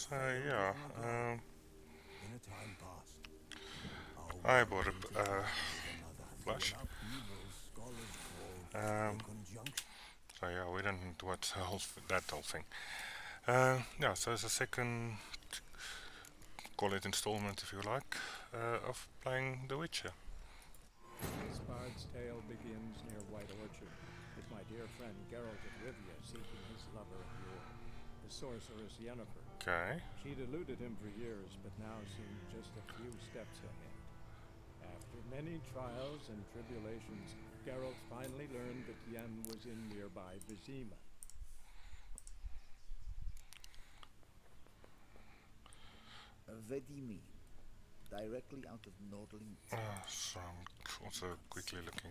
So yeah, In a time past, our I world bought a intertwined with another flash. through an upheaval scholars call the Um, conjunction. so yeah, we didn't watch that whole thing. Yeah, so it's a second, call it installment if you like, of playing The Witcher. This bard's tale begins near White Orchard, with my dear friend Geralt of Rivia seeking his lover of yore, the sorceress Yennefer. Okay. She'd eluded him for years, but now seemed just a few steps ahead. After many trials and tribulations, Geralt finally learned that Yen was in nearby Vizima. What do you mean? Directly out of Nordling? So I'm also quickly looking.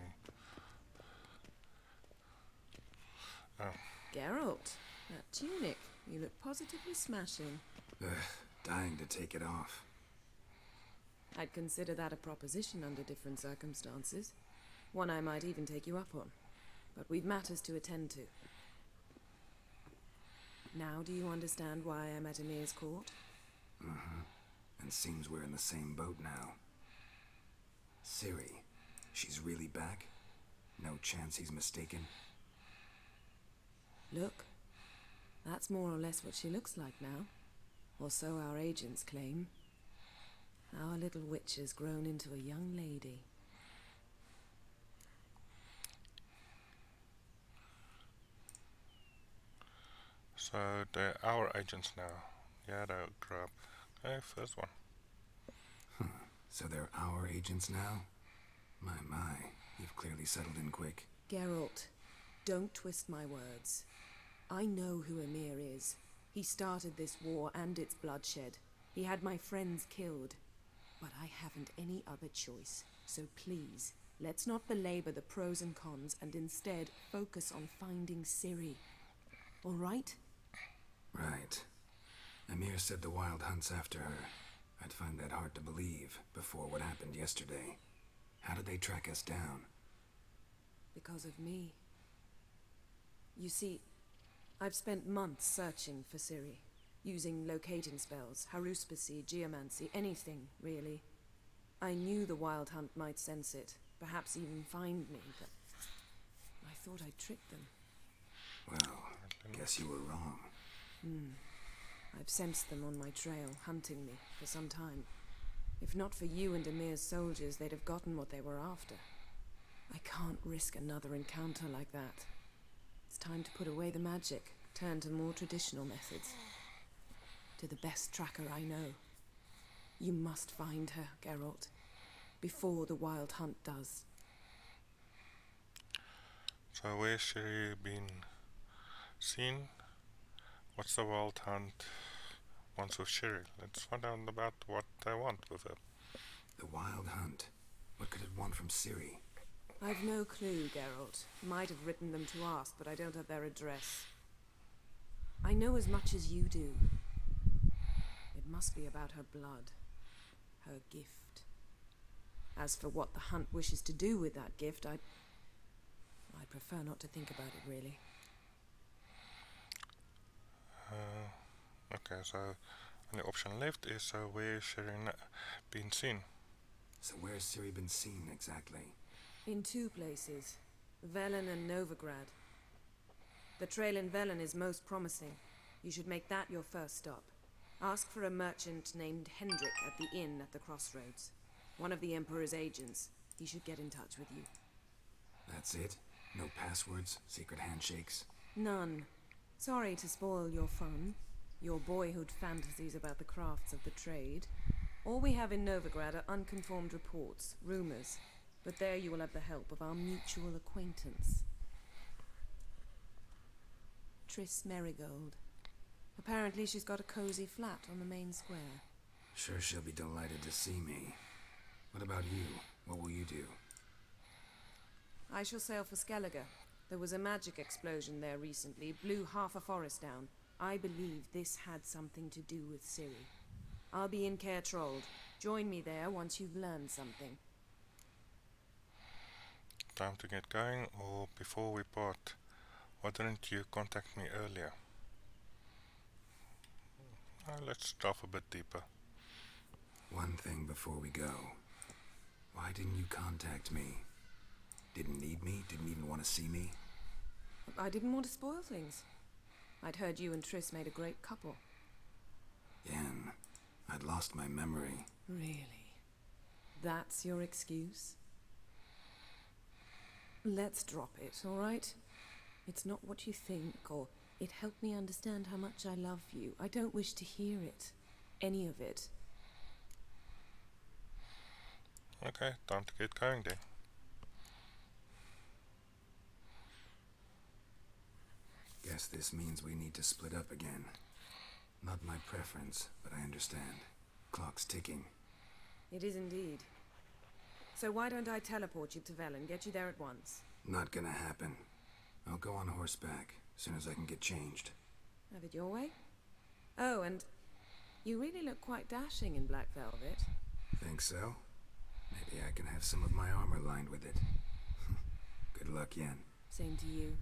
Oh, Geralt, that tunic. You look positively smashing. Ugh, dying to take it off. I'd consider that a proposition under different circumstances. One I might even take you up on. But we've matters to attend to. Now do you understand why I'm at Emir's court? Mm-hmm. And seems we're in the same boat now. Ciri, she's really back? No chance he's mistaken? Look, that's more or less what she looks like now. Or so our agents claim. Our little witch has grown into a young lady. so they're our agents now. Yeah, they'll grab. Okay, first one. So they're our agents now? My, you've clearly settled in quick. Geralt, don't twist my words. I know who Emir is. He started this war and its bloodshed. He had my friends killed. But I haven't any other choice. So please, let's not belabor the pros and cons and instead focus on finding Ciri. All right? Right. Amir said the Wild Hunt's after her. I'd find that hard to believe before what happened yesterday. How did they track us down? Because of me. You see, I've spent months searching for Ciri, using locating spells, haruspicy, geomancy, anything, really. I knew the Wild Hunt might sense it, perhaps even find me, but I thought I'd tricked them. Well, guess you were wrong. I've sensed them on my trail, hunting me, for some time. If not for you and Emir's soldiers, they'd have gotten what they were after. I can't risk another encounter like that. It's time to put away the magic, turn to more traditional methods. To the best tracker I know. You must find her, Geralt, before the Wild Hunt does. So where's she been seen? What's the Wild Hunt wants with Ciri? Let's find out about what they want with her. The Wild Hunt. What could it want from Ciri? I've no clue, Geralt. Might have written them to ask, but I don't have their address. I know as much as you do. It must be about her blood. Her gift. As for what the Hunt wishes to do with that gift, I prefer not to think about it, really. Okay, so only option left is where Ciri been seen. So where's Ciri been seen exactly? In two places. Velen and Novigrad. The trail in Velen is most promising. You should make that your first stop. Ask for a merchant named Hendrik at the inn at the crossroads. One of the Emperor's agents. He should get in touch with you. That's it? No passwords? Secret handshakes? None. Sorry to spoil your fun. Your boyhood fantasies about the crafts of the trade. All we have in Novigrad are unconformed reports, rumors. But there you will have the help of our mutual acquaintance. Triss Merigold. Apparently she's got a cozy flat on the main square. Sure she'll be delighted to see me. What about you? What will you do? I shall sail for Skellige. There was a magic explosion there recently, blew half a forest down. I believe this had something to do with Ciri. I'll be in Caer Trold. Join me there once you've learned something. Time to get going, or before we part, why didn't you contact me earlier? Let's delve a bit deeper. One thing before we go. Why didn't you contact me? Didn't need me? Didn't even want to see me? I didn't want to spoil things. I'd heard you and Triss made a great couple. Yen, I'd lost my memory. Really? That's your excuse? Let's drop it, all right? It's not what you think, or it helped me understand how much I love you. I don't wish to hear it. Any of it. Okay, time to get going then. Guess this means we need to split up again. Not my preference, but I understand. Clock's ticking. It is indeed. So why don't I teleport you to Velen, get you there at once? Not gonna happen. I'll go on horseback, as soon as I can get changed. Have it your way? Oh, and you really look quite dashing in black velvet. Think so? Maybe I can have some of my armor lined with it. Good luck, Yen. Same to you.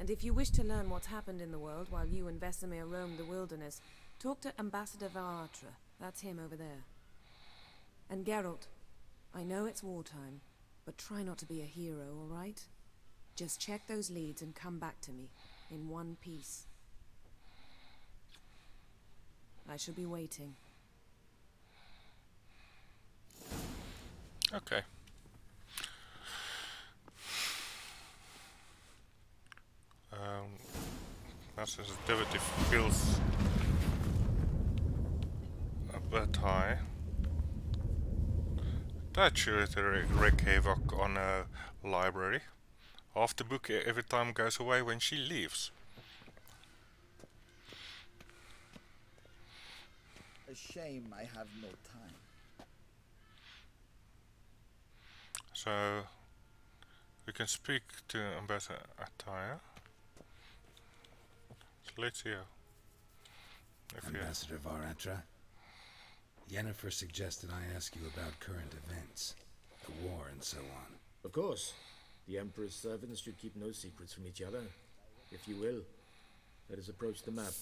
And if you wish to learn what's happened in the world while you and Vesemir roamed the wilderness, talk to Ambassador Varatra. That's him over there. And Geralt, I know it's wartime, but try not to be a hero, all right? Just check those leads and come back to me, in one piece. I shall be waiting. Okay. My sensitivity feels a bit high. That should wreak havoc on a library. Half the book every time goes away when she leaves. A shame I have no time. So we can speak to Ambassador Attire. So let's hear. Ambassador Varatra, Yennefer suggested I ask you about current events, the war and so on. Of course. The Emperor's servants should keep no secrets from each other. If you will, let us approach the map.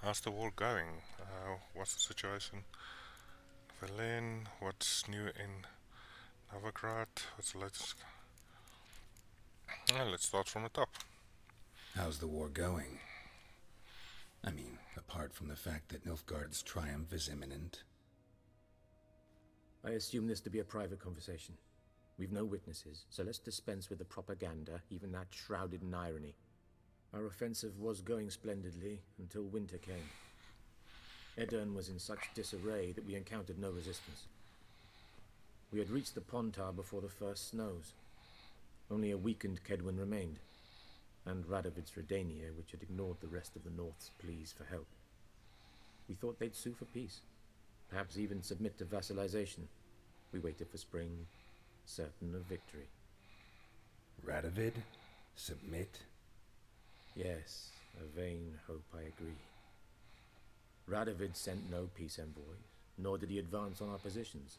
How's the war going? What's the situation? Berlin, what's new in Nilfgaard? What's the latest? Let's start from the top. How's the war going? I mean, apart from the fact that Nilfgaard's triumph is imminent. I assume this to be a private conversation. We've no witnesses, so let's dispense with the propaganda, even that shrouded in irony. Our offensive was going splendidly until winter came. Edirn was in such disarray that we encountered no resistance. We had reached the Pontar before the first snows. Only a weakened Kedwin remained, and Radovid's Redania, which had ignored the rest of the North's pleas for help. We thought they'd sue for peace, perhaps even submit to vassalization. We waited for spring, certain of victory. Radovid? Submit? Yes, a vain hope, I agree. Radovid sent no peace envoys, nor did he advance on our positions.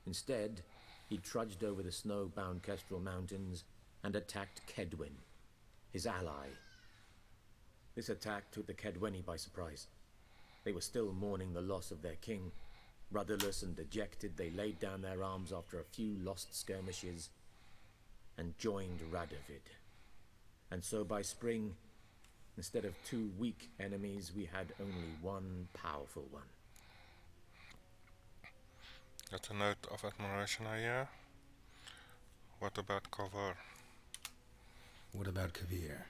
Instead, he trudged over the snow-bound Kestrel Mountains and attacked Kedwen, his ally. This attack took the Kedweni by surprise. They were still mourning the loss of their king. Rudderless and dejected, they laid down their arms after a few lost skirmishes and joined Radovid. And so by spring, instead of two weak enemies, we had only one powerful one. That's a note of admiration I hear. What about Kovar? What about Kavir?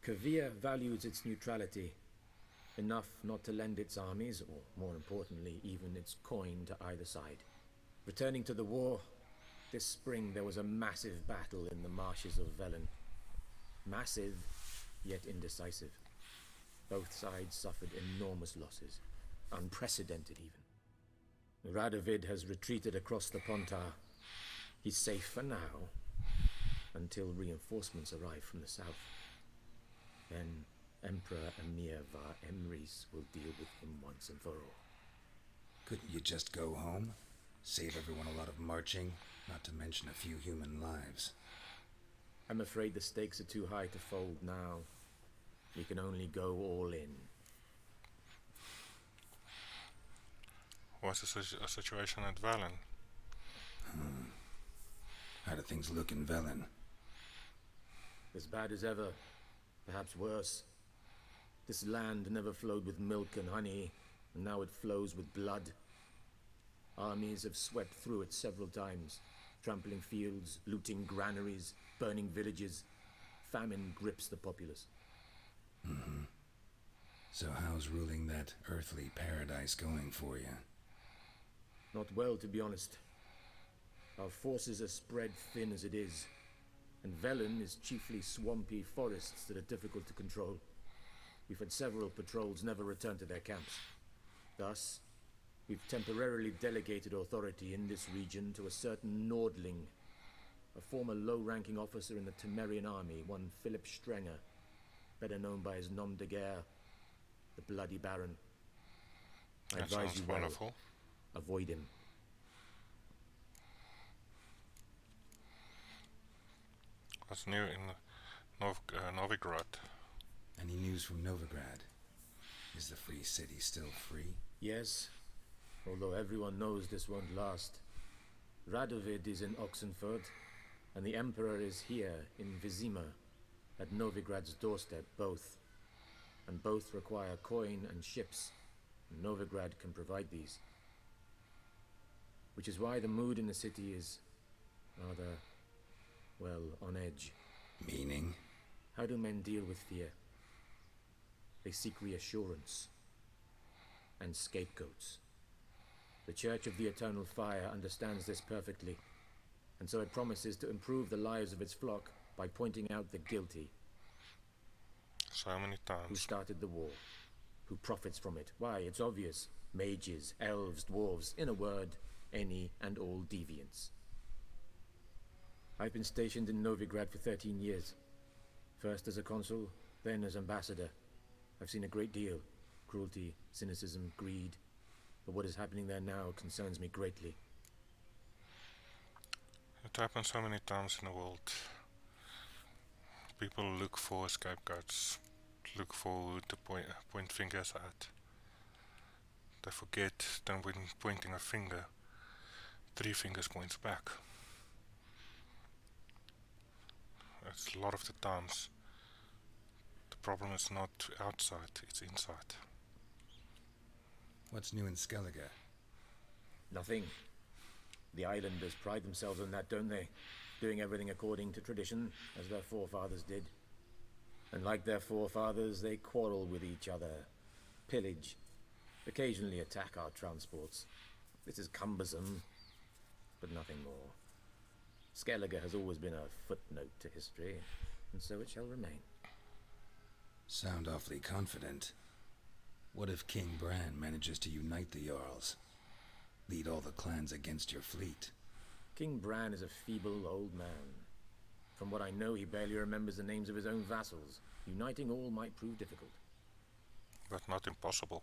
Kavir values its neutrality, enough not to lend its armies, or more importantly, even its coin to either side. Returning to the war, this spring there was a massive battle in the marshes of Velen. Massive, yet indecisive. Both sides suffered enormous losses, unprecedented even. Radovid has retreated across the Pontar. He's safe for now, until reinforcements arrive from the south. Then Emperor Emir Var Emrys will deal with him once and for all. Couldn't you just go home? Save everyone a lot of marching, not to mention a few human lives. I'm afraid the stakes are too high to fold now. We can only go all in. What's the situation at Valen? How do things look in Velen? As bad as ever, perhaps worse. This land never flowed with milk and honey, and now it flows with blood. Armies have swept through it several times, trampling fields, looting granaries, burning villages. Famine grips the populace. So how's ruling that earthly paradise going for you? Not well, to be honest. Our forces are spread thin as it is, and Velen is chiefly swampy forests that are difficult to control. We've had several patrols never return to their camps. Thus, we've temporarily delegated authority in this region to a certain Nordling, a former low-ranking officer in the Temerian army, one Philip Strenger, better known by his nom de guerre, the Bloody Baron. I That advise sounds you well. wonderful. Avoid him. What's new in Novigrad? Any news from Novigrad? Is the free city still free? Yes, although everyone knows this won't last. Radovid is in Oxenfurt, and the Emperor is here in Vizima, at Novigrad's doorstep, both. And both require coin and ships, and Novigrad can provide these. Which is why the mood in the city is rather, well, on edge. Meaning? How do men deal with fear? They seek reassurance and scapegoats. The Church of the Eternal Fire understands this perfectly, and so it promises to improve the lives of its flock by pointing out the guilty. So many Who times. started the war? Who profits from it? Why, it's obvious. Mages, elves, dwarves, in a word, any and all deviants. I've been stationed in Novigrad for 13 years. First as a consul, then as ambassador. I've seen a great deal. Cruelty, cynicism, greed. But what is happening there now concerns me greatly. It happens so many times in the world. People look for scapegoats, look for who to point fingers at. They forget that when pointing a finger, 3 fingers points back. It's a lot of the times the problem is not outside, it's inside. What's new in Skellige? Nothing. The islanders pride themselves on that, don't they? Doing everything according to tradition, as their forefathers did. And like their forefathers, they quarrel with each other, pillage, occasionally attack our transports. This is cumbersome, but nothing more. Skellige has always been a footnote to history, and so it shall remain. Sound awfully confident. What if King Bran manages to unite the Jarls? Lead all the clans against your fleet? King Bran is a feeble old man. From what I know, he barely remembers the names of his own vassals. Uniting all might prove difficult. But not impossible.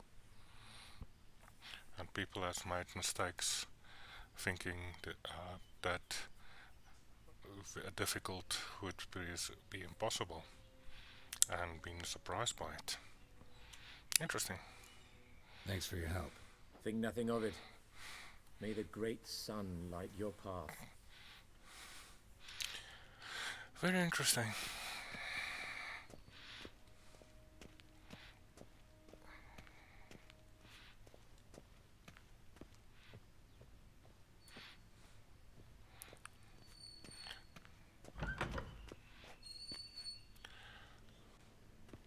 And people have made mistakes thinking that difficult would be impossible, and being surprised by it. Interesting. Thanks for your help. Think nothing of it. May the great sun light your path. Very interesting.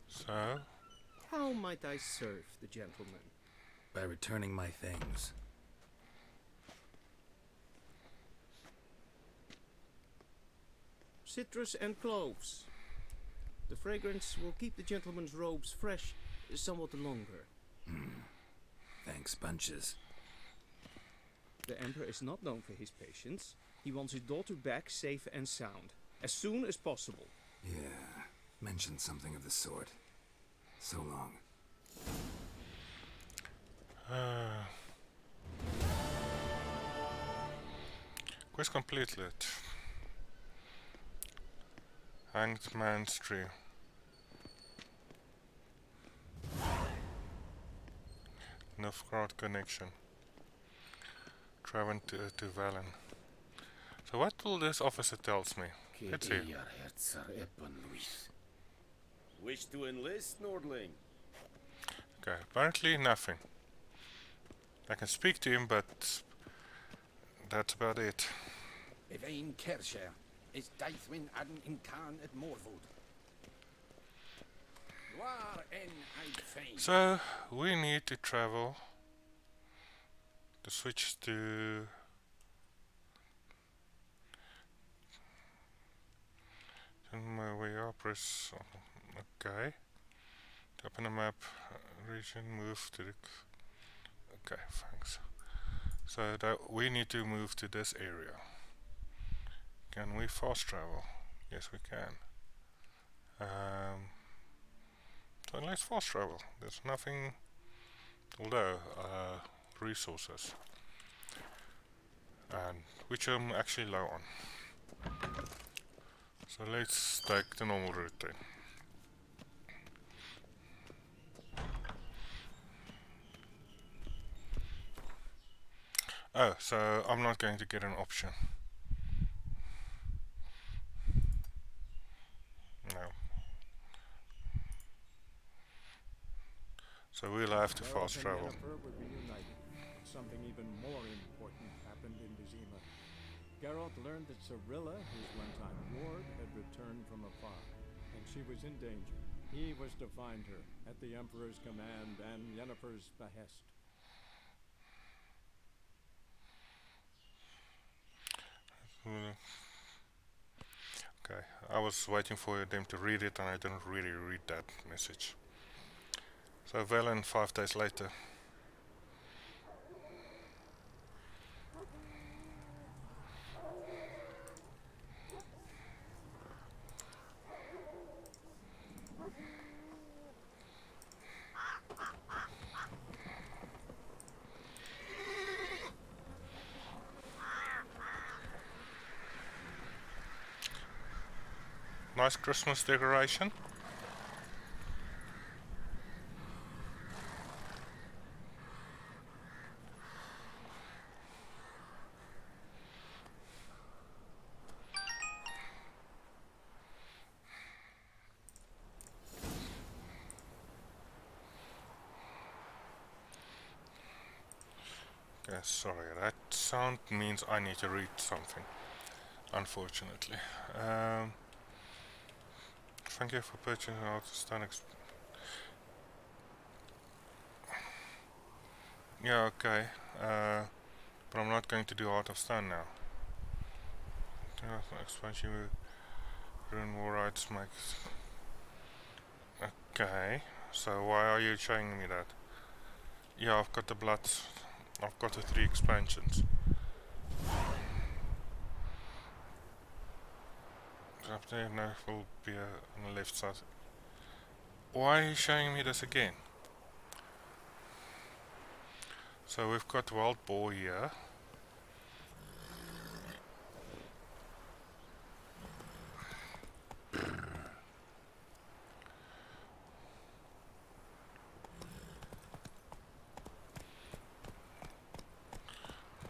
So, How might I serve the gentleman? By returning my things. Citrus and cloves. The fragrance will keep the gentleman's robes fresh somewhat longer. Thanks, bunches. The Emperor is not known for his patience. He wants his daughter back safe and sound, as soon as possible. Yeah, mentioned something of the sort. So long. Quest completed. Hanged Man's Tree. Nilfgaard connection. Travel to Valen. So what will this officer tells me? Let's see. Wish to enlist, Nordling? Okay, apparently nothing. I can speak to him, but that's about it. Evain Kersher is Daithwin Adden in Khan at Morwood. So we need to travel to switch to my way up. Press okay. To open the map region, move to the. Okay, thanks. So that we need to move to this area. Can we fast travel? Yes, we can. So let's fast travel. There's nothing, although resources, and which I'm actually low on. So let's take the normal route then. Oh, so I'm not going to get an option. No. So we'll have to fast travel. Yennefer were reunited, but something even more important happened in Vizima. Geralt learned that Cirilla, his one-time ward, had returned from afar, and she was in danger. He was to find her at the Emperor's command and Yennefer's behest. Okay, I was waiting for them to read it and I didn't really read that message. So Valen 5 days later. Nice Christmas decoration. Okay, sorry, that sound means I need to read something, unfortunately. Thank you for purchasing outstanding. Yeah, okay. But I'm not going to do Art of Stone now. Expansion ruin war rights makes. Okay. So why are you showing me that? Yeah, I've got the blood. I've got the 3 expansions. Up there now will be on the left side. Why are you showing me this again? So we've got wild boar here.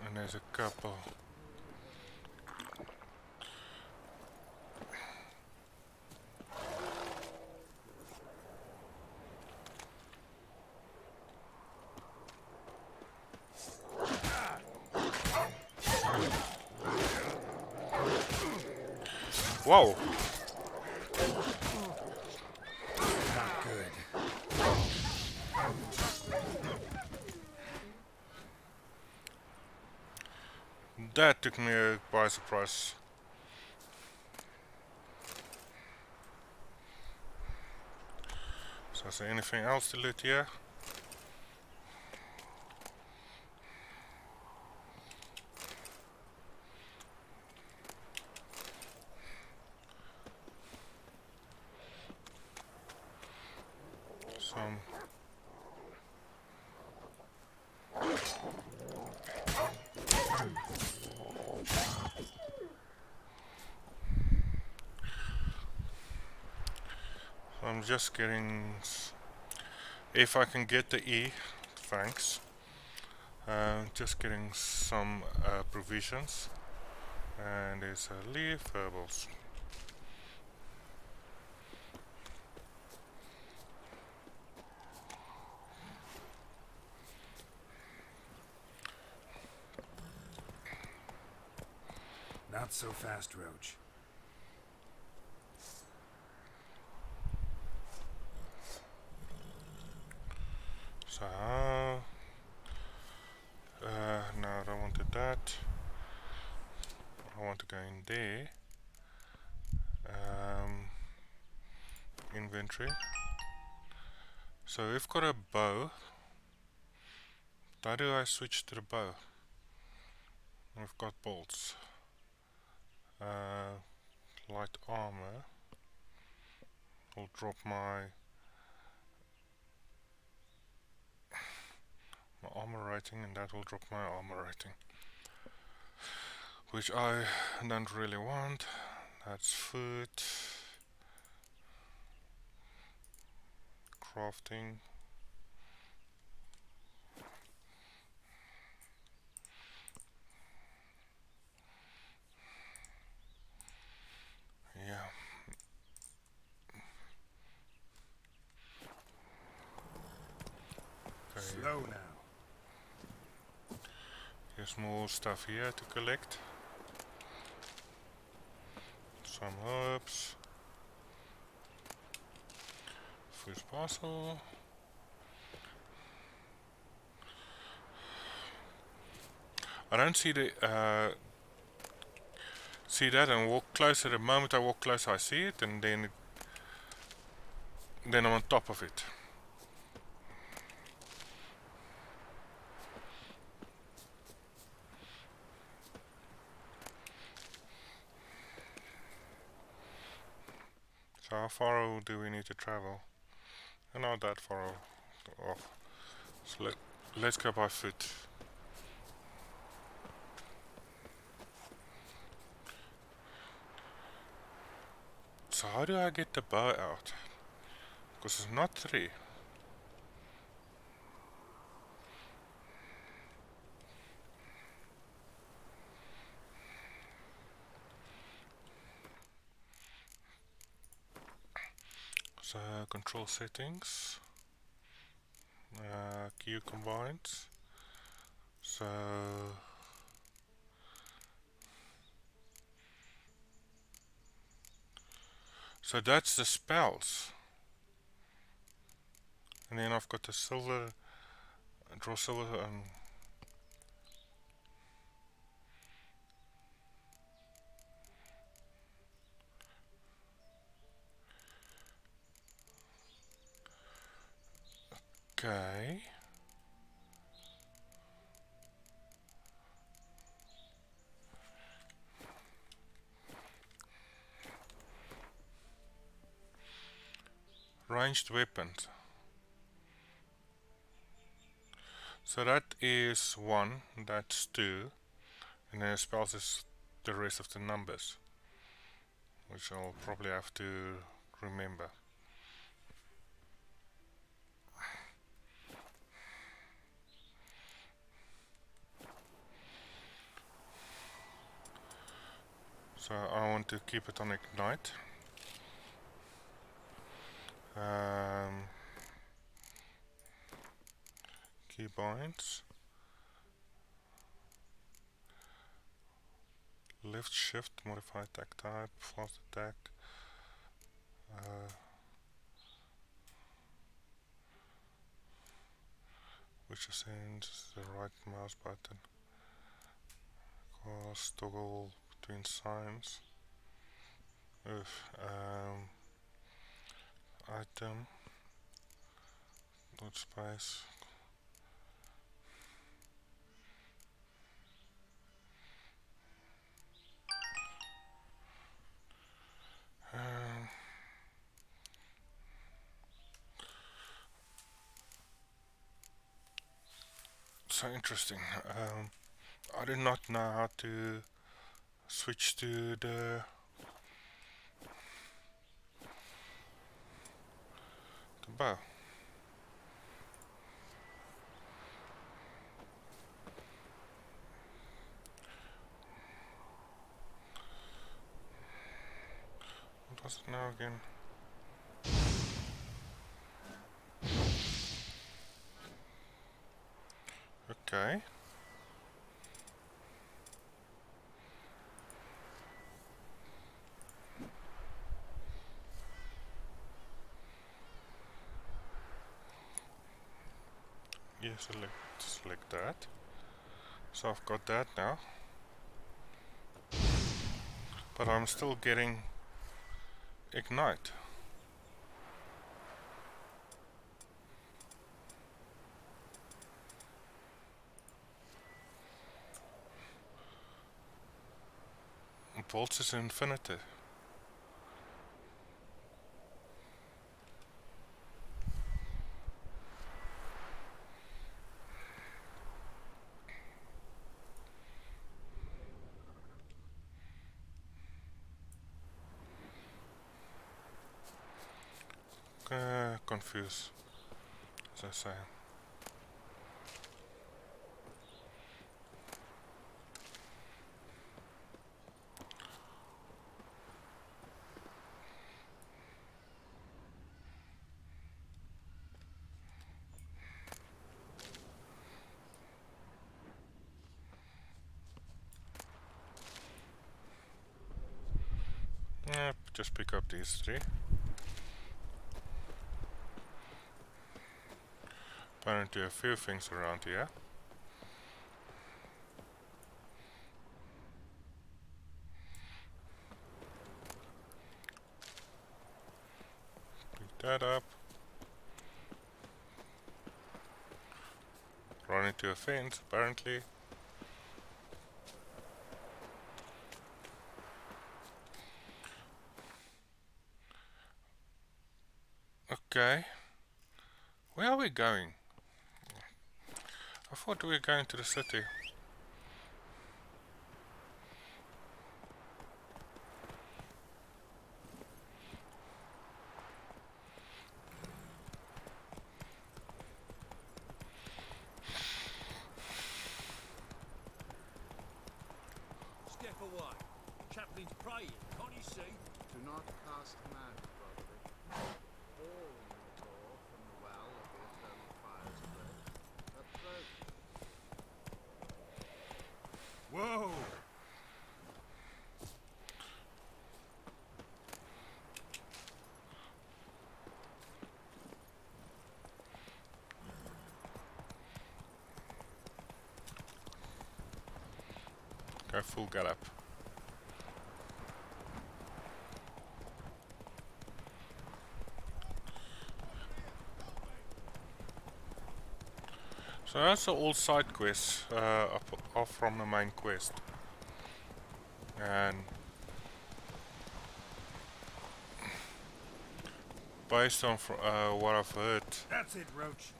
And there's a couple. Whoa! Not good. That took me by surprise. So is there anything else to loot here? Some. I'm just getting... If I can get the E, thanks. Just getting some provisions. And it's leaf herbals. Not so fast, Roach. So, no, I don't want that. I want to go in there. Inventory. So we've got a bow. How do I switch to the bow? We've got bolts. Light armor. Will drop my armor rating, and that will drop my armor rating, which I don't really want. That's food, crafting. Yeah. Okay. Slow now. There's more stuff here to collect. Some herbs. Food parcel. I don't see the see that and walk closer. The moment I walk closer I see it, and then I'm on top of it. So how far do we need to travel? Not that far off. So let's go by foot. So how do I get the bow out? Because it's not 3. So control settings. Q combines. So that's the spells. And then I've got the silver, draw silver, okay. Ranged weapons. So that is 1, that's 2, and then spells is the rest of the numbers, which I'll probably have to remember. So I want to keep it on ignite. Keybinds. Lift shift, modify attack type, fast attack. Which assigns the right mouse button. Cause toggle between signs. Item. Dot space. So interesting. I did not know how to switch to the bow. What was it now again? Okay. Yeah, select that. So I've got that now. But I'm still getting ignite. Volts is infinity. Confused, as I say. Just pick up these three. Apparently a few things around here. Pick that up. Run into a fence, apparently. Okay. Where are we going? I thought we were going to the city. Step away. Chaplain's praying, can't you see? Do not cast mad, brother. All in the door from the well of the eternal fires spread. Approach. Whoa! Go full gallop. So that's all side quests off from the main quest. And based on what I've heard, That's it, Roach.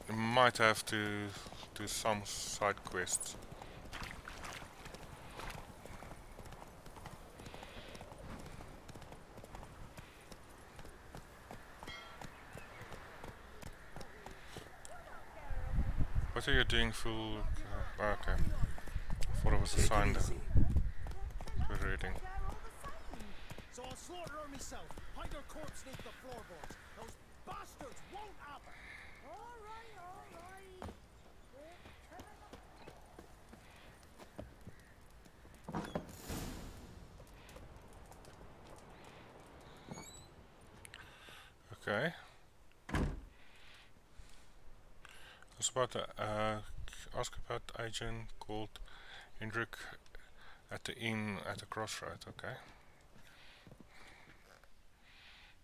you might have to do some side quests. What are you doing full? Okay. I thought it was a sign that we're reading. So I'll slaughter her myself. Hide her corpse beneath the floorboards. Those bastards won't happen. All right, all right. Okay. I was about to ask about agent called Hendrik at the inn at the crossroad. Okay.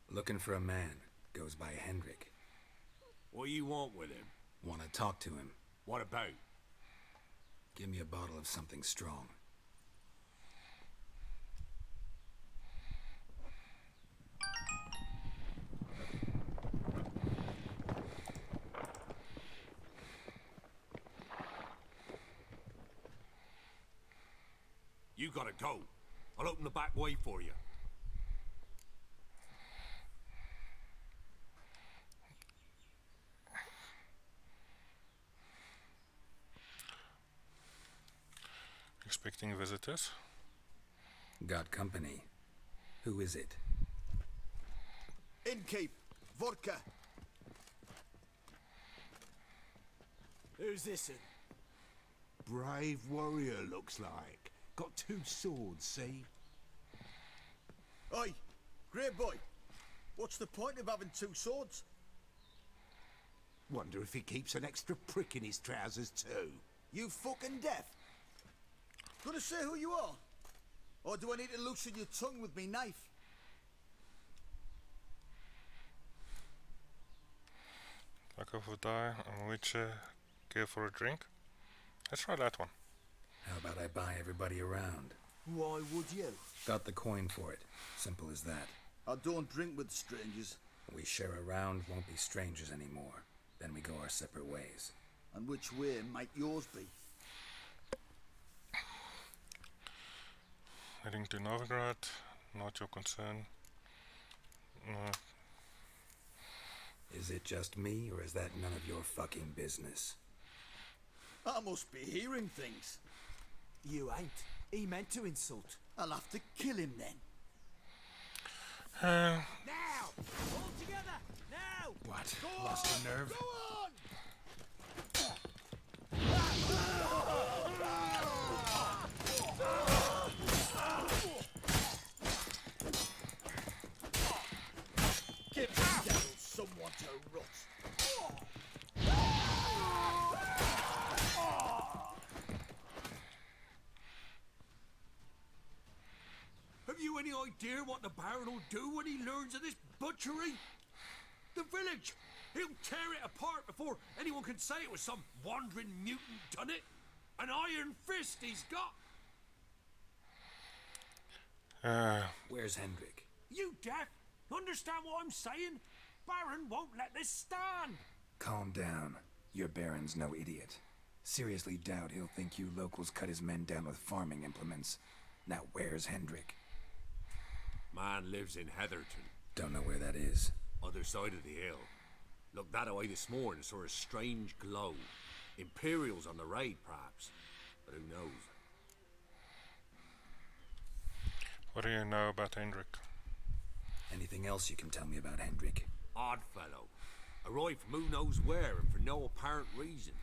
Looking for a man. Goes by Hendrik. What you want with him? Want to talk to him. What about? Give me a bottle of something strong. You gotta go. I'll open the back way for you. expecting visitors. Got company. Who is it? Innkeep, vodka. Who's this? Brave warrior, looks like. Got 2 swords, see? Oi, great boy. What's the point of having 2 swords? Wonder if he keeps an extra prick in his trousers too. You fucking deaf? Gonna say who you are? Or do I need to loosen your tongue with me knife? Like over die, on which go for a drink. Let's try that one. How about I buy everybody around? Why would you? Got the coin for it. Simple as that. I don't drink with strangers. We share a round, won't be strangers anymore. Then we go our separate ways. And which way might yours be? Heading to Nilfgaard, not your concern. Is it just me, or is that none of your fucking business? I must be hearing things. You ain't. He meant to insult. I'll have to kill him then. Now! All together! Now! What? Go Lost on, a nerve? Go on! Give these devils someone to rot. Have you any idea what the Baron will do when he learns of this butchery? The village! He'll tear it apart before anyone can say it was some wandering mutant done it. An iron fist he's got. Where's Hendrik? You deaf? Understand what I'm saying? Baron won't let this stand. Calm down. Your Baron's no idiot. Seriously doubt he'll think you locals cut his men down with farming implements. Now where's Hendrik? Man lives in Heatherton. Don't know where that is. Other side of the hill. Looked that away this morning, saw a strange glow. Imperials on the raid, perhaps. But who knows? What do you know about Hendrik? Anything else you can tell me about Hendrik? Odd fellow. Arrived from who knows where and for no apparent reason.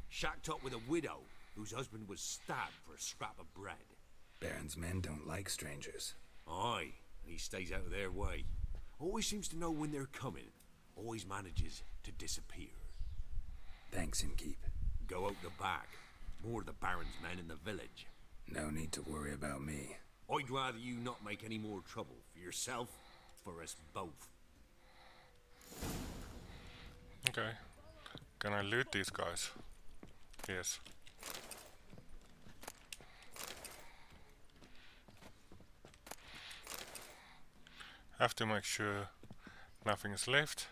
Shacked up with a widow whose husband was stabbed for a scrap of bread. Baron's men don't like strangers. Aye, and he stays out of their way. Always seems to know when they're coming. Always manages to disappear. Thanks, Innkeep. Go out the back. More of the Baron's men in the village. No need to worry about me. I'd rather you not make any more trouble for yourself, for us both. Okay. Can I loot these guys? Yes. Have to make sure nothing is left.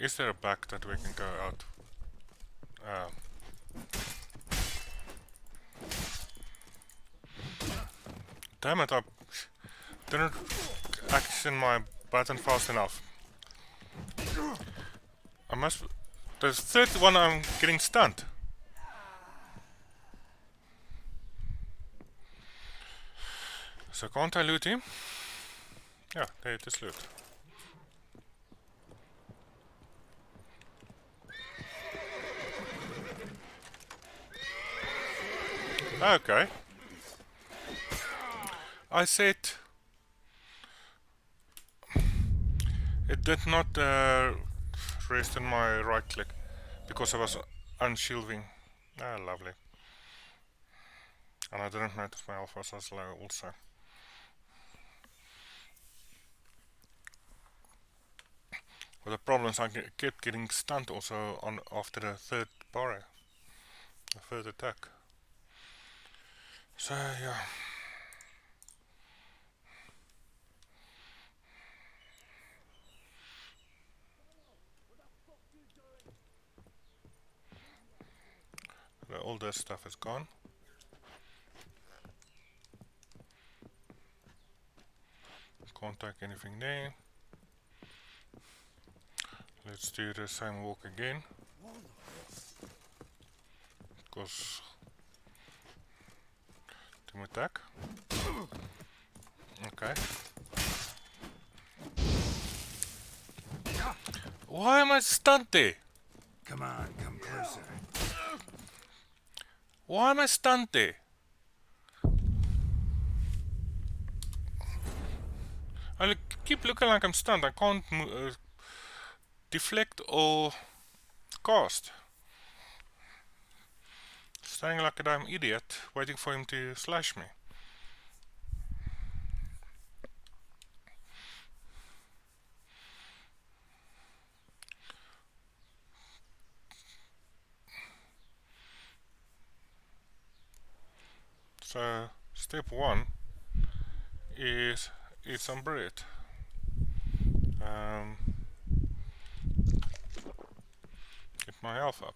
Is there a back that we can go out? Damn it, I didn't action my button fast enough. I must... There's 31 I'm getting stunned. So can't I loot him? Yeah, there it is loot. Okay. I said it did not rest on my right click because I was unshielding. Ah, lovely. And I didn't notice my alpha was low also. But the problem is I kept getting stunned also on after the third barre, the third attack. So yeah. All this stuff is gone. Can't take anything there. Let's do the same walk again. Cause team attack. Okay. Why am I stunned there? Come on, come closer. Why am I stunned there? I keep looking like I'm stunned. I can't deflect or cast. Standing like a damn idiot, waiting for him to slash me. So, step 1 is eat some bread. Get my health up.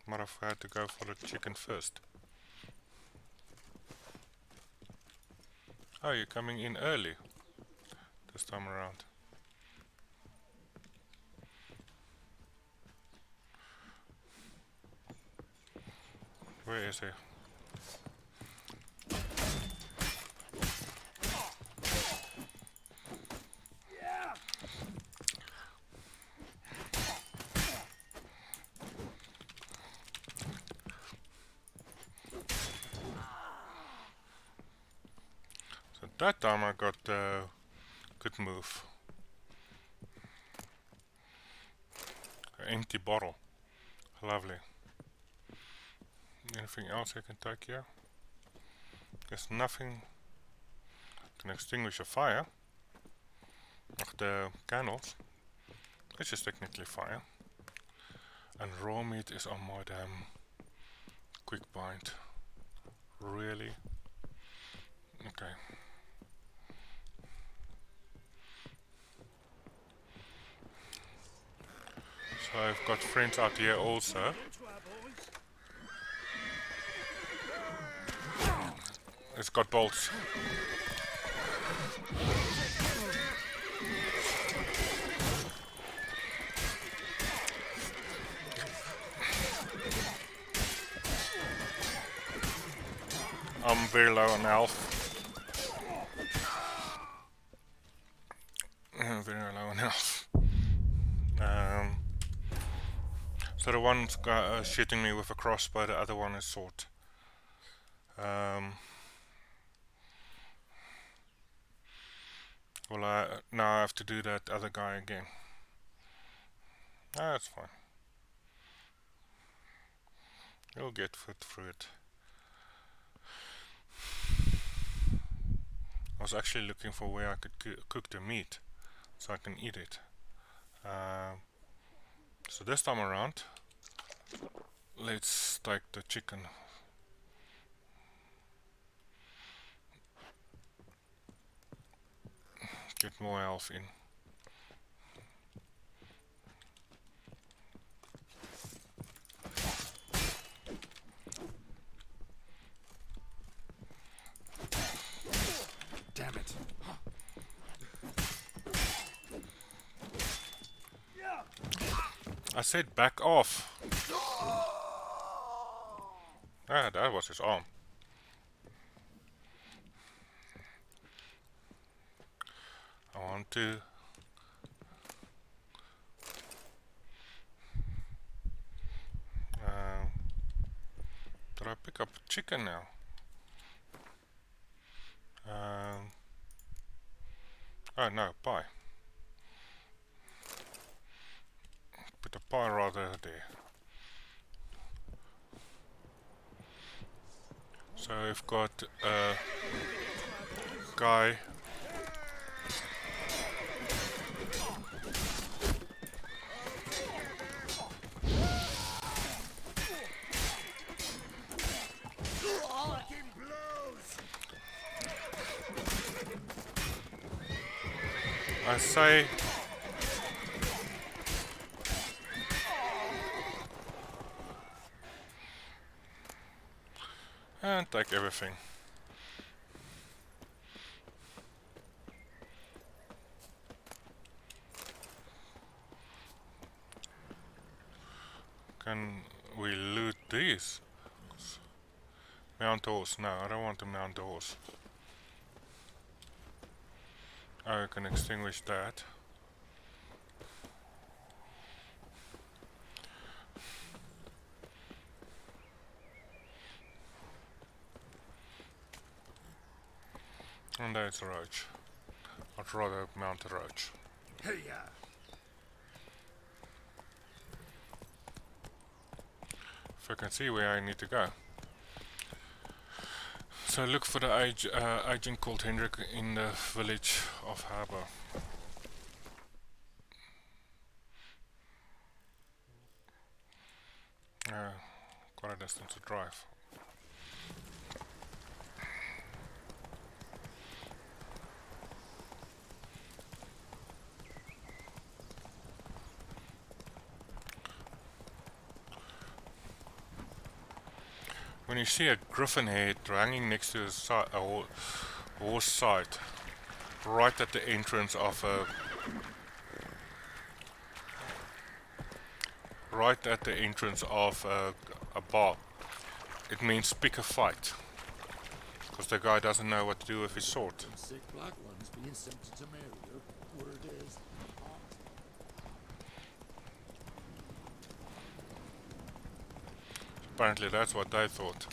Might have had to go for the chicken first. Oh, you're coming in early this time around. Where is he? So that time I got a good move. An empty bottle. Lovely. Anything else I can take here? There's nothing. Can extinguish a fire. Of the candles. This is technically fire. And raw meat is on my damn quick bind. Really? Okay. So I've got friends out here also. It's got bolts. I'm very low on health. Very low on health. So the one's shooting me with a crossbow, the other one is sword. Well, now I have to do that other guy again. That's fine. You'll get through it. I was actually looking for where I could cook the meat so I can eat it. So this time around, let's take the chicken. Get more health in. Damn it. I said back off. Ah, that was his arm. I want to did I pick up chicken now? Oh no, pie. Put a pie rather there. So we've got a guy. I say and take everything. Can we loot these? Mount horse. No, I don't want to mount the horse. Oh, I can extinguish that. And there's a roach. I'd rather mount a roach. Hey, If I can see where I need to go. So look for the agent called Hendrik in the village of Harbour. Quite a distance to drive. When you see a griffin head hanging next to a horse side, right at the entrance of a bar, it means pick a fight, because the guy doesn't know what to do with his sword. Sick black ones being sent to marry her. Word is Apparently that's what they thought.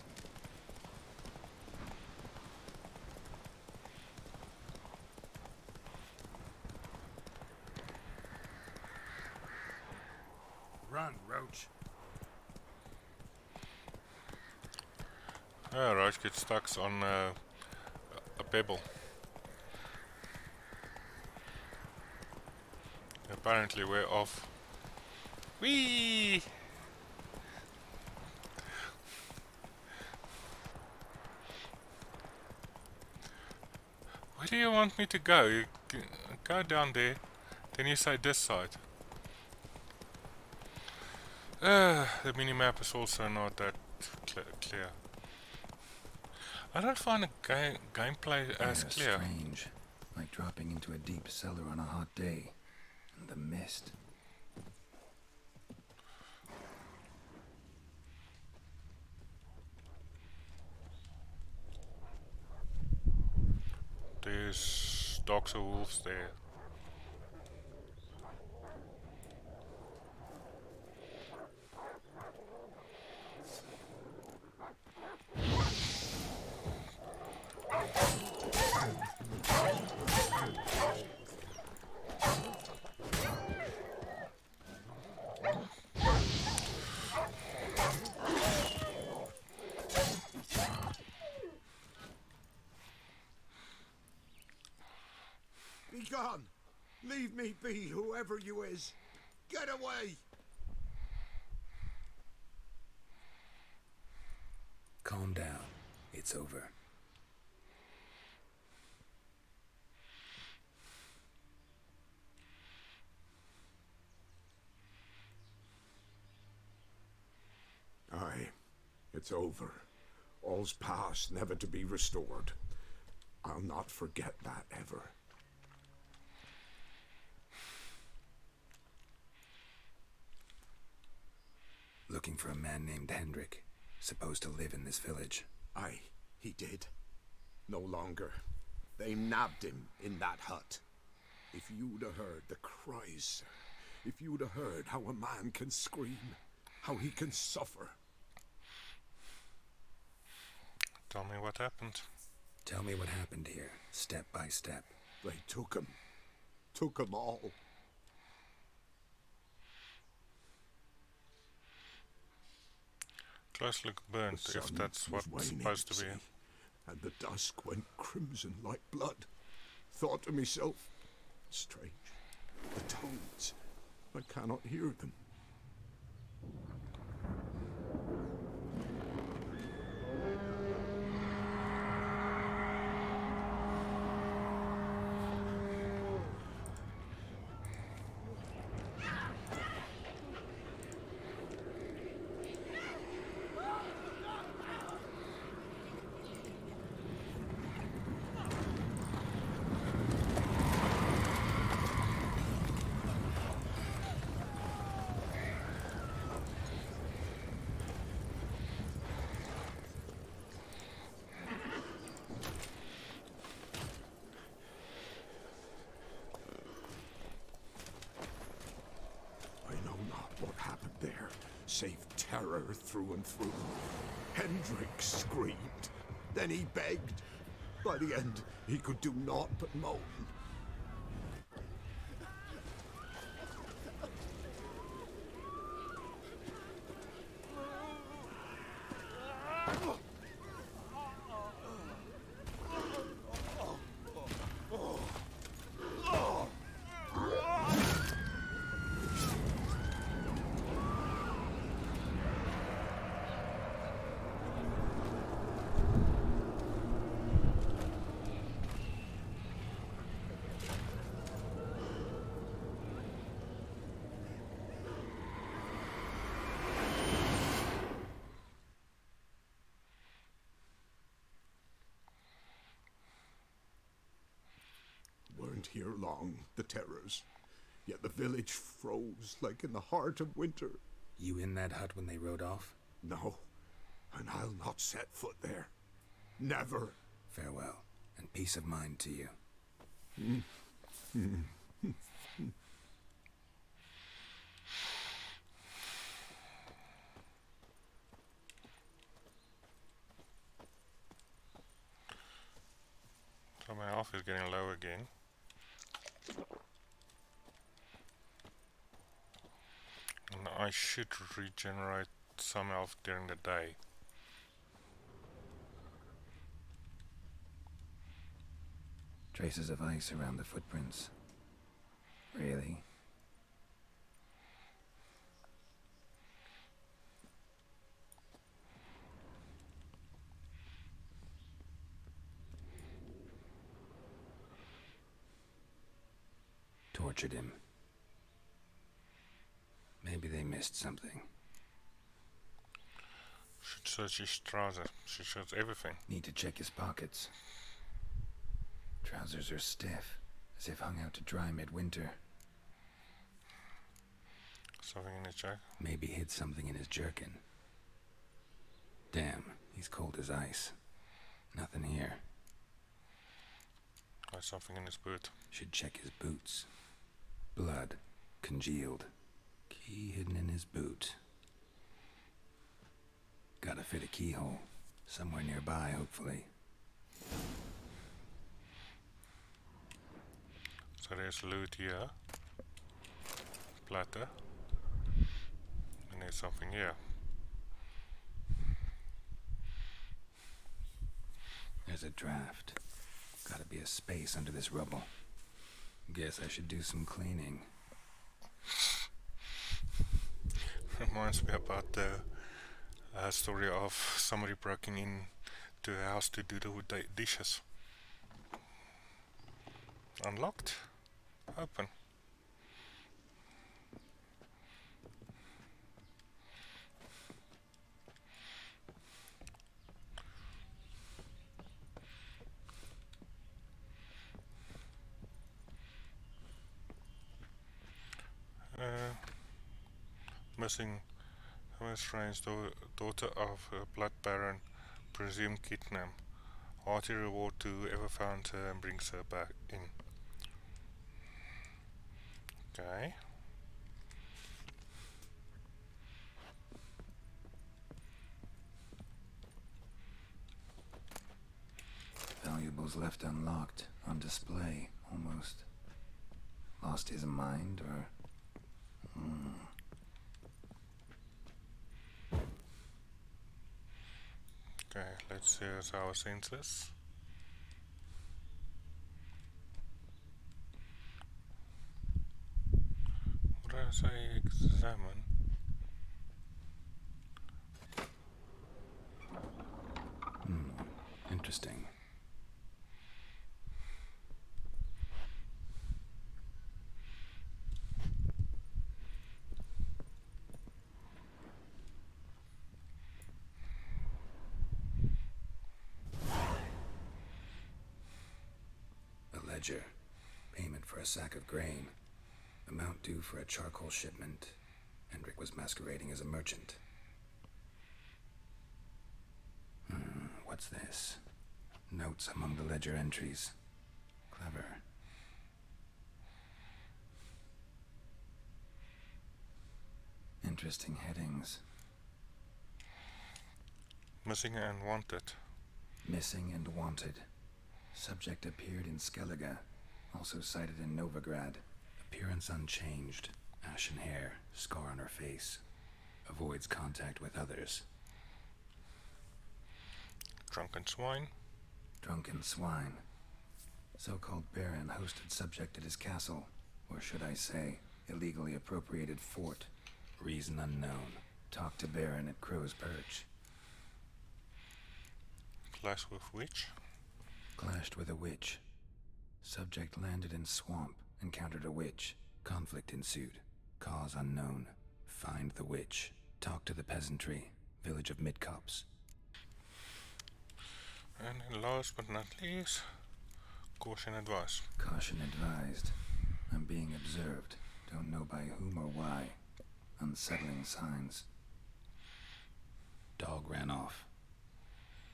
run, Roach. Roach gets stuck on a pebble. Apparently we're off. Whee! Where do you want me to go? You go down there, then you say this side. The minimap is also not that clear. I don't find the gameplay as clear. Strange, like dropping into a deep cellar on a hot day, and the mist. There's dogs or wolves there. Be gone! Leave me be, whoever you is! Get away! Calm down. It's over. Aye, it's over. All's past, never to be restored. I'll not forget that ever. Looking for a man named Hendrik, supposed to live in this village. Aye, he did. No longer. They nabbed him in that hut. If you'd have heard the cries, sir. If you'd have heard how a man can scream, how he can suffer. Tell me what happened. Tell me what happened here, step by step. They took him. Took 'em all. Close look burnt, The if sun that's was what's waning, supposed to be. see, and the dusk went crimson like blood. Thought to myself, strange, the toads, I cannot hear them. safe terror through and through. Hendrik screamed. Then he begged. By the end, he could do naught but moan. Weren't here long, the terrors. Yet the village froze like in the heart of winter. You in that hut when they rode off? No, and I'll not set foot there. Never. Farewell, and peace of mind to you. So my health is getting low again. And I should regenerate some health during the day. Traces of ice around the footprints. Really? Tortured him. Maybe they missed something. Should search his trousers. Should search everything. Need to check his pockets. Trousers are stiff, as if hung out to dry midwinter. Something in his jacket? Maybe hid something in his jerkin. Damn, he's cold as ice. Nothing here. There's something in his boot. Should check his boots. Blood, congealed. Key hidden in his boot. Gotta fit a keyhole. Somewhere nearby, hopefully. So there's loot here. Platter. And there's something here. There's a draft. Gotta be a space under this rubble. Guess I should do some cleaning. Reminds me about the story of somebody breaking in to a house to do the dishes. Unlocked. Open. Missing a strange daughter of a blood baron, presumed kidnap. Hearty reward to whoever found her and brings her back in. Okay. Valuables left unlocked, on display, almost. Lost his mind, or... Okay, let's use our senses. What did I say? Examine. Interesting. A ledger. Payment for a sack of grain. Amount due for a charcoal shipment. Hendrik was masquerading as a merchant. What's this? Notes among the ledger entries. Clever. Interesting headings. Missing and wanted. Missing and wanted. Subject appeared in Skellige, also sighted in Novigrad. Appearance unchanged. Ashen hair, scar on her face. Avoids contact with others. Drunken swine. Drunken swine. So-called Baron hosted subject at his castle, or should I say, illegally appropriated fort. Reason unknown. Talked to Baron at Crow's Perch. Clash with witch. Clashed with a witch. Subject landed in swamp, encountered a witch. Conflict ensued. Cause unknown. Find the witch. Talk to the peasantry. Village of Midcopse. And last but not least, caution advice. Caution advised. I'm being observed. Don't know by whom or why. Unsettling signs. Dog ran off.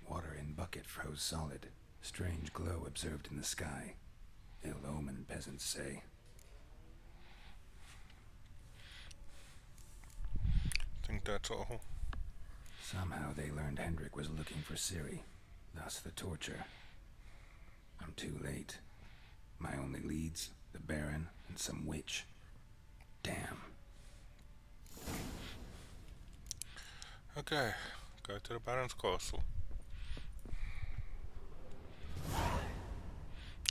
Water in bucket froze solid. Strange glow observed in the sky. Ill omen, peasants say. Think that's all. Somehow they learned Hendrik was looking for Ciri. Thus the torture. I'm too late. My only leads, the Baron and some witch. Damn. Okay, go to the Baron's castle.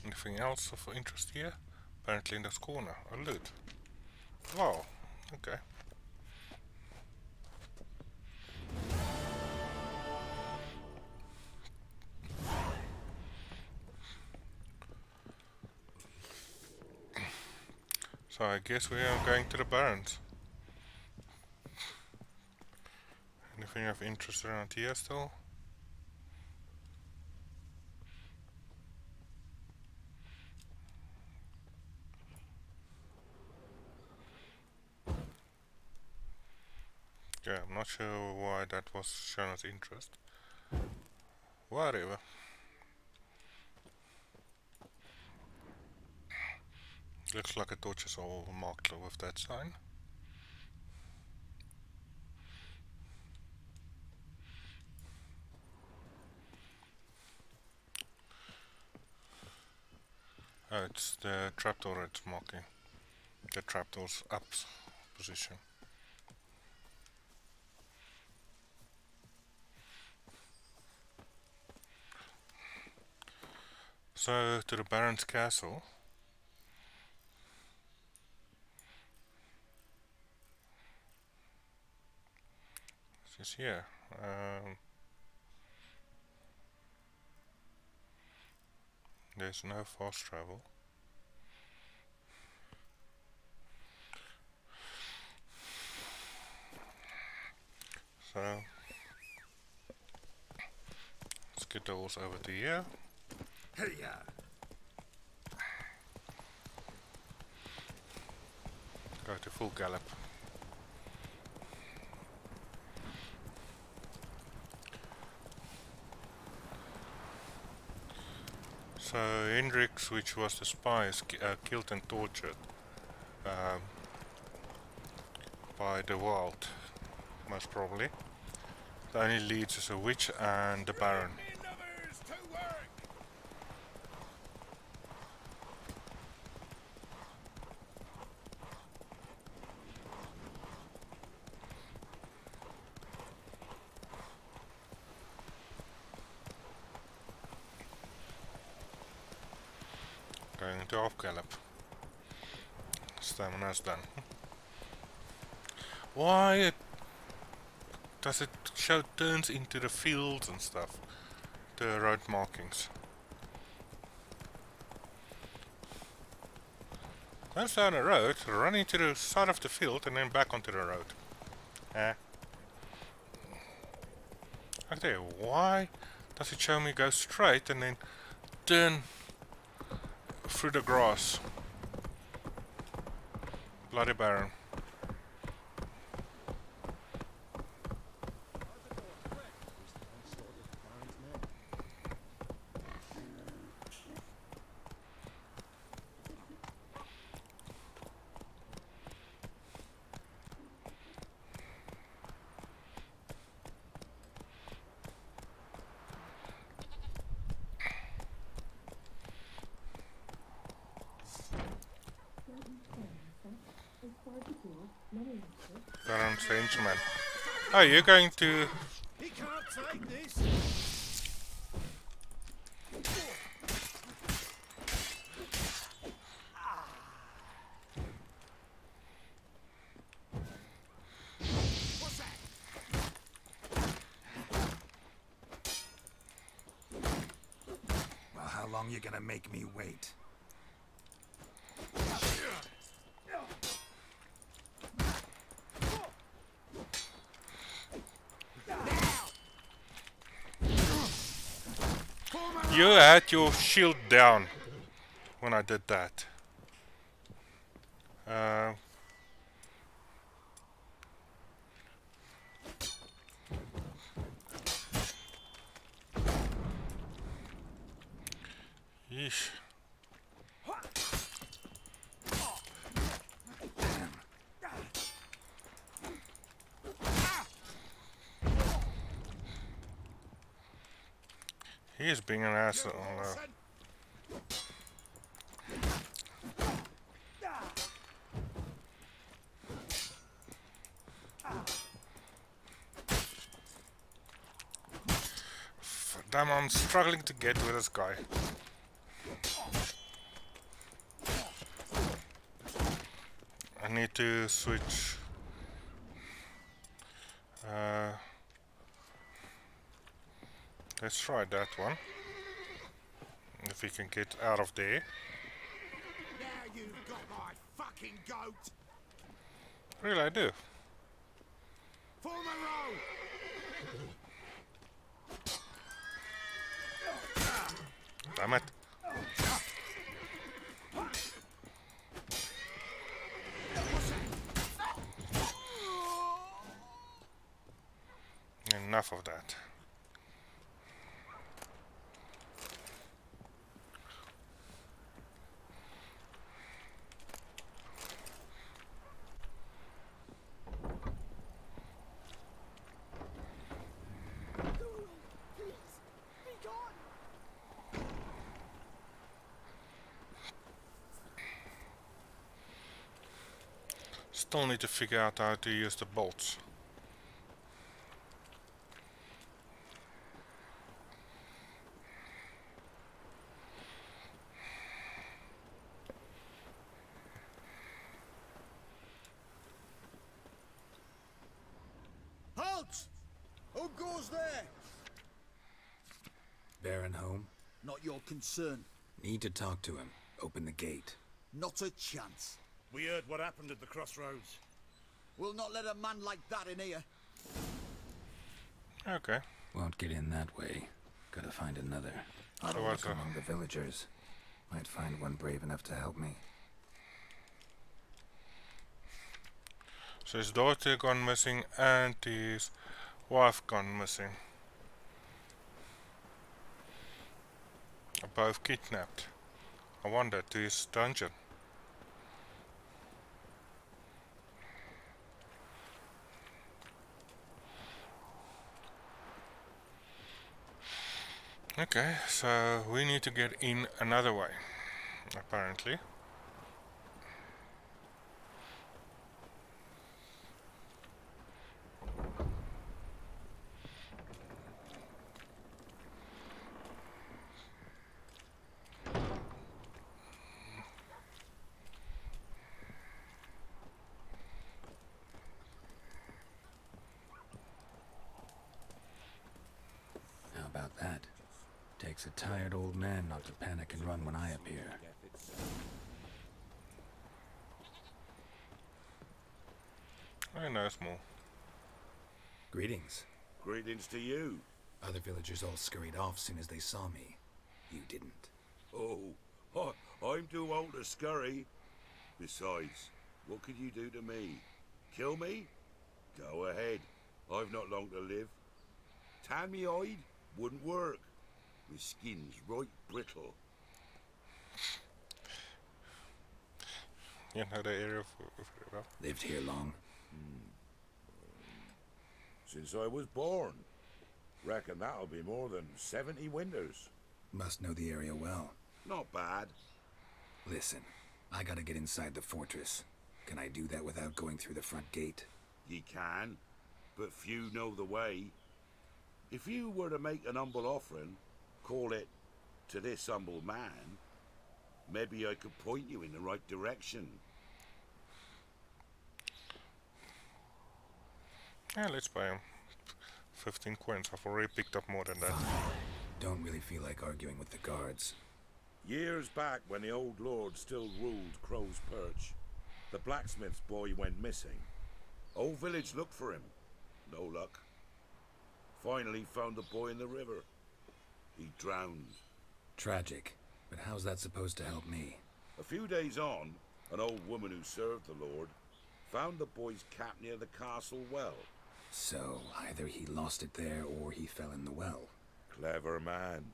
Anything else of interest here? Apparently in this corner, a loot. Wow, okay. So I guess we are going to the Barrens. Anything of interest around here still? Yeah, I'm not sure why that was shown as interest. Whatever. Looks like a torch is all marked with that sign. Oh, it's the trapdoor it's marking. The trapdoor's up position. So, to the Baron's castle. This is here. There's no fast travel. So, let's get those over to here. Hey, Go to full gallop. So Hendrix, which was the spy, is killed and tortured by the Wild, most probably. The only leads is a witch and the Baron. Going into off gallop. Stamina's done. Why does it show turns into the fields and stuff? The road markings. Once down the road, run into the side of the field and then back onto the road. Okay, why does it show me go straight and then turn through the grass? Bloody Baron. Baron Changeman. Oh, you're going to... He can't take this. What's that? Well, how long you gonna make me wait? You had your shield down when I did that. Yeesh. He is being an asshole. Damn, I'm struggling to get with this guy. I need to switch. Let's try that one. If we can get out of there. Now you've got my fucking goat. Really, I do. Form a row. Damn it. Enough of that. Still need to figure out how to use the bolts. Halt! Who goes there? Baron home? Not your concern. Need to talk to him. Open the gate. Not a chance. We heard what happened at the crossroads. We'll not let a man like that in here. Okay. Won't get in that way. Gotta find another. I'll look among the villagers. Might find one brave enough to help me. So his daughter gone missing and his wife gone missing. Both kidnapped. I wonder to his dungeon. Okay, so we need to get in another way, apparently. How about that? Takes a tired old man not to panic and run when I appear. I know small. Greetings. Greetings to you. Other villagers all scurried off soon as they saw me. You didn't. Oh, I'm too old to scurry. Besides, what could you do to me? Kill me? Go ahead. I've not long to live. Tan me hide? Wouldn't work. My skin's right brittle. You know the area very well. Lived here long? Since I was born. Reckon that'll be more than 70 winters. Must know the area well. Not bad. Listen, I gotta get inside the fortress. Can I do that without going through the front gate? Ye can, but few know the way. If you were to make an humble offering, call it to this humble man, maybe I could point you in the right direction. Yeah, let's buy him. 15 coins. I've already picked up more than that. Don't really feel like arguing with the guards. Years back, when the old lord still ruled Crow's Perch, the blacksmith's boy went missing. Whole village looked for him. No luck. Finally found the boy in the river. He drowned. Tragic. But how's that supposed to help me? A few days on, an old woman who served the lord found the boy's cap near the castle well. So, either he lost it there or he fell in the well. Clever man.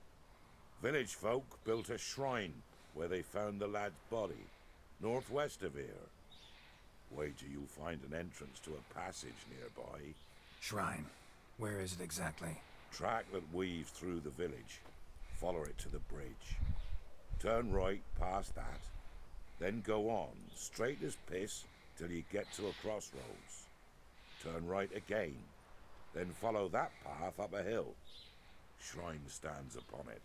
Village folk built a shrine where they found the lad's body, northwest of here. Wait till you find an entrance to a passage nearby. Shrine? Where is it exactly? Track that weaves through the village. Follow it to the bridge. Turn right past that. Then go on, straight as piss, till you get to a crossroads. Turn right again. Then follow that path up a hill. Shrine stands upon it.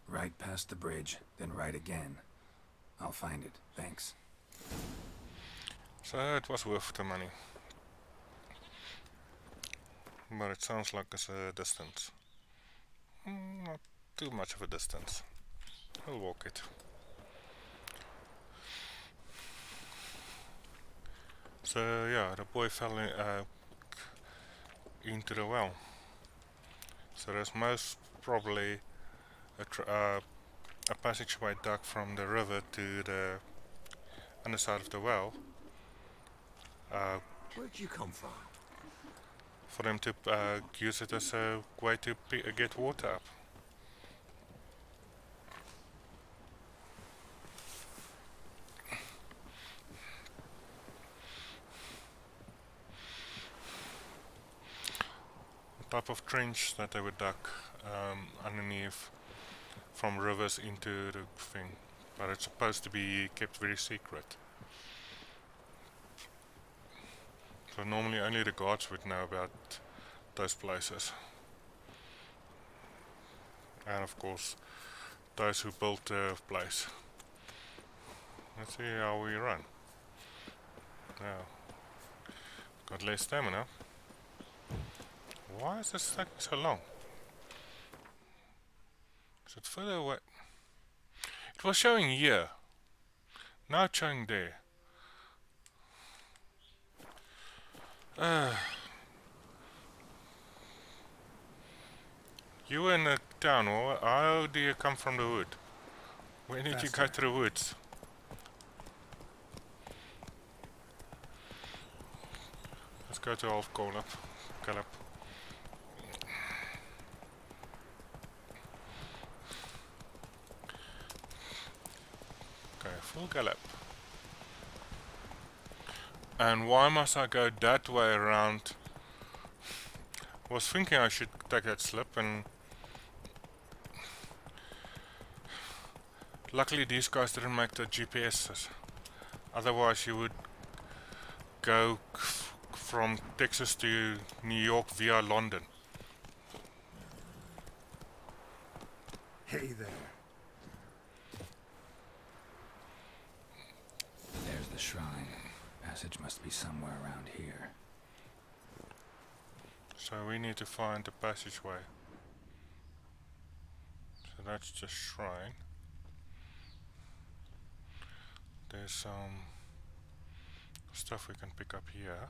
Right past the bridge, then right again. I'll find it, thanks. So it was worth the money. But it sounds like it's a distance. Not too much of a distance. I'll walk it. So yeah, the boy fell into the well. So there's most probably a passageway dug from the river to the underside of the well. Where'd you come from? For them to use it as a way to get water up. The type of trench that they would dug underneath from rivers into the thing, but it's supposed to be kept very secret. So normally only the guards would know about those places. And of course, those who built the place. Let's see how we run. Now, got less stamina. Why is this taking so long? Is it further away? It was showing here. Now it's showing there. You in the town, how do you come from the wood? Where did you go to the woods? Let's go to Half Gallop. Okay, full gallop. And why must I go that way around? Was thinking I should take that slip, and luckily these guys didn't make the GPSs. Otherwise you would go from Texas to New York via London. Hey there. There's the shrine. Passage must be somewhere around here. So we need to find the passageway. So that's just shrine. There's some stuff we can pick up here.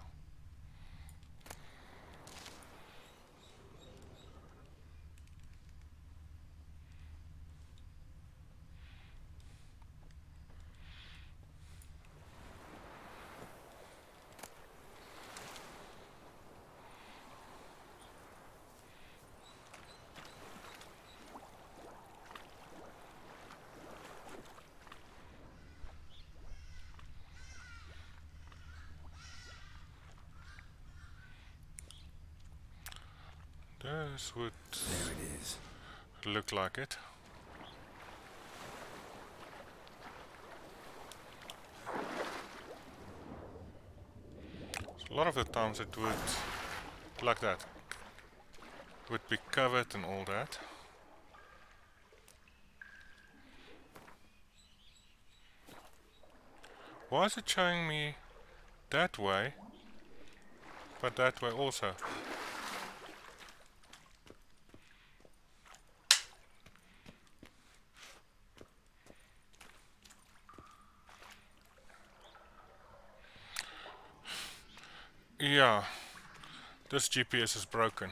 This would There it is. look like it. a lot of the times it would, like that, would be covered and all that. Why is it showing me that way, but that way also? Yeah, this GPS is broken.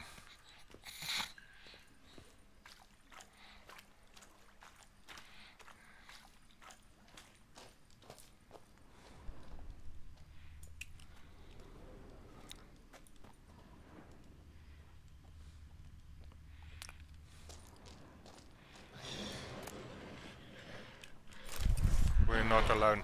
We're not alone.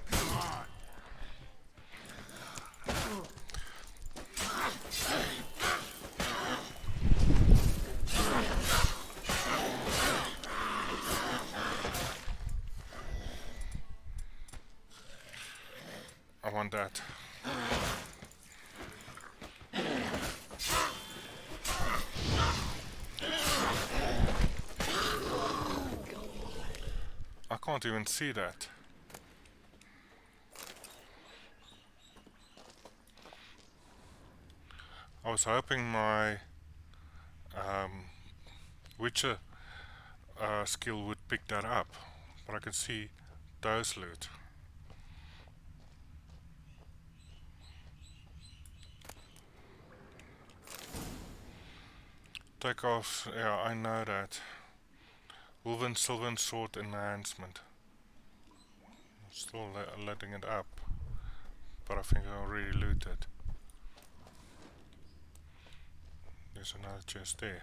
I want that. I can't even see that. I was hoping my Witcher skill would pick that up, but I can see those loot. Take off, yeah, I know that. Woven Sylvan Sword Enhancement. Still letting it up, but I think I already looted. There's another chest there.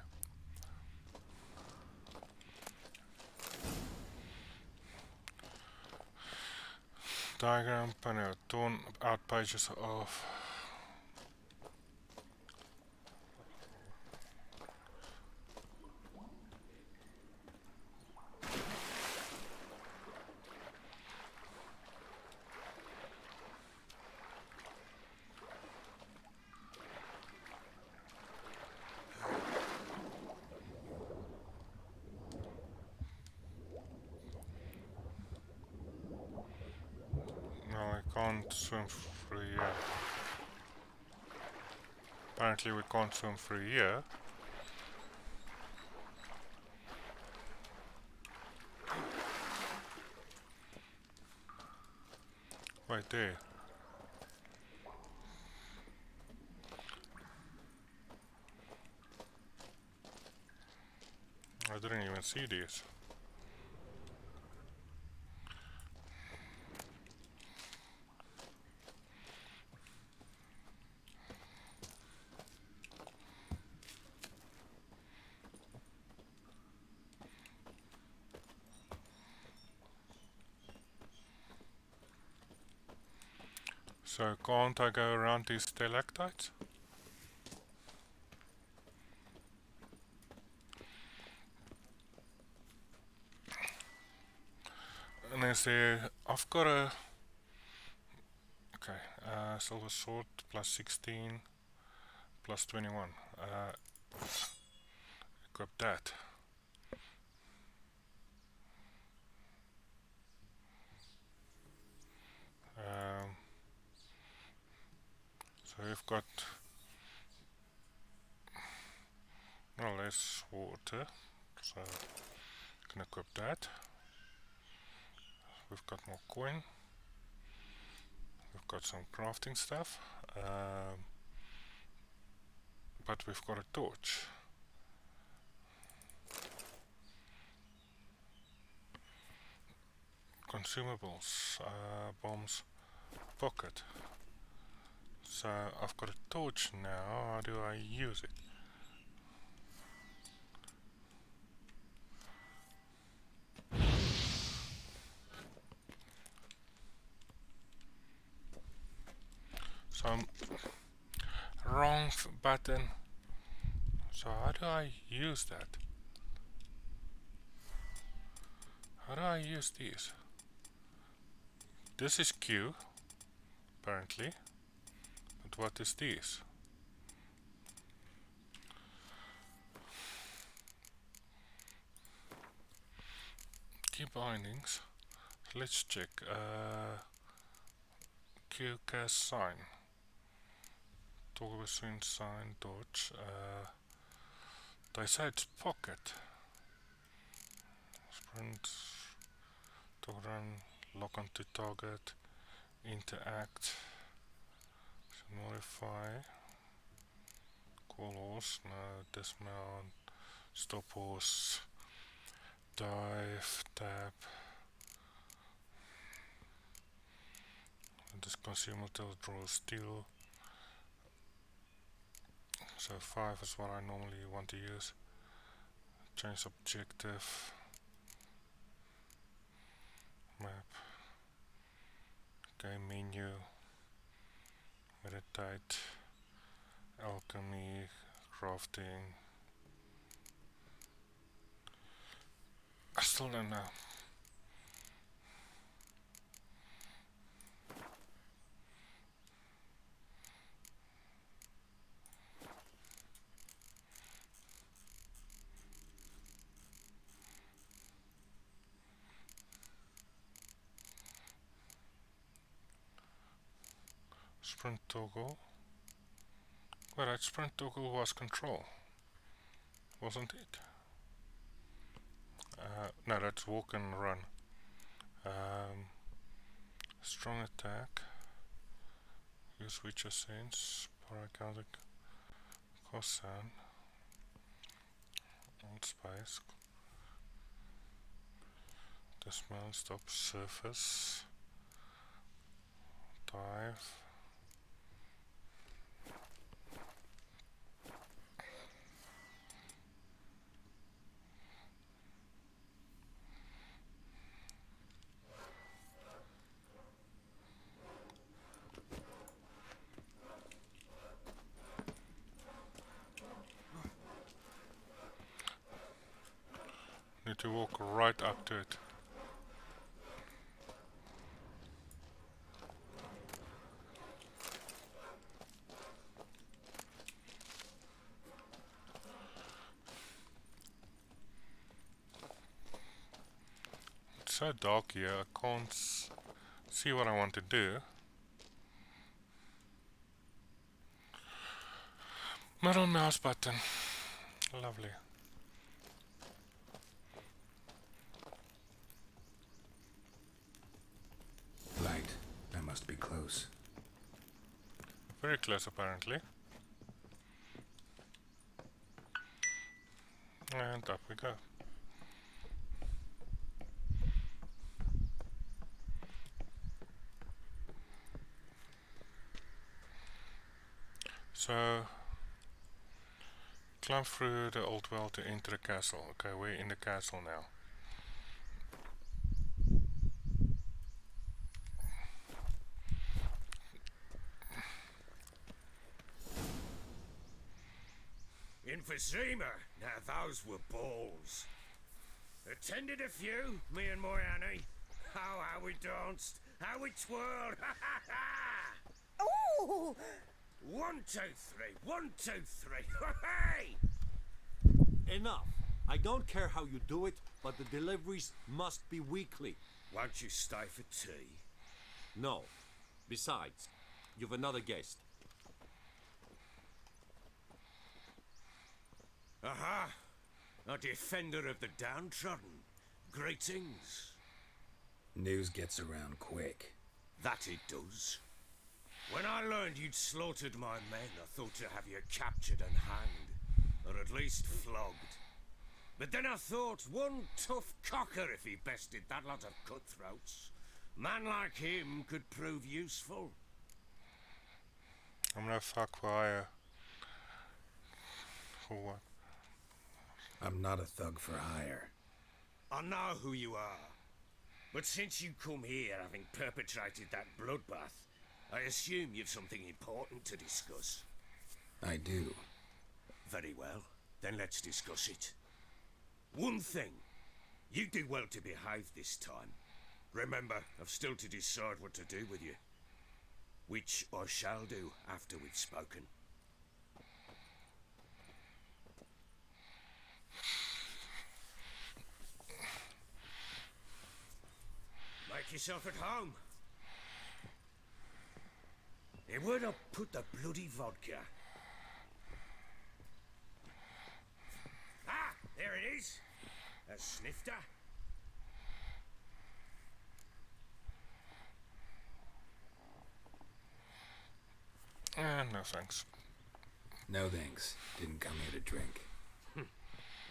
Diagram panel, torn out pages of can't swim through here. Apparently we can't swim through here. Right there. I didn't even see these. So can't I go around these stalactites? And is there, I've got a, okay, silver sword plus 16 plus 21. Equip that. So we've got less water, so I can equip that. We've got more coin. We've got some crafting stuff, but we've got a torch. Consumables, bombs, pocket. So I've got a torch now. How do I use it? So wrong button. So how do I use that? How do I use these? This is Q, apparently. But what is this? Key bindings. Let's check. QCAS sign. Toggle between sign, dodge. They say it's pocket. Sprint. Toggle run. Lock onto target. Interact. Modify. Call horse. No. Dismount. Stop horse. Dive. Tap. This consumer tells draw steel. So 5 is what I normally want to use. Change objective. Map. Okay, menu. Meditate. Alchemy. Crafting. I still don't know. Sprint toggle. Well, that sprint toggle was control, wasn't it? No, that's walk and run. Strong attack. Use Witcher Sense. Paracaustic. Cossan. Old Spice. Dismount. Stop surface. Dive. Need to walk right up to it. It's so dark here, I can't see what I want to do. Middle mouse button. Lovely. Light. I must be close. Very close, apparently. And up we go. So, climb through the old well to enter the castle. Okay, we're in the castle now. In Vizima, now those were balls. Attended a few, me and my Annie. How we danced, how we twirled, ha ha ha! Ooh! 1, 2, 3, 1, 2, 3, hey! Enough. I don't care how you do it, but the deliveries must be weekly. Won't you stay for tea? No. Besides, you've another guest. Aha! A defender of the downtrodden. Greetings. News gets around quick. That it does. When I learned you'd slaughtered my men, I thought to have you captured and hanged, or at least flogged. But then I thought, one tough cocker if he bested that lot of cutthroats. Man like him could prove useful. I'm gonna fuck for hire. For what? I'm not a thug for hire. I know who you are. But since you come here having perpetrated that bloodbath, I assume you've something important to discuss. I do. Very well. Then let's discuss it. One thing. You do well to behave this time. Remember, I've still to decide what to do with you. which I shall do after we've spoken. Make yourself at home. Hey, where'd I put the bloody vodka? Ah, there it is. A snifter. No thanks. No thanks. Didn't come here to drink.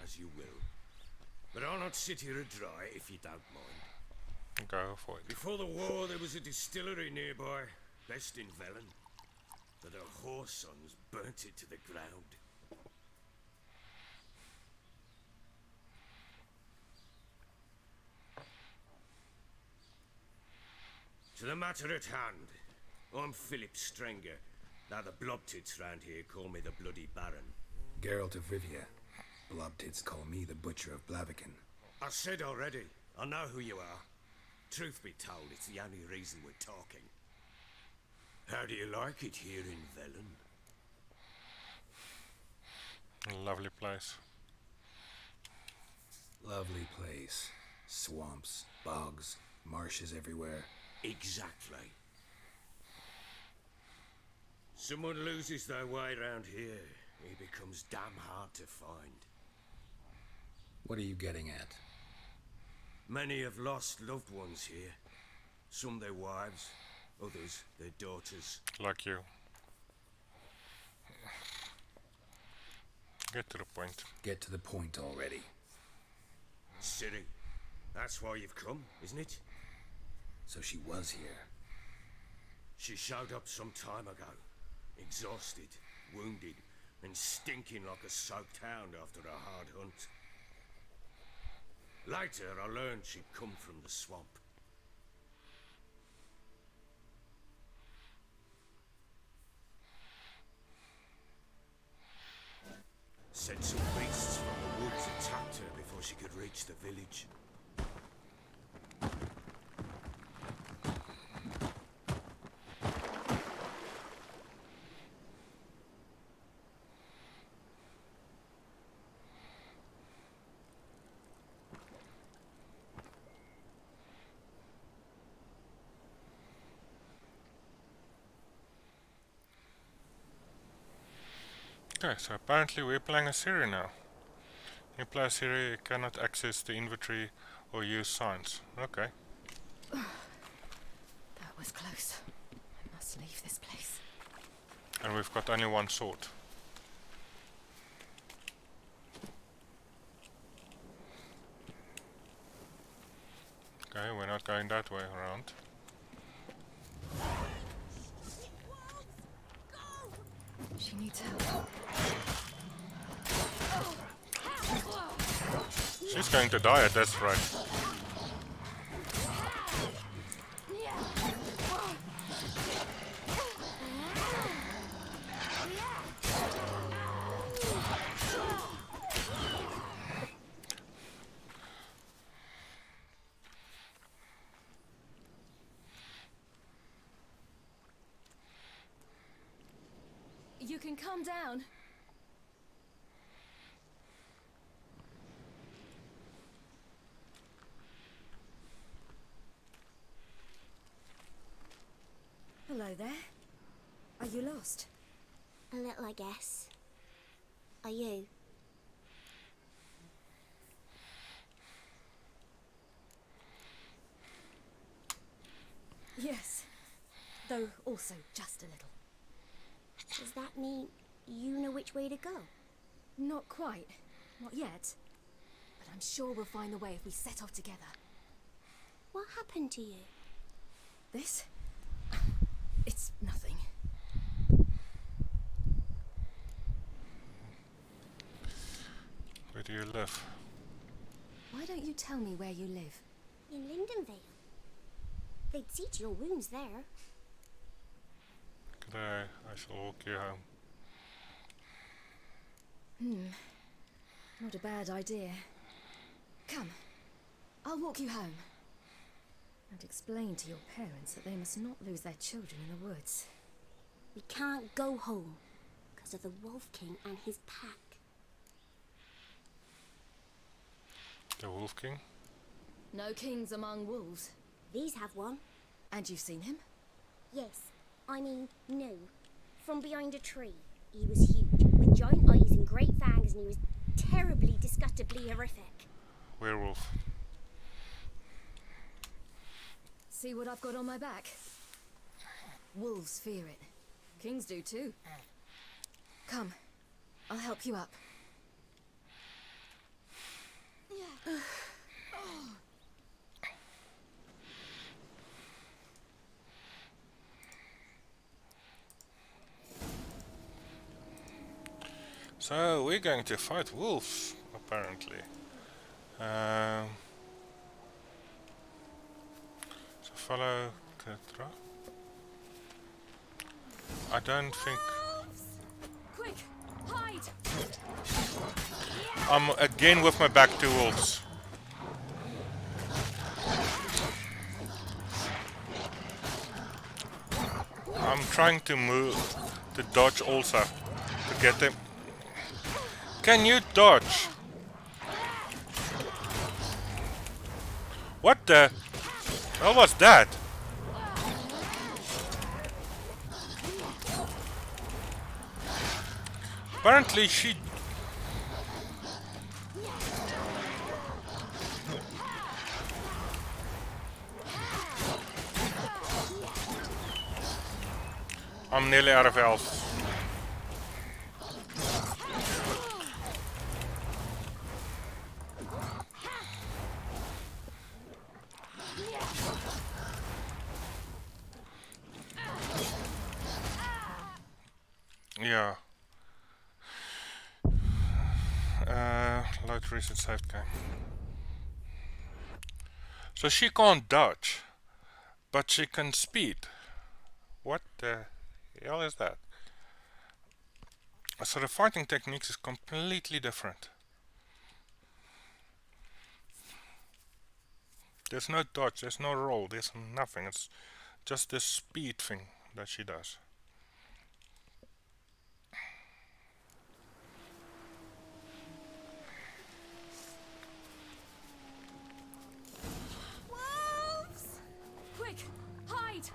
As you will. But I'll not sit here dry if you don't mind. Go for it. Before the war, there was a distillery nearby, best in Velen. But our whore sons burnt it to the ground. To the matter at hand, I'm Philip Strenger. Now the blobtits round here call me the Bloody Baron. Geralt of Rivia. Blobtits call me the Butcher of Blaviken. I said already, I know who you are. Truth be told, it's the only reason we're talking. How do you like it here in Velen? Lovely place. Lovely place. Swamps, bogs, marshes everywhere. Exactly. Someone loses their way round here, he becomes damn hard to find. What are you getting at? Many have lost loved ones here. Some their wives, others their daughters. Like you. Get to the point. Get to the point already. Ciri, that's why you've come, isn't it? So she was here. She showed up some time ago. Exhausted, wounded, and stinking like a soaked hound after a hard hunt. Later, I learned she'd come from the swamp. Said some beasts from the woods attacked her before she could reach the village. Okay, so apparently we're playing a Ciri now. You play a Ciri, you cannot access the inventory or use signs. Okay. That was close. I must leave this place. And we've got only one sword. Okay, we're not going that way around. She needs help. She's going to die at this rate. You can calm down. Hello there. Are you lost? A little, I guess. Are you? Yes. Though also just a little. Does that mean you know which way to go? Not quite. Not yet. But I'm sure we'll find the way if we set off together. What happened to you? This? It's nothing. Where do you live? Why don't you tell me where you live? In Lindenvale. They'd see to your wounds there. Good day, I shall walk you home. Not a bad idea. Come. I'll walk you home. And explain to your parents that they must not lose their children in the woods. We can't go home because of the Wolf King and his pack. The Wolf King? No kings among wolves. These have one. And you've seen him? Yes. I mean, no. From behind a tree. He was huge, with giant eyes and great fangs, and he was terribly, disgustingly horrific. Werewolf. See what I've got on my back? Wolves fear it. Kings do too. Come, I'll help you up. So we're going to fight wolves, apparently. So follow Ketra. I don't think Quick, hide! I'm again with my back to wolves. I'm trying to move, to dodge also, to get them. Can you dodge? What the hell was that? Apparently she... I'm nearly out of health. Yeah. Load recent saved game. So she can't dodge, but she can speed. What the hell is that? So the fighting techniques is completely different. There's no dodge, there's no roll, there's nothing. It's just this speed thing that she does. Wolves! Quick, hide!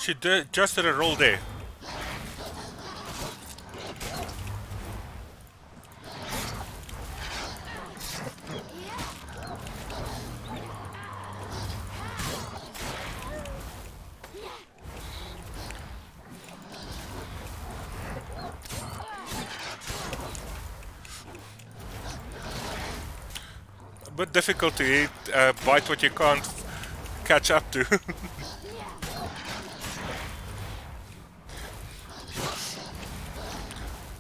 She just did a roll there. But difficult to eat, bite what you can't catch up to.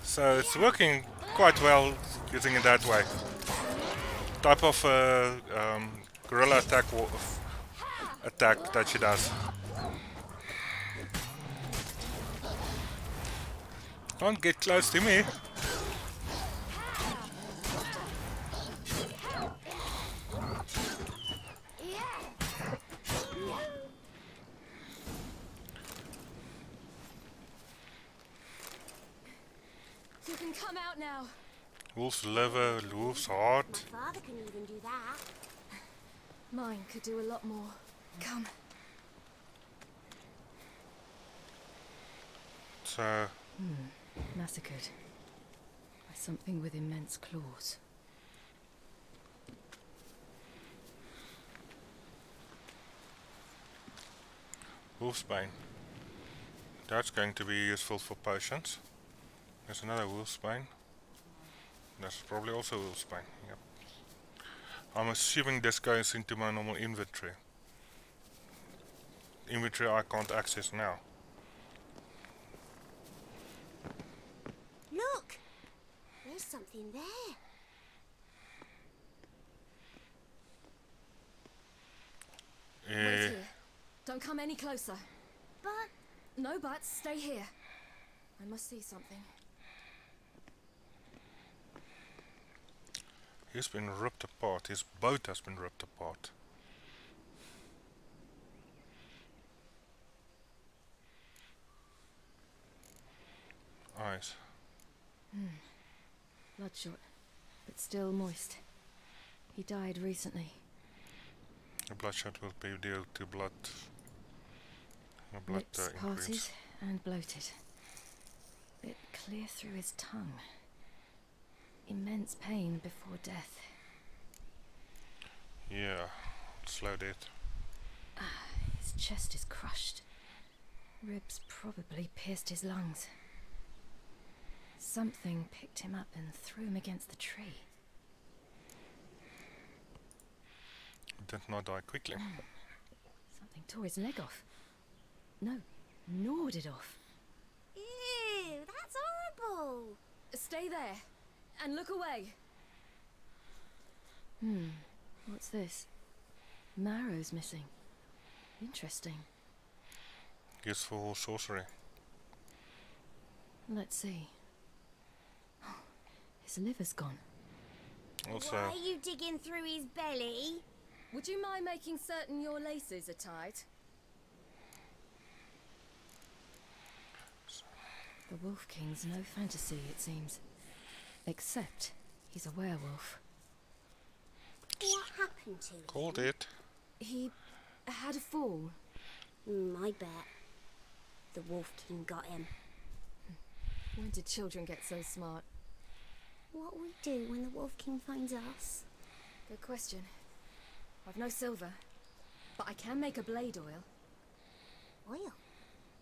So it's working quite well using it that way. Type of guerrilla attack that she does. Don't get close to me. You can come out now. Wolf's liver, wolf's heart. My father can even do that. Mine could do a lot more. Come. So... Massacred. By something with immense claws. Wolfsbane. That's going to be useful for potions. There's another wolfsbane. That's probably also wolfsbane. Yep. I'm assuming this goes into my normal inventory. Inventory I can't access now. Look! There's something there. Don't come any closer. But... No buts. Stay here. I must see something. He's been ripped apart. His boat has been ripped apart. Eyes. Bloodshot, but still moist. He died recently. The bloodshot will be due to blood. Blood Lips parted increase. and bloated. Bit clear through his tongue. Immense pain before death. Yeah, slow death. His chest is crushed. Ribs probably pierced his lungs. Something picked him up and threw him against the tree. Did not die quickly. Something tore his leg off. No, gnawed it off. Ew, that's horrible. Stay there and look away. What's this? Marrow's missing. Interesting. Useful sorcery. Let's see. His liver's gone. Also, Why are you digging through his belly? Would you mind making certain your laces are tied? The Wolf King's no fantasy, it seems. Except he's a werewolf. What happened to him? called it. He had a fall. I bet. The Wolf King got him. When did children get so smart? What will we do when the Wolf King finds us? Good question. I've no silver, but I can make a blade oil. Oil?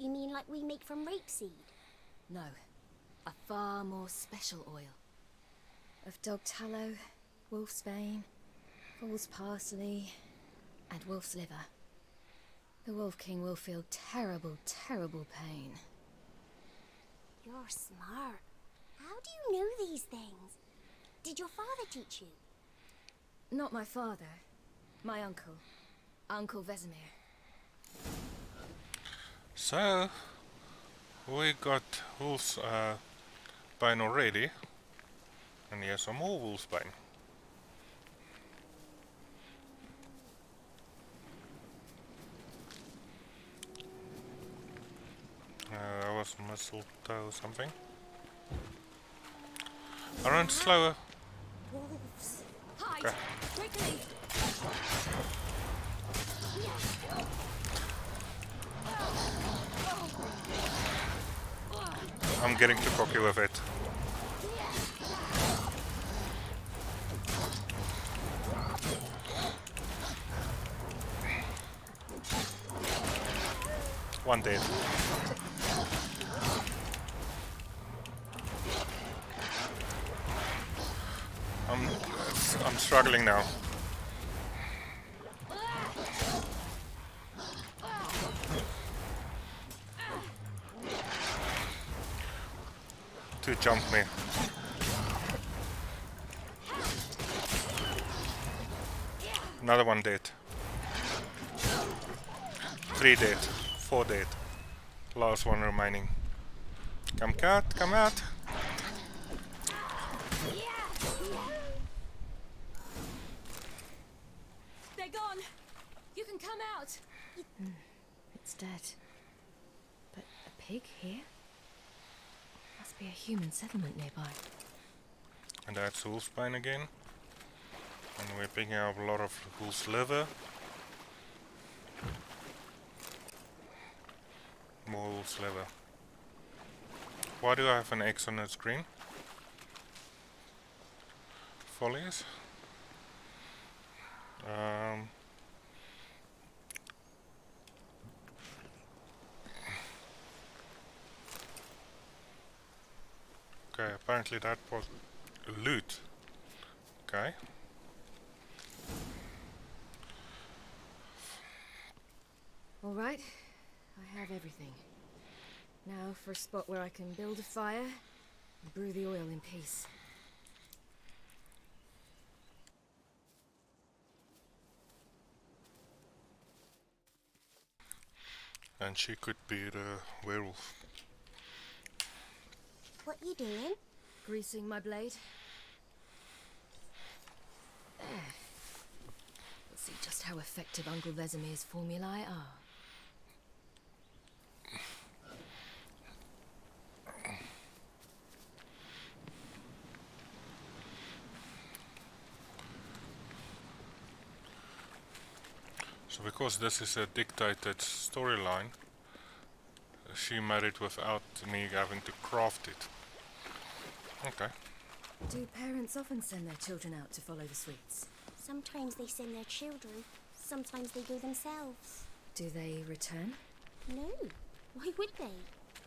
You mean like we make from rapeseed? No, a far more special oil. Of dog tallow, wolf's bane, fool's parsley, and wolf's liver. The Wolf King will feel terrible, terrible pain. You're smart. How do you know these things? Did your father teach you? Not my father. My uncle. Uncle Vesemir. So, we got wolf's bane already. And here's some more wolf's bane. That was mistletoe something. I run slower. Wolves. Hide! Okay. Quickly! I'm getting too cocky with it. One dead. I'm struggling now. To jump me. Another one dead. 3 dead. 4 dead. Last one remaining. Come cat, come out. They're gone! You can come out! It's dead. But a pig here? Must be a human settlement nearby. And that's wolf's bane again. And we're picking up a lot of wolf's liver. More wolf's liver. Why do I have an X on the screen? Follies. Okay, apparently that was loot. Okay. All right, I have everything. Now for a spot where I can build a fire and brew the oil in peace. Then she could be the werewolf. What you doing? Greasing my blade. There. Let's see just how effective Uncle Vesemir's formulae are. So because this is a dictated storyline, she made it without me having to craft it. Okay. Do parents often send their children out to follow the sweets? Sometimes they send their children, sometimes they go themselves. Do they return? No, why would they?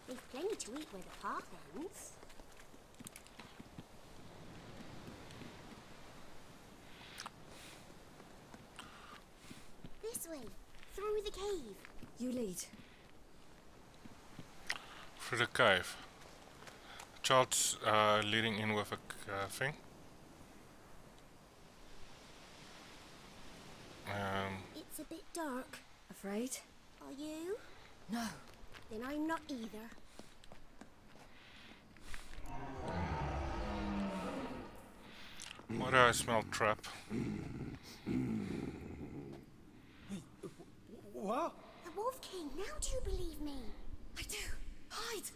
They've plenty to eat where the path ends. This way, through the cave. You lead. Through the cave. Child's leading in with a thing. It's a bit dark. Afraid? Are you? No. Then I'm not either. Why do I smell trap? What? The Wolf King, now do you believe me? I do. Hide!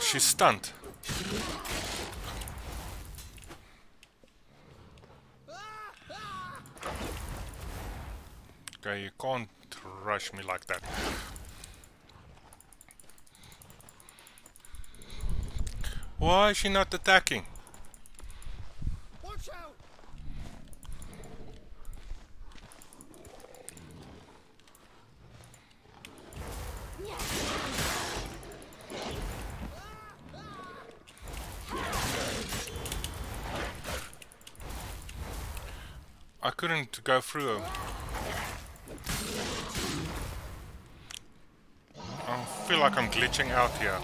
She's stunned. Okay, you can't rush me like that. Why is she not attacking? Watch out! I couldn't go through her. I feel like I'm glitching out here.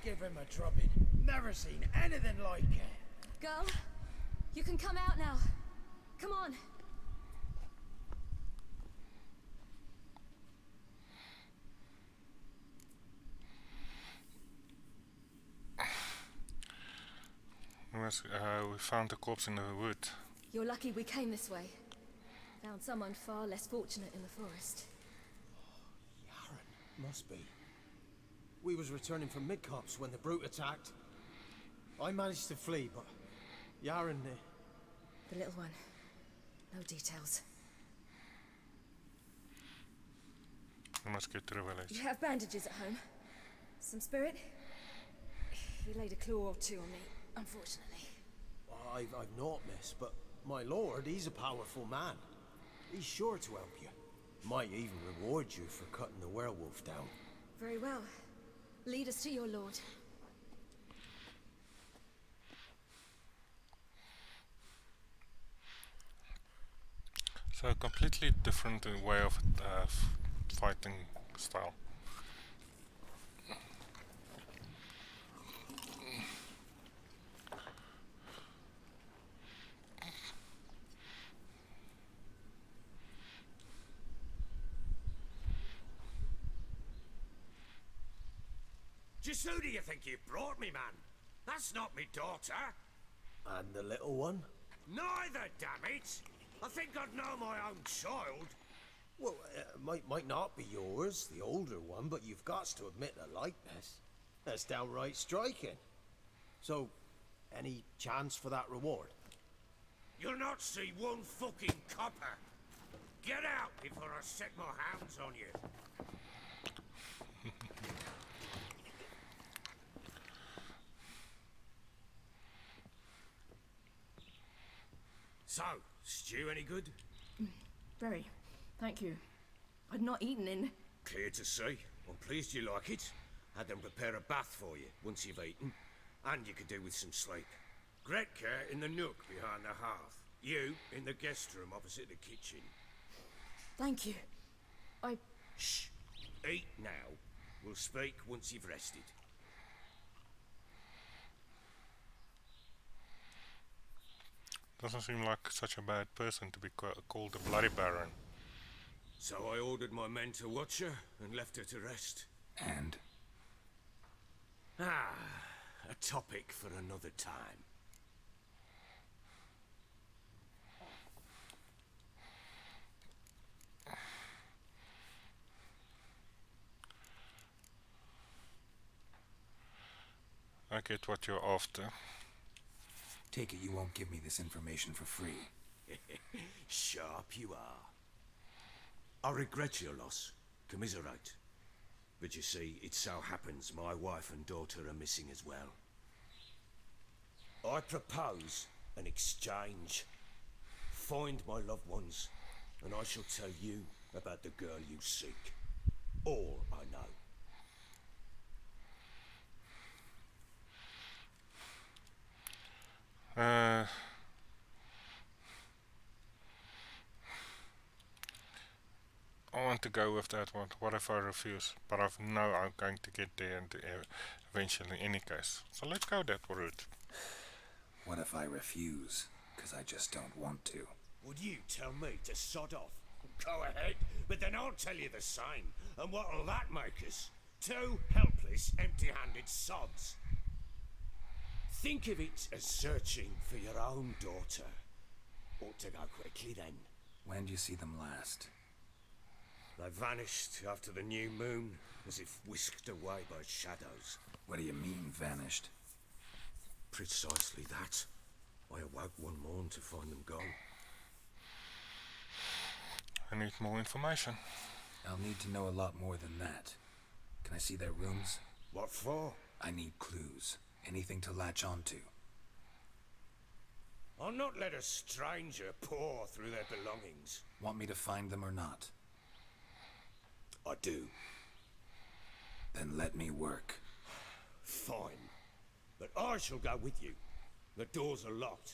Give him a drubbing. Never seen anything like it. Girl, you can come out now. Come on. We found the corpse in the wood. You're lucky we came this way. Found someone far less fortunate in the forest. Yaren, must be. We was returning from Midcops when the brute attacked. I managed to flee, but Yaren... The little one. No details. We must get to the village. You have bandages at home? Some spirit? He laid a claw or two on me, unfortunately. I've naught, miss, but my lord, he's a powerful man. He's sure to help you. Might even reward you for cutting the werewolf down. Very well. Lead us to your lord. So a completely different way of fighting style. Just who do you think you brought me, man? That's not me daughter. And the little one? Neither, damn it! I think I'd know my own child. Well, might not be yours, the older one, but you've got to admit the likeness. That's downright striking. So, any chance for that reward? You'll not see one fucking copper. Get out before I set my hands on you. So, stew any good? Very. Thank you. I'd not eaten in. Clear to see. I'm pleased you like it. Had them prepare a bath for you once you've eaten. And you could do with some sleep. Gretka in the nook behind the hearth. You in the guest room opposite the kitchen. Thank you. Shh. Eat now. We'll speak once you've rested. Doesn't seem like such a bad person to be called a bloody baron. So I ordered my men to watch her and left her to rest. And? A topic for another time. I get what you're after. Take it you won't give me this information for free. Sharp you are. I regret your loss. Commiserate. But you see, it so happens my wife and daughter are missing as well. I propose an exchange. Find my loved ones, and I shall tell you about the girl you seek. All I know. I want to go with that one. What if I refuse? But I know I'm going to get there and eventually in any case. So let's go that route. What if I refuse? Because I just don't want to. Would you tell me to sod off? Go ahead, but then I'll tell you the same. And what'll that make us? Two helpless, empty-handed sods. Think of it as searching for your own daughter. Ought to go quickly then. When do you see them last? They vanished after the new moon, as if whisked away by shadows. What do you mean, vanished? Precisely that. I awoke one morn to find them gone. I need more information. I'll need to know a lot more than that. Can I see their rooms? What for? I need clues. Anything to latch onto. I'll not let a stranger pore through their belongings. Want me to find them or not? I do. Then let me work. Fine. But I shall go with you. The doors are locked.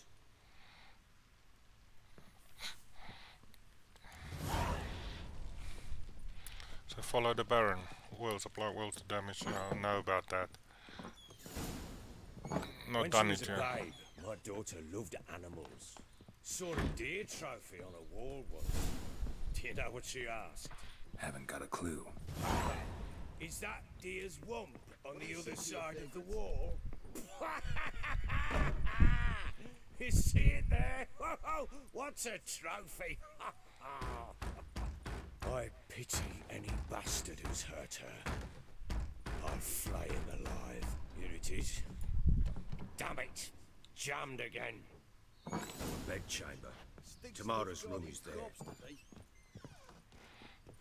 So follow the Baron. Will supply will to damage. I know about that. Not When done she was it a yet. babe, my daughter loved animals. Saw a deer trophy on a wall once. Do you know what she asked? Haven't got a clue. Is that deer's wump on the other side of the wall? You see it there? What's a trophy? I pity any bastard who's hurt her. I'll flay him alive. Here it is. Damn it! Jammed again. Bedchamber. Tamara's room is there.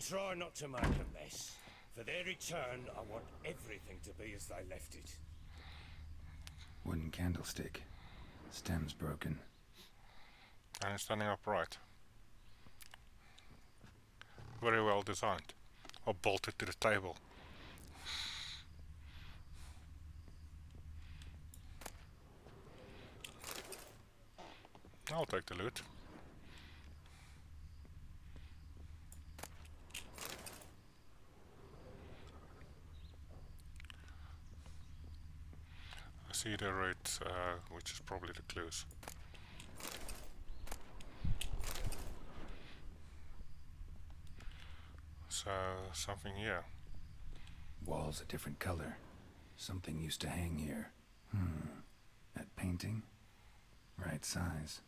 Try not to make a mess. For their return, I want everything to be as they left it. Wooden candlestick. Stem's broken. And it's standing upright. Very well designed. Or bolted to the table. I'll take the loot. I see the rate, which is probably the clues. So, something here. Walls a different color. Something used to hang here. That painting? Right size.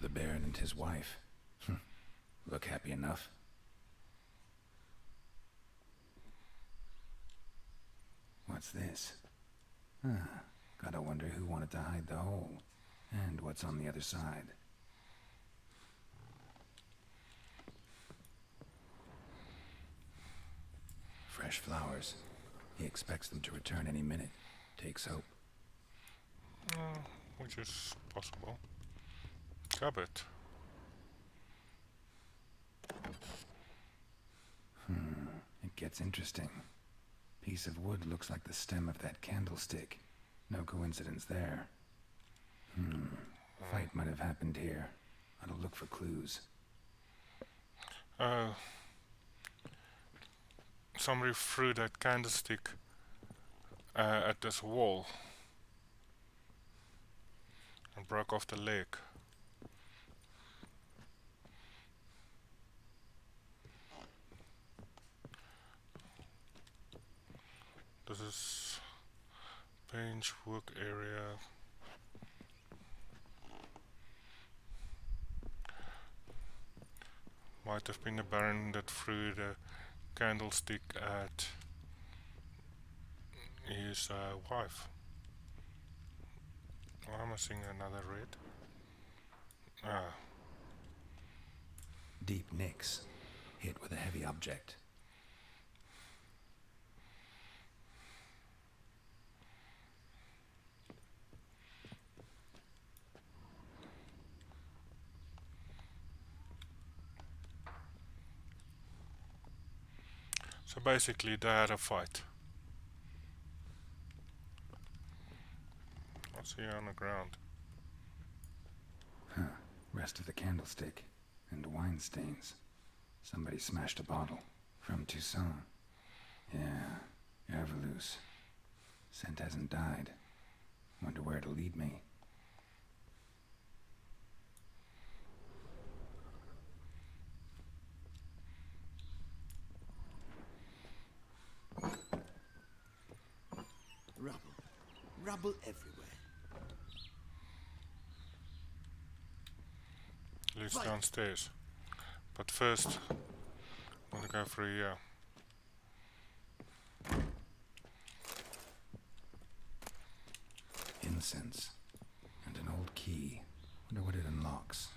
The Baron and his wife. Look happy enough. What's this? Gotta wonder who wanted to hide the hole. And what's on the other side. fresh flowers. He expects them to return any minute. Takes hope. Which is possible. Cupboard. It gets interesting. Piece of wood looks like the stem of that candlestick. No coincidence there. Fight might have happened here. I'll look for clues. Somebody threw that candlestick at this wall and broke off the leg. This is bench work area. Might have been the Baron that threw the candlestick at his wife. Why am I seeing another red? Deep nicks. Hit with a heavy object. So basically they had a fight. What's here on the ground? Rest of the candlestick. And wine stains. Somebody smashed a bottle. From Toussaint. Yeah, Herveloos. Scent hasn't died. Wonder where it'll lead me. Rubble everywhere. Leads downstairs. But first, I'm gonna go through here. Incense. And an old key. Wonder what it unlocks.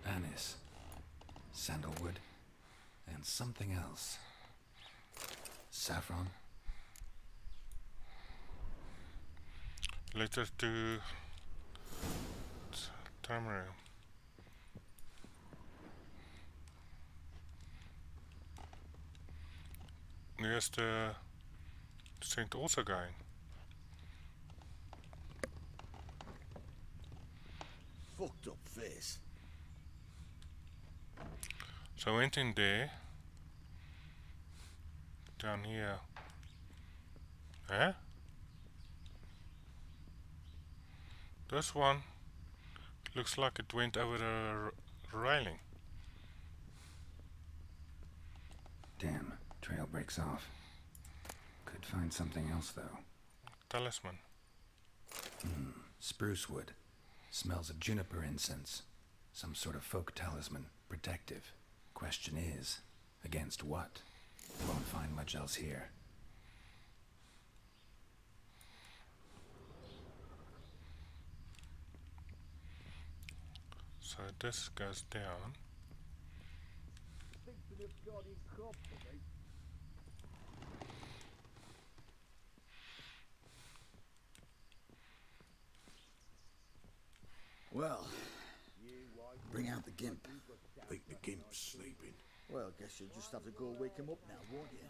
Anise. Sandalwood. And something else. Saffron. Later to Tamarind. There's the Saint also going. Fucked up face. So I went in there. Down here. Eh? This one looks like it went over the railing. Damn, trail breaks off. Could find something else though. Talisman. Spruce wood. Smells of juniper incense. Some sort of folk talisman. Protective. Question is, against what? Won't find much else here. So this goes down. Well, bring out the gimp. Think the gimp's sleeping. Well, guess you'll just have to go wake him up now, won't you?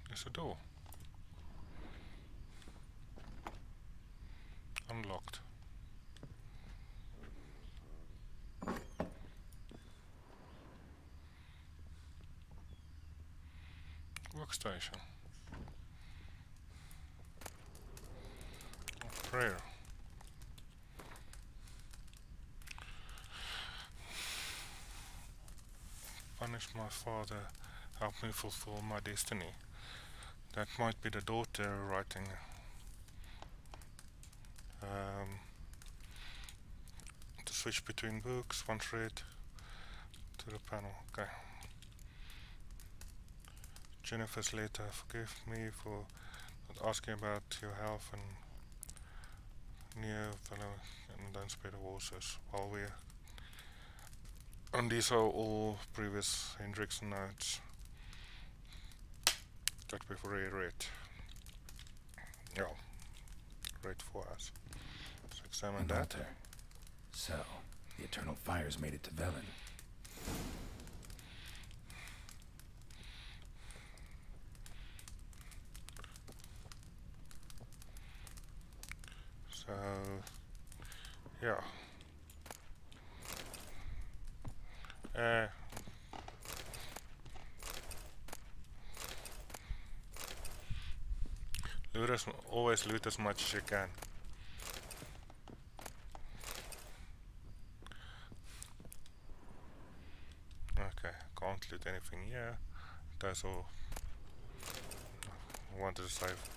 There's a door. Unlocked. Workstation. Prayer. Punish my father, help me fulfill my destiny. That might be the daughter writing. To switch between books, once read to the panel. Okay. Jennifer's letter. Forgive me for not asking about your health and near fellow and don't spare the horses. While we're on these are all previous Hendrickson notes that we've already read. Yeah, read for us. Let's examine An that. altar. So, the Eternal Fires made it to Velen. So, yeah. Always loot as much as you can. Okay, can't loot anything here. That's all. I wanted to say I've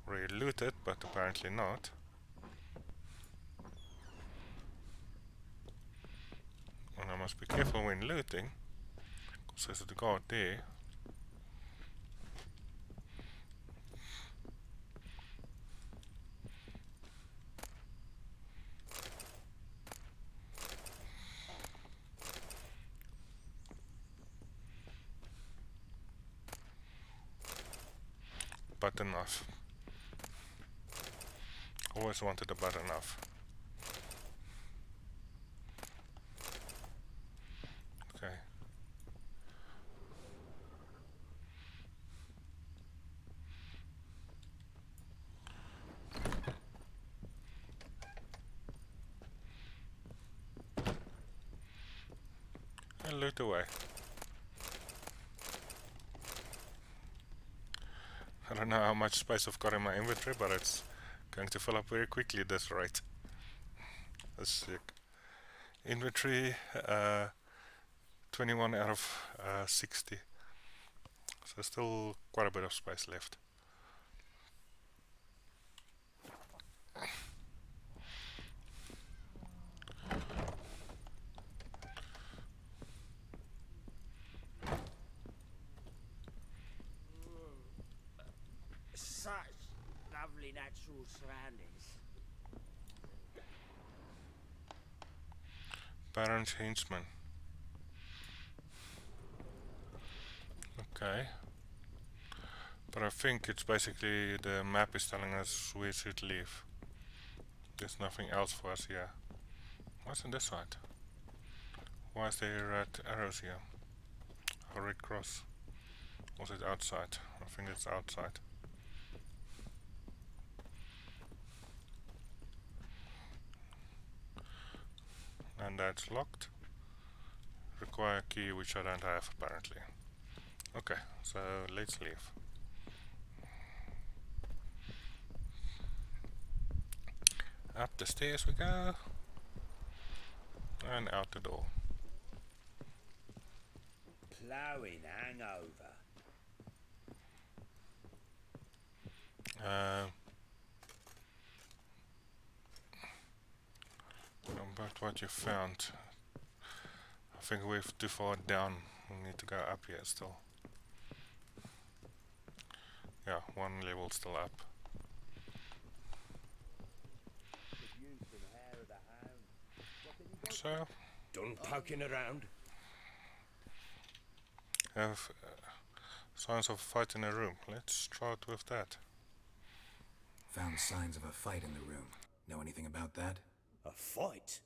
already looted, but apparently not. And I must be careful when looting, because there's a guard there. But enough. Always wanted a but enough. Okay. And loot away. I don't know how much space I've got in my inventory, but it's going to fill up very quickly at this rate. That's sick. Inventory, 21 out of 60. So still quite a bit of space left. Such lovely natural surroundings. Baron's henchman. Okay. But I think it's basically the map is telling us we should leave. There's nothing else for us here. What's on this side? Why is there red arrows here? A red cross. Was it outside? I think it's outside. And that's locked. Require a key, which I don't have apparently. Okay, so let's leave. Up the stairs we go. And out the door. Ploughing hangover. About what you found. I think we're too far down. We need to go up here still. Yeah, one level still up. So, Done poking around? have signs of a fight in the room. Let's start with that. Found signs of a fight in the room. Know anything about that? A fight?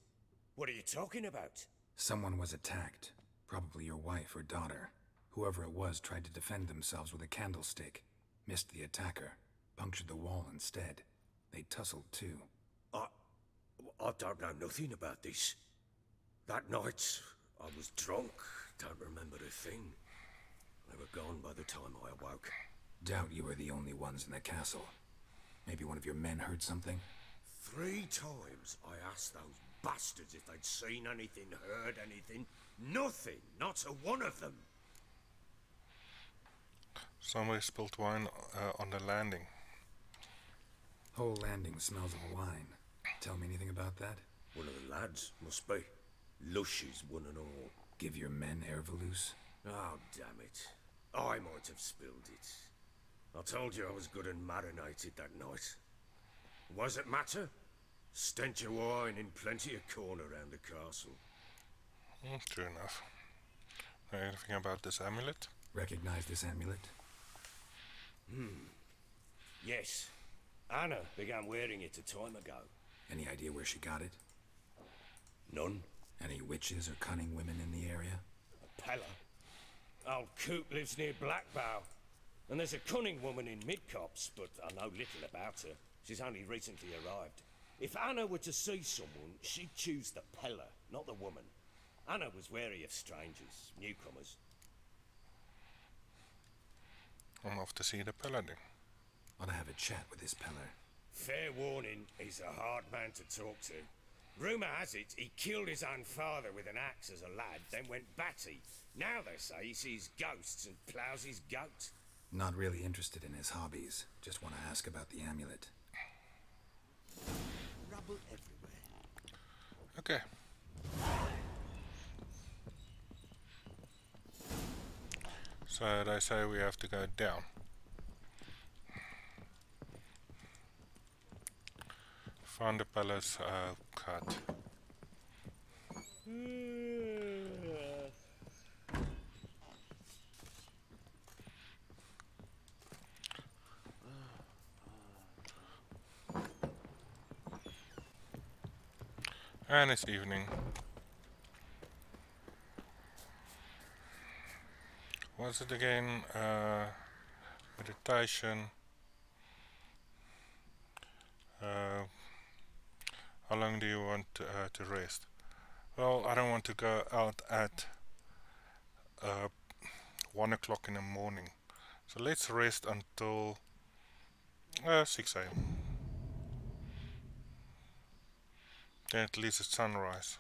What are you talking about? Someone was attacked. Probably your wife or daughter. Whoever it was tried to defend themselves with a candlestick. Missed the attacker. Punctured the wall instead. They tussled too. I don't know nothing about this. That night, I was drunk. Don't remember a thing. They were gone by the time I awoke. Doubt you were the only ones in the castle. Maybe one of your men heard something? 3 times I asked those bastards if they'd seen anything, heard anything. Nothing. Not a one of them. Somebody spilled wine on the landing. Whole landing smells of wine. Tell me anything about that? One of the lads, must be. Lushes, one and all. Give your men Ervelus? Oh, damn it. I might have spilled it. I told you I was good and marinated that night. Was it matter? Stench of wine in plenty of corn around the castle. True enough. Know anything about this amulet? Recognize this amulet? Yes. Anna began wearing it a time ago. Any idea where she got it? None. Any witches or cunning women in the area? Pella. Old Coop lives near Blackbow. And there's a cunning woman in Midcopse, but I know little about her. She's only recently arrived. If Anna were to see someone, she'd choose the Pella, not the woman. Anna was wary of strangers, newcomers. I'm off to see the paladin. Ought to have a chat with this Peller. Fair warning, he's a hard man to talk to. Rumour has it he killed his own father with an axe as a lad, then went batty. Now they say he sees ghosts and ploughs his goat. Not really interested in his hobbies. Just want to ask about the amulet. Rubble everywhere. Okay. So they say we have to go down. Found the palace cut. And it's evening. What's it again? Meditation. How long do you want to rest? Well, I don't want to go out at 1 o'clock in the morning. So let's rest until 6 a.m. Then at least it's sunrise.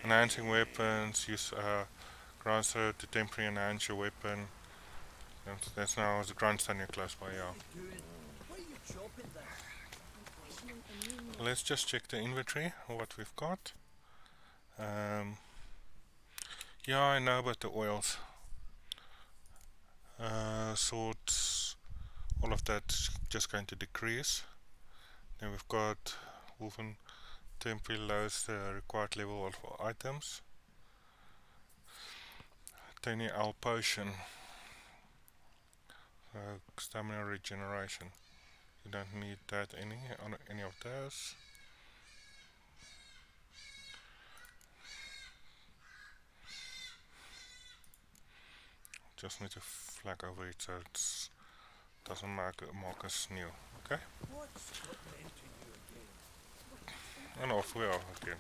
Enhancing weapons, use ground throw to temporarily enhance your weapon. That's now the ground standing close by, yeah. Let's just check the inventory, what we've got. Yeah, I know about the oils. Swords, all of that's just going to decrease. Then we've got Wolfen temporarily lowers the required level of items. Tiny Owl Potion, stamina regeneration. You don't need that on any of those. Just need to flag over it so it doesn't mark us new. Okay? And off we are again.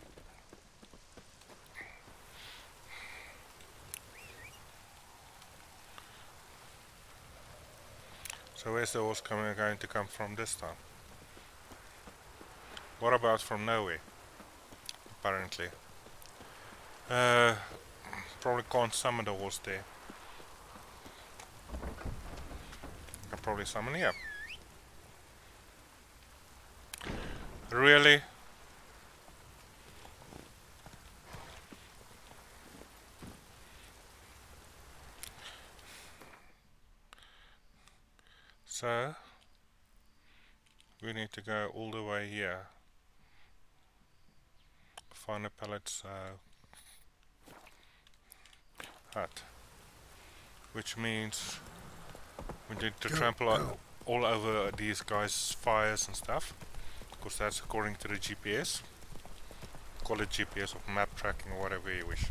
So where's the horse going to come from this time? What about from nowhere? Apparently. Probably can't summon the horse there. I can probably summon here. Really? So we need to go all the way here. Find a pallet's hut, which means we need to trample all over these guys' fires and stuff, because that's according to the GPS. Call it GPS or map tracking or whatever you wish.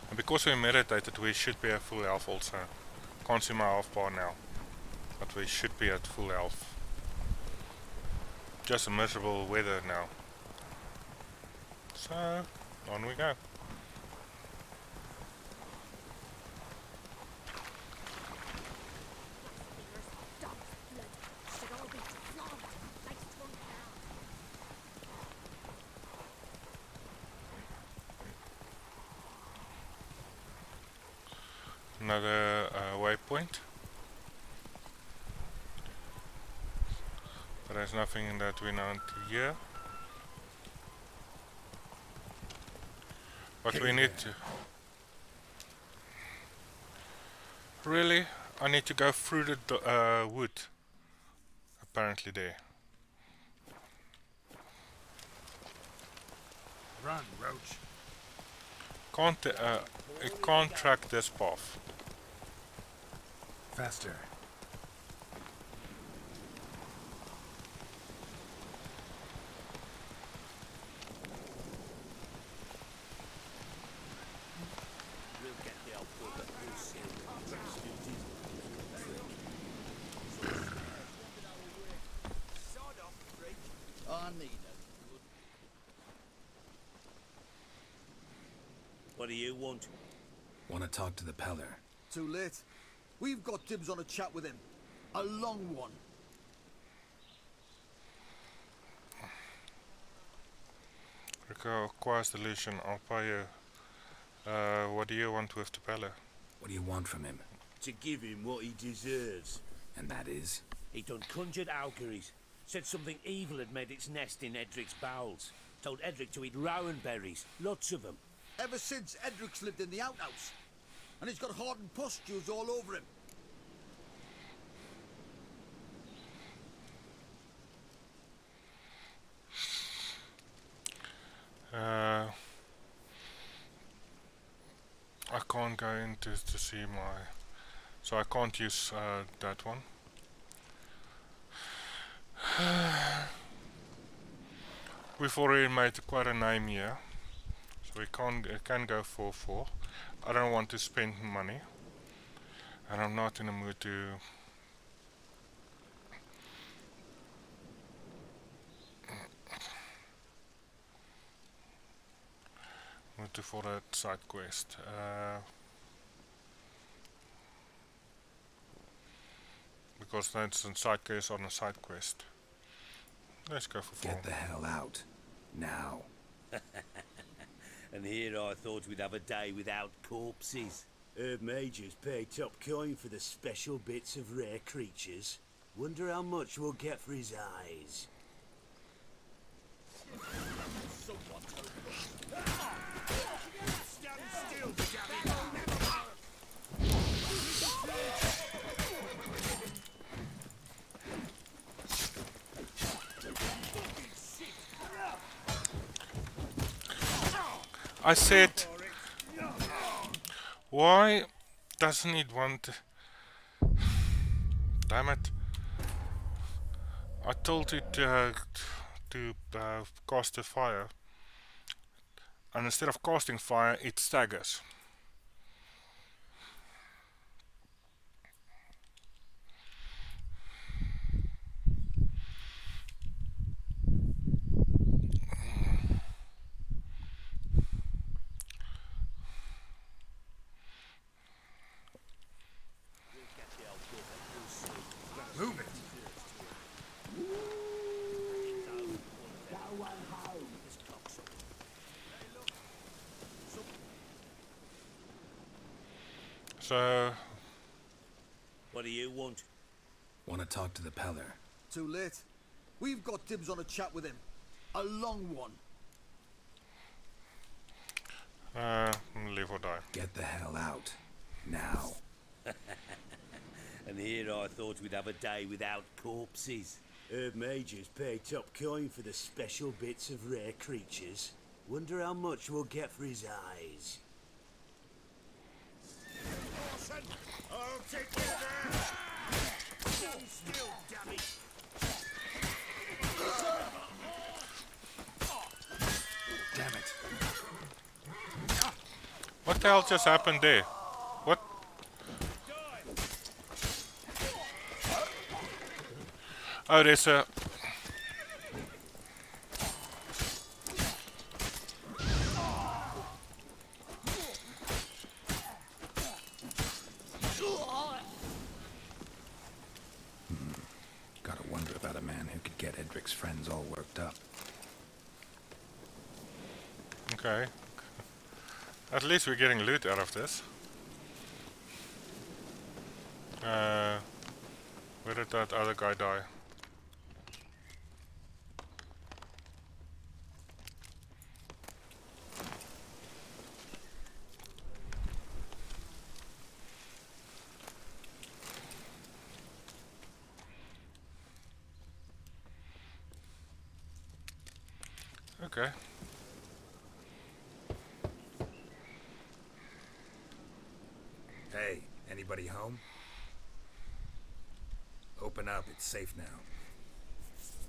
And because we meditated, we should be at full health also. Can't see my health bar now, but we should be at full health. Just a miserable weather now. So, on we go. another waypoint. But there's nothing in that we know here. But we need to... Really? I need to go through the wood. Apparently there. Run, Roach. It can't track this path. Faster. What do you want? Want to talk to the Peller? Too late. We've got dibs on a chat with him. A long one. Requires deletion. I'll pay you. What do you want with the Peller? What do you want from him? To give him what he deserves. And that is? He done conjured Auguries. Said something evil had made its nest in Edric's bowels. Told Edric to eat rowan berries. Lots of them. Ever since Edric's lived in the outhouse. And he's got hardened pustules all over him. I can't go into to see my... So I can't use that one. We've already made quite a name here. So we can go for 4. I don't want to spend money. And I'm not in the mood to... for that side quest. Because that's a side quest on a side quest. Let's go for 4. Get the hell out. Now. And here I thought we'd have a day without corpses. Herb Majors pay top coin for the special bits of rare creatures. Wonder how much we'll get for his eyes. I said, why doesn't it want... Damn it. I told it to cast a fire. And instead of casting fire, it staggers. Move it. So... What do you want? Want to talk to the Peller? Too late. We've got dibs on a chat with him. A long one. Live or die. Get the hell out. Now. And here I thought we'd have a day without corpses. Herb Majors pay top coin for the special bits of rare creatures. Wonder how much we'll get for his eyes. I'll take you there! Stand still, damn it! Damn it. What the hell just happened there? What? Oh, there's a... Gotta wonder about a man who could get Edric's friends all worked up. Okay. At least we're getting loot out of this. Where did that other guy die? Okay. Hey, anybody home? Open up, it's safe now.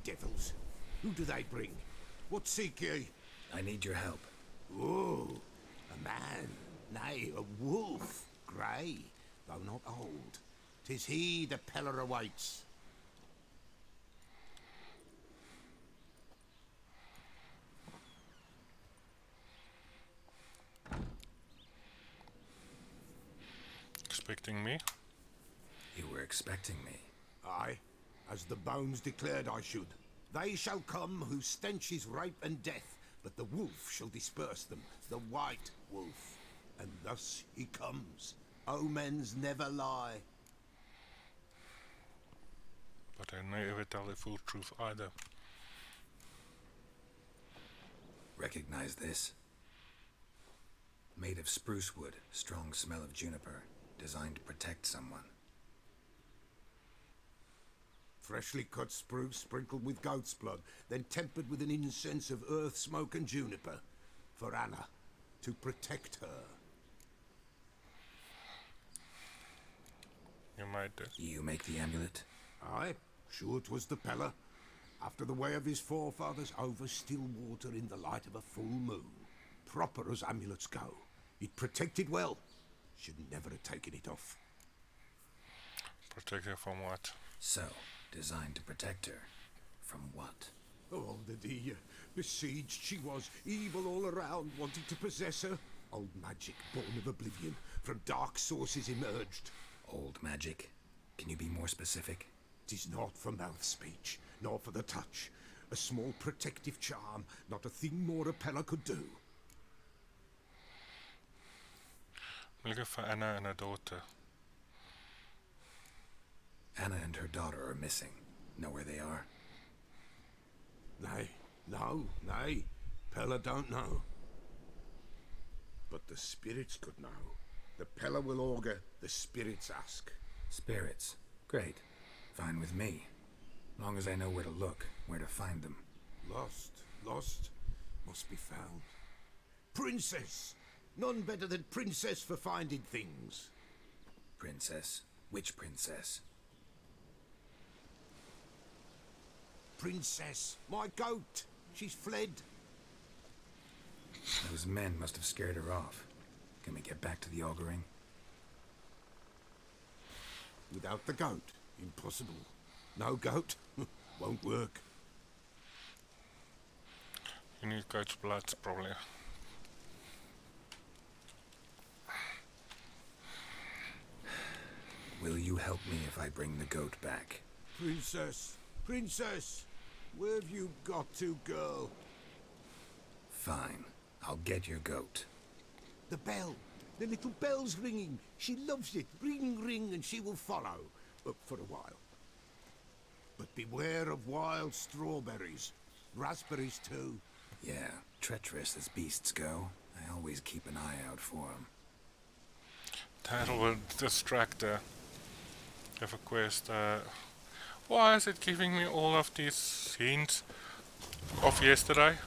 Devils, who do they bring? What seek ye? I need your help. Oh, a man, nay, a wolf, grey, though not old. 'Tis he the Peller awaits. Expecting me? You were expecting me. Aye, as the bones declared I should. They shall come whose stench is rape and death, but the wolf shall disperse them, the white wolf. And thus he comes. Omens never lie. But I never tell the full truth either. Recognize this? Made of spruce wood, strong smell of juniper, designed to protect someone. Freshly cut spruce sprinkled with goat's blood, then tempered with an incense of earth, smoke and juniper. For Anna, to protect her. You might do. You make the amulet? Aye, sure 'twas the Peller. After the way of his forefathers, over still water in the light of a full moon. Proper as amulets go. It protected well. Should never have taken it off. Protect her from what? So, designed to protect her. From what? Oh, the besieged she was, evil all around, wanting to possess her. Old magic, born of oblivion, from dark sources emerged. Old magic? Can you be more specific? 'Tis not for mouth speech, nor for the touch. A small protective charm, not a thing more a Peller could do. I'm looking for Anna and her daughter. Anna and her daughter are missing. Know where they are? Nay, nay. Peller don't know. But the spirits could know. The Peller will augur, the spirits ask. Spirits? Great. Fine with me. Long as I know where to look, where to find them. Lost, must be found. Princess! None better than Princess for finding things. Princess? Which princess? Princess, my goat. She's fled. Those men must have scared her off. Can we get back to the auguring? Without the goat, impossible. No goat, won't work. You need goat's blood, probably. Will you help me if I bring the goat back? Princess, where have you got to, girl? Fine. I'll get your goat. The bell. The little bell's ringing. She loves it. Ring, ring, and she will follow. For a while. But beware of wild strawberries. Raspberries, too. Yeah, treacherous as beasts go. I always keep an eye out for them. Title will distract her. Have a quest. Why is it giving me all of these hints of yesterday?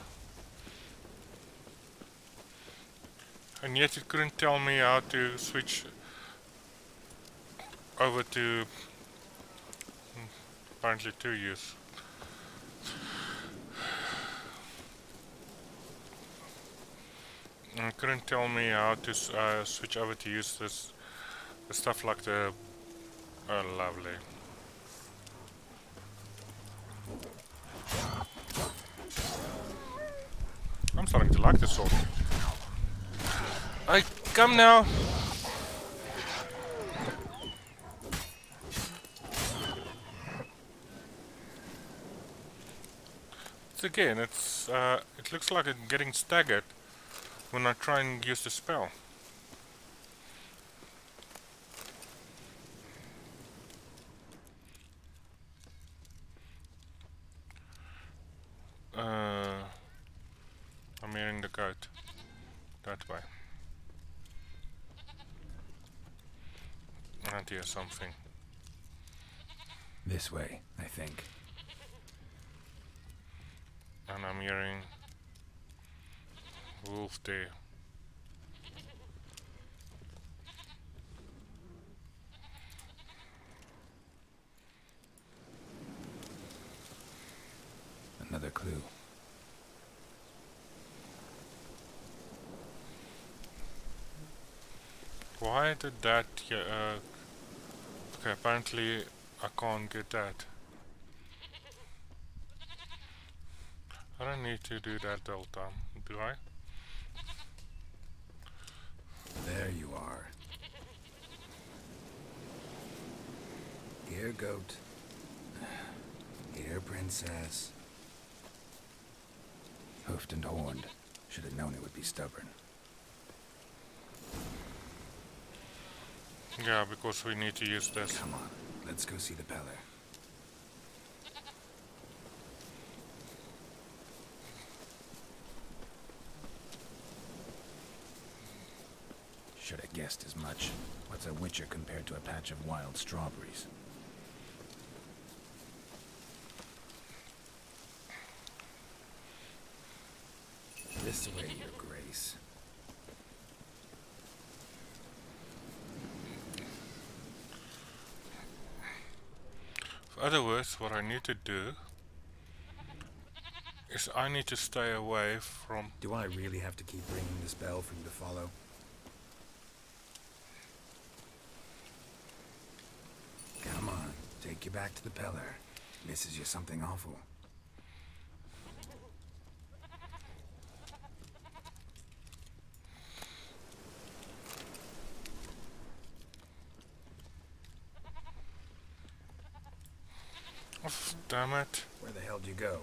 And yet it couldn't tell me how to switch over to apparently 2 use. And it couldn't tell me how to switch over to use this stuff like the lovely. I'm starting to like this sword. I come now. Again, it looks like it's getting staggered when I try and use the spell. it that way. And here's something. This way, I think. And I'm hearing wolf there. Another clue. Why did that? Okay, apparently I can't get that. I don't need to do that the whole time, do I? There you are. Here, goat. Here, princess. Hoofed and horned. Should have known it would be stubborn. Yeah, because we need to use this. Come on, let's go see the Peller. Should have guessed as much. What's a witcher compared to a patch of wild strawberries? This way, your grace. In other words, what I need to do is I need to stay away from... Do I really have to keep ringing this bell for you to follow? Come on, take you back to the Peller. Misses you something awful. Oh, damn it. Where the hell do you go?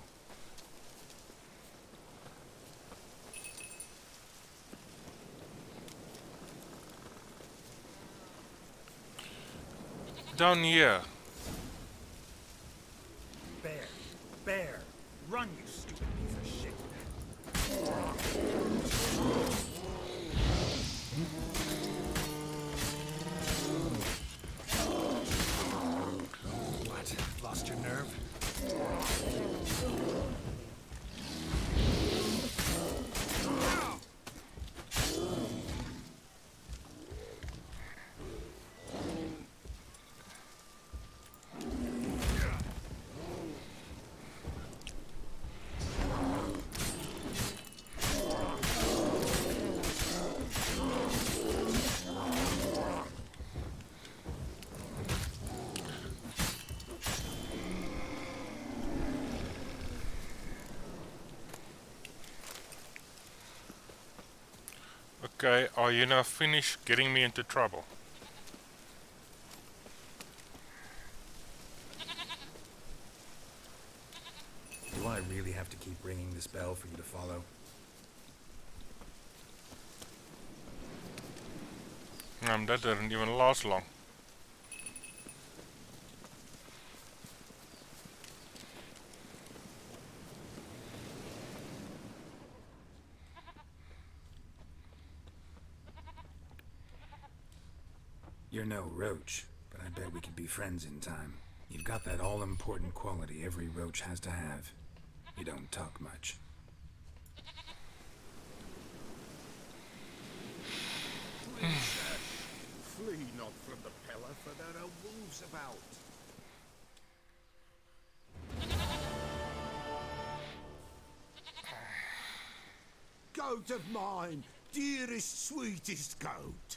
Down here. Bear! Run, you stupid piece of shit! What? Lost your nerve? Okay, are you now finished getting me into trouble? Do I really have to keep ringing this bell for you to follow? That didn't even last long. You're no roach, but I bet we could be friends in time. You've got that all-important quality every roach has to have. You don't talk much. Flee not from the Peller, for there are wolves about. Goat of mine, dearest, sweetest goat.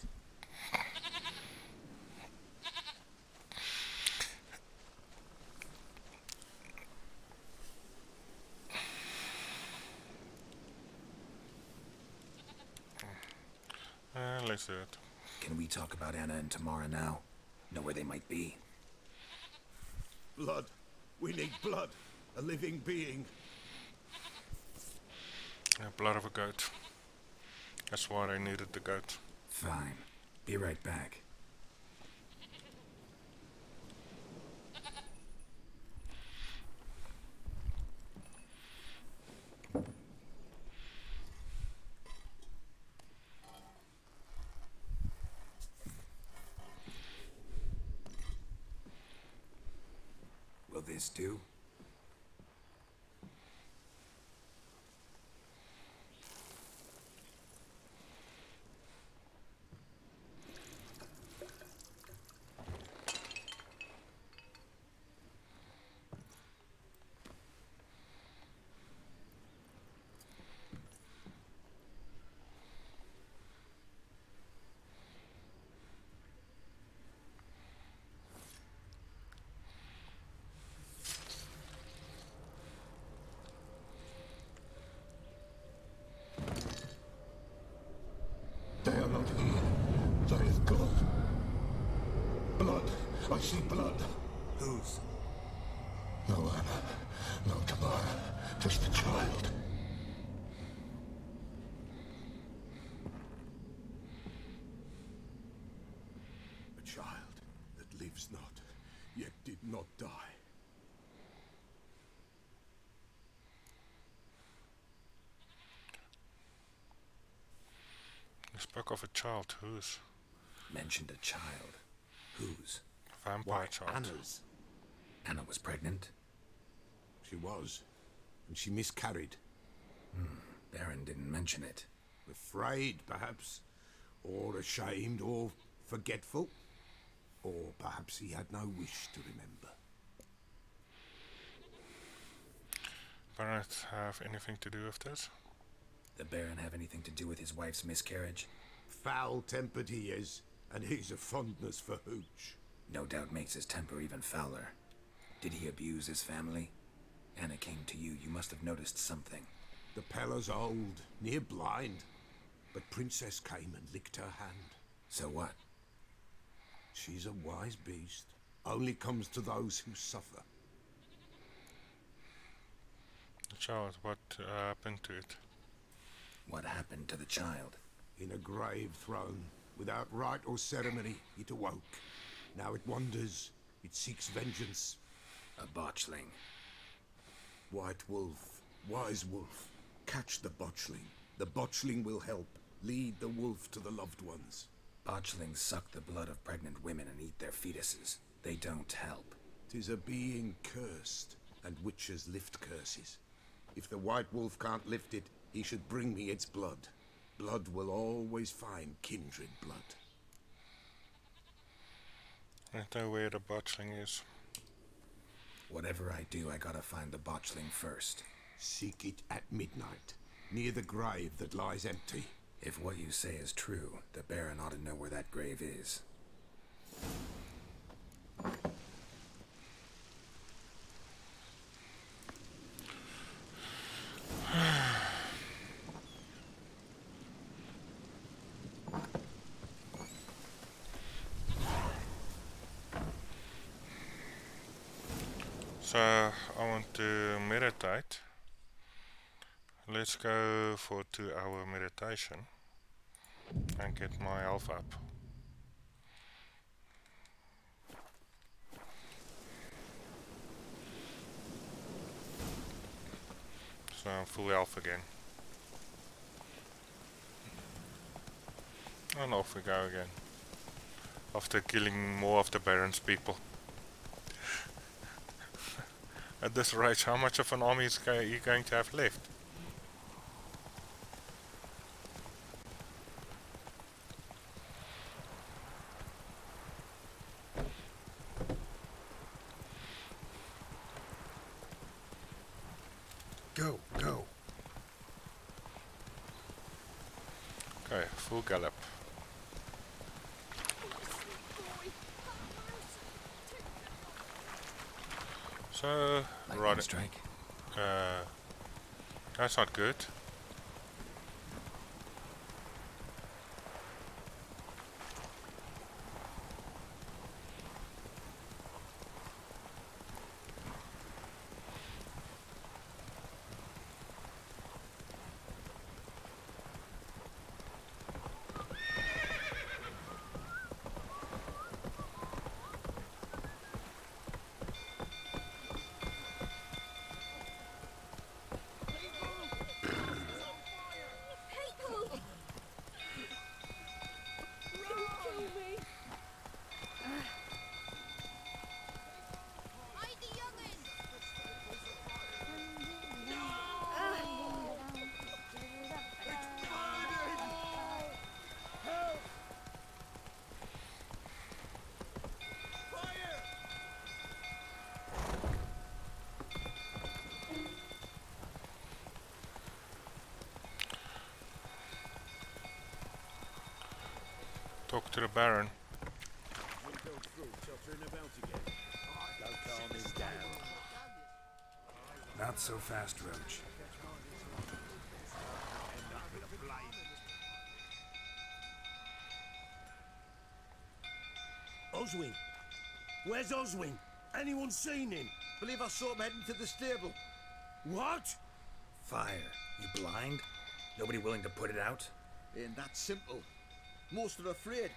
Let's do it. Can we talk about Anna and Tamara now? Know where they might be? Blood. We need blood. A living being. Yeah, blood of a goat. That's why I needed the goat. Fine. Be right back. this do? They are not here. There is blood. Blood. I see blood. Whose? No Anna. No Tamara. Just the child. A child that lives not, yet did not die. You spoke of a child. Whose? Mentioned a child. Whose? Vampire child. Anna's. Anna was pregnant? She was. And she miscarried. Baron didn't mention it. Afraid, perhaps. Or ashamed, or forgetful. Or perhaps he had no wish to remember. Baron have anything to do with this? The Baron have anything to do with his wife's miscarriage? Foul-tempered he is, and he's a fondness for hooch. No doubt makes his temper even fouler. Did he abuse his family? Anna came to you. You must have noticed something. The Pella's old, near blind. But Princess came and licked her hand. So what? She's a wise beast. Only comes to those who suffer. The child, what happened to it? What happened to the child? In a grave thrown, without rite or ceremony, it awoke. Now it wanders. It seeks vengeance. A botchling. White wolf, wise wolf. Catch the botchling. The botchling will help. Lead the wolf to the loved ones. Botchlings suck the blood of pregnant women and eat their fetuses. They don't help. 'Tis a being cursed, and witches lift curses. If the white wolf can't lift it, he should bring me its blood. Blood will always find kindred blood. I don't know where the botchling is. Whatever I do, I gotta find the botchling first. Seek it at midnight, near the grave that lies empty. If what you say is true, the Baron ought to know where that grave is. So I want to meditate. Let's go for 2-hour meditation and get my health up. So I'm full health again. And off we go again. After killing more of the Baron's people. At this rate, how much of an army is you going to have left? Go, go. Okay, full gallop. So, Lightning strike. That's not good. to the Baron. Not so fast, Roach. Oswin! Where's Oswin? Anyone seen him? Believe I saw him heading to the stable. What? Fire. You blind? Nobody willing to put it out? Ain't that simple. Most are afraid.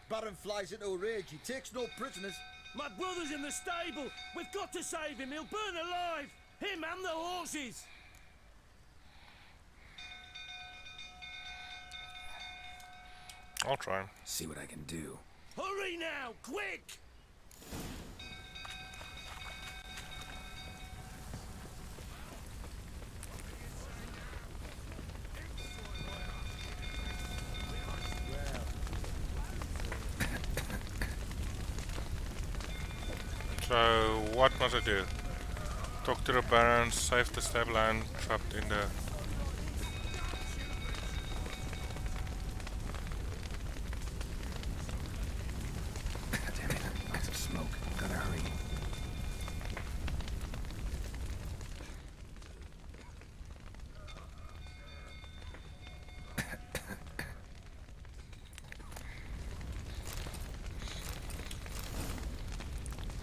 Baron flies into a rage. He takes no prisoners. My brother's in the stable. We've got to save him. He'll burn alive. Him and the horses. I'll try. See what I can do. Hurry now, quick! So, what must I do? Talk to the Baron, save the stable and trapped in the... Damn it, lots of smoke. Gotta hurry.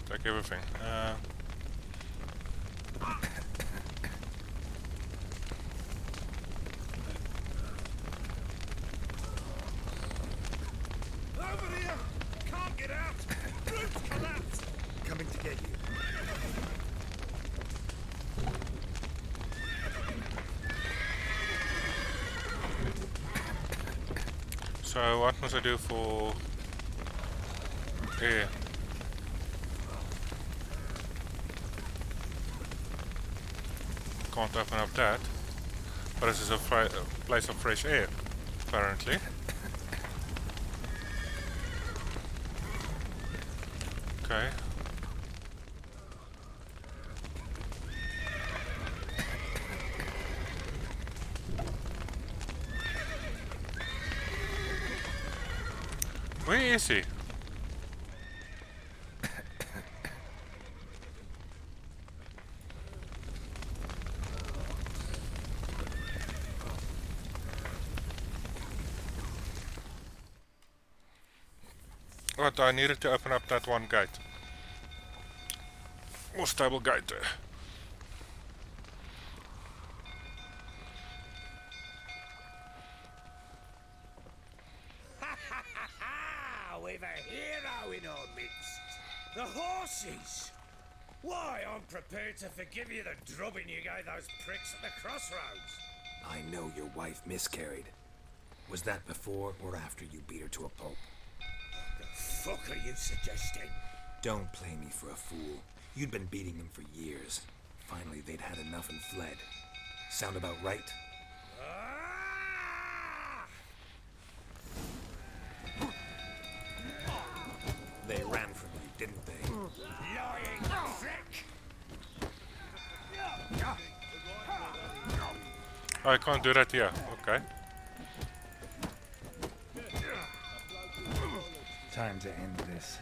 Take everything. Over here! Can't get out! Roof's collapsed! Coming to get you. So, what must I do for... Here. Can't open up that, but this is a place of fresh air, apparently. Okay. Where is he? But I needed to open up that one gate. More stable gate there. We've a hero in our midst. The horses! Why, I'm prepared to forgive you the drubbing you gave those pricks at the crossroads. I know your wife miscarried. Was that before or after you beat her to a pulp? The fuck are you suggesting? Don't play me for a fool. You'd been beating them for years. Finally, they'd had enough and fled. Sound about right? They ran from you, didn't they? Lying prick! I can't do that here. Okay. Time to end this.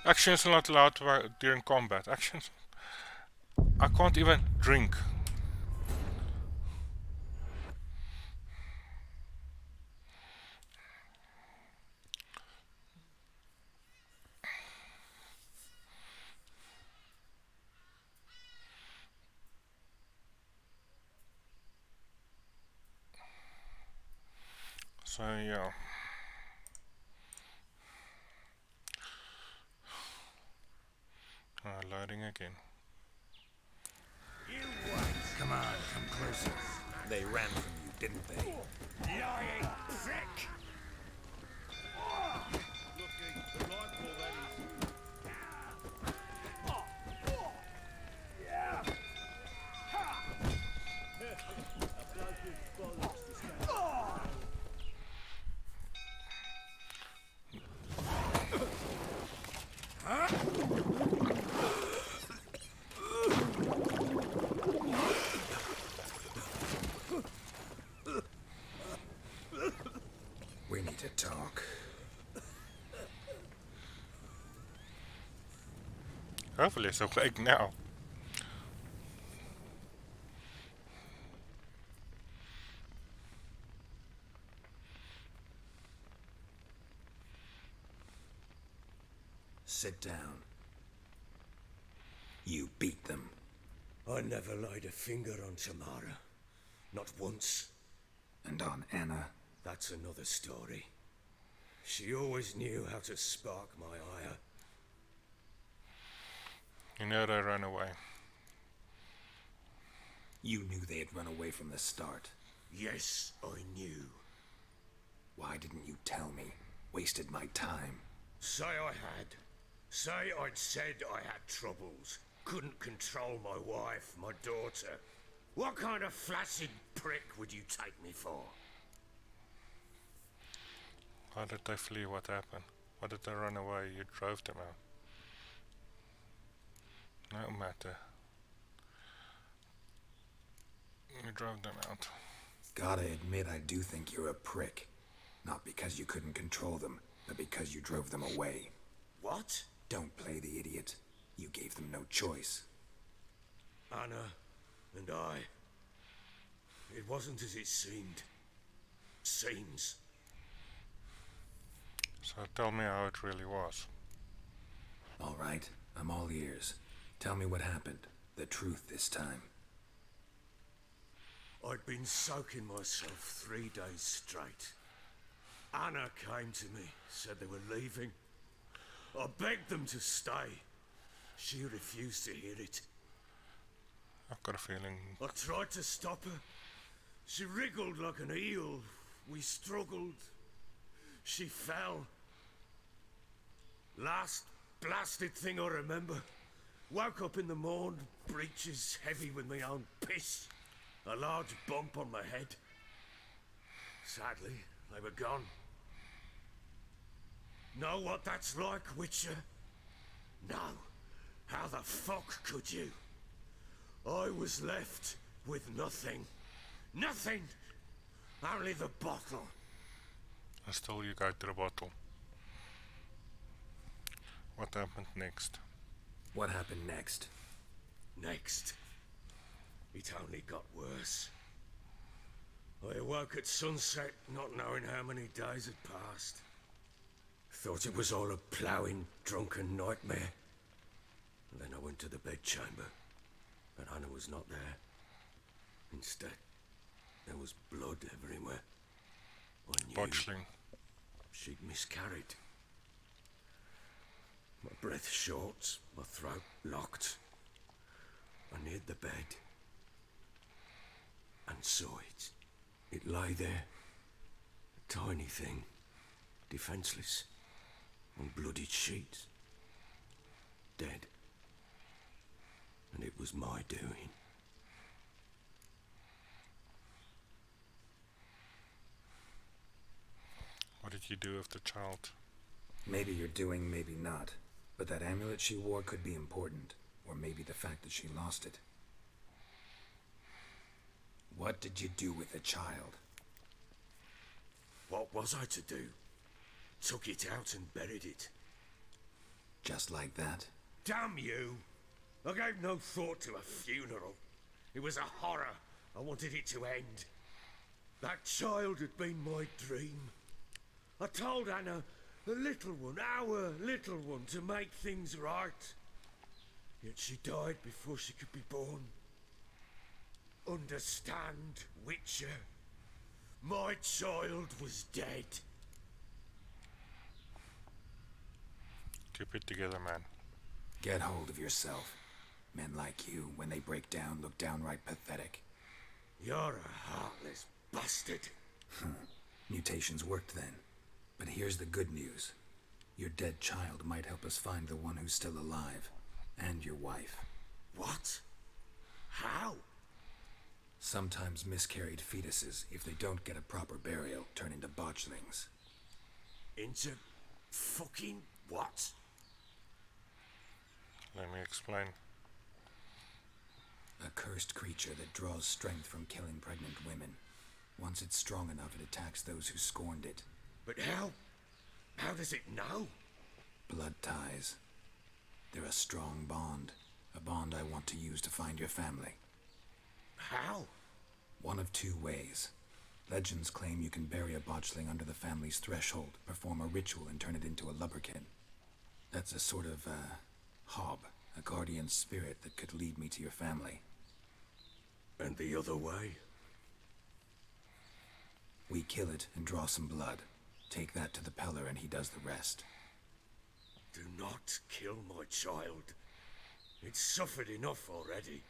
Actions are not allowed during combat. Actions. I can't even drink. So yeah. Loading again. You wait! Come on, come closer. They ran from you, didn't they? Lying prick! Hopefully it's awake now. Sit down. You beat them. I never laid a finger on Tamara. Not once. And on Anna? That's another story. She always knew how to spark my ire. You know they ran away. You knew they had run away from the start. Yes, I knew. Why didn't you tell me? Wasted my time. Say I had. Say I'd said I had troubles. Couldn't control my wife, my daughter. What kind of flaccid prick would you take me for? Why did they flee? What happened? Why did they run away? You drove them out. No matter. You drove them out. Gotta admit, I do think you're a prick. Not because you couldn't control them, but because you drove them away. What? Don't play the idiot. You gave them no choice. Anna and I. It wasn't as it seemed. Seems. So tell me how it really was. All right, I'm all ears. Tell me what happened. The truth this time. I'd been soaking myself 3 days straight. Anna came to me, said they were leaving. I begged them to stay. She refused to hear it. I've got a feeling. I tried to stop her. She wriggled like an eel. We struggled. She fell. Last blasted thing I remember. Woke up in the morn, breeches heavy with my own piss. A large bump on my head. Sadly, they were gone. Know what that's like, Witcher? No. How the fuck could you? I was left with nothing. Nothing! Only the bottle. I stole you guys to the bottle. What happened next? What happened next? Next. It only got worse. I awoke at sunset, not knowing how many days had passed. Thought it was all a ploughing, drunken nightmare. And then I went to the bedchamber, and Anna was not there. Instead, there was blood everywhere. I knew Botchling. she'd miscarried. My breath short, my throat locked. I neared the bed and saw it. It lay there, a tiny thing, defenseless, on bloodied sheets, dead. And it was my doing. What did you do with the child? Maybe you're doing, maybe not. But that amulet she wore could be important. Or maybe the fact that she lost it. What did you do with the child? What was I to do? Took it out and buried it. Just like that? Damn you! I gave no thought to a funeral. It was a horror. I wanted it to end. That child had been my dream. I told Anna, the little one, our little one, to make things right. Yet she died before she could be born. Understand, Witcher? My child was dead. Keep it together, man. Get hold of yourself. Men like you, when they break down, look downright pathetic. You're a heartless bastard. Mutations worked then. But here's the good news. Your dead child might help us find the one who's still alive. And your wife. What? How? Sometimes miscarried fetuses, if they don't get a proper burial, turn into botchlings. Into fucking what? Let me explain. A cursed creature that draws strength from killing pregnant women. Once it's strong enough, it attacks those who scorned it. But how? How does it know? Blood ties. They're a strong bond. A bond I want to use to find your family. How? One of two ways. Legends claim you can bury a botchling under the family's threshold, perform a ritual, and turn it into a lubberkin. That's a sort of, hob, a guardian spirit that could lead me to your family. And the other way? We kill it and draw some blood. Take that to the Peller and he does the rest. Do not kill my child. It's suffered enough already.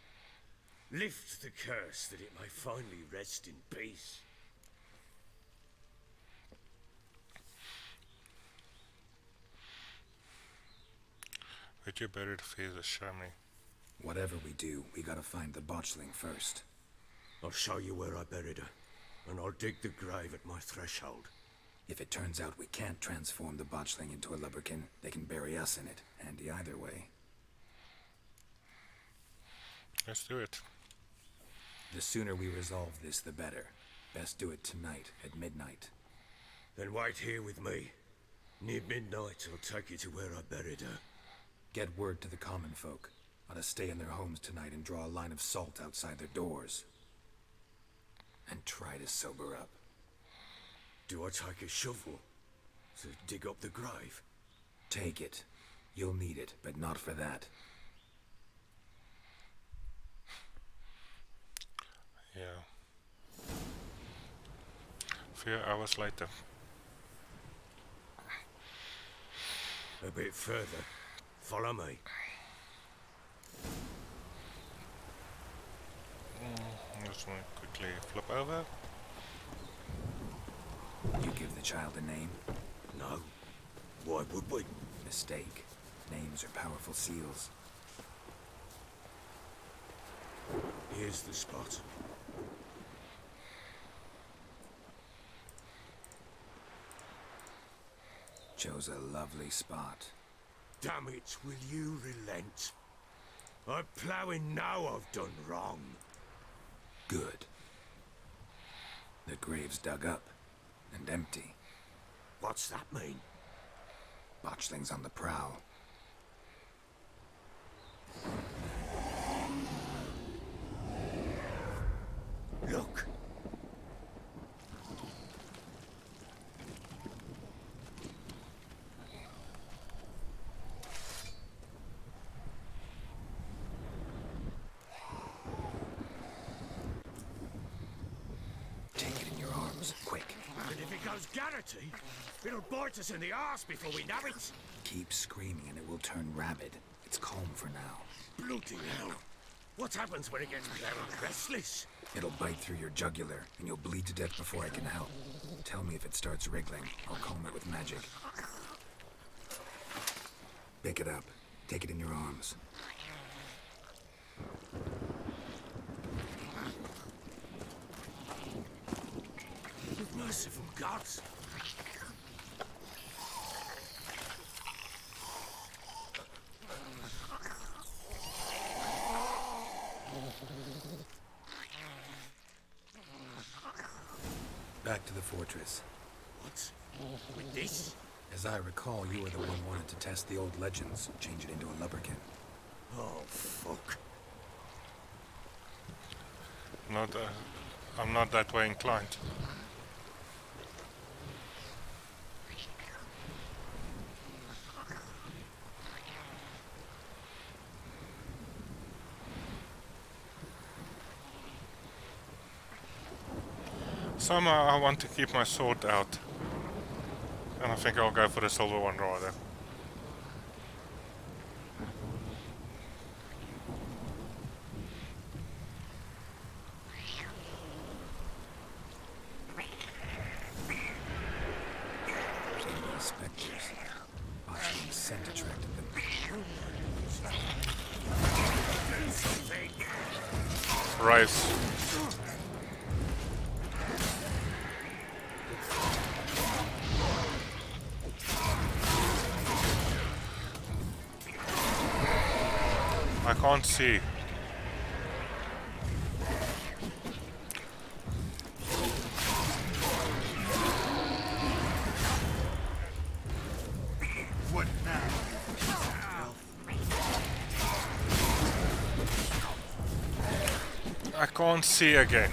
Lift the curse that it may finally rest in peace. Would you better face the Shami? Whatever we do, we gotta find the botchling first. I'll show you where I buried her, and I'll dig the grave at my threshold. If it turns out we can't transform the botchling into a lubberkin, they can bury us in it. Handy either way. Let's do it. The sooner we resolve this, the better. Best do it tonight, at midnight. Then wait here with me. Near midnight, I'll take you to where I buried her. Get word to the common folk. Ought to stay in their homes tonight and draw a line of salt outside their doors. And try to sober up. Do I take a shovel to dig up the grave? Take it. You'll need it, but not for that. Yeah. A few hours later. A bit further. Follow me. Just want to quickly flip over. You give the child a name? No. Why would we? Mistake. Names are powerful seals. Here's the spot. Chose a lovely spot. Damn it, will you relent? I'm ploughing now I've done wrong. Good. The grave's dug up and empty. What's that mean? Botchling's on the prowl. Look. Take it in your arms, quick. And if it goes Garrity, it'll bite us in the arse before we know it. Keep screaming and it will turn rabid. It's calm for now. Bloody hell. What happens when it gets very restless? It'll bite through your jugular, and you'll bleed to death before I can help. Tell me if it starts wriggling. I'll calm it with magic. Pick it up. Take it in your arms. Merciful gods. Back to the fortress. What? With this? As I recall, you were the one wanted to test the old legends, change it into a lubberkin. Oh, fuck. I'm not that way inclined. Somehow I want to keep my sword out. And I think I'll go for the silver one rather. Spectres. Botchling scent attracted them. Rice. I can't see. What now? I can't see again.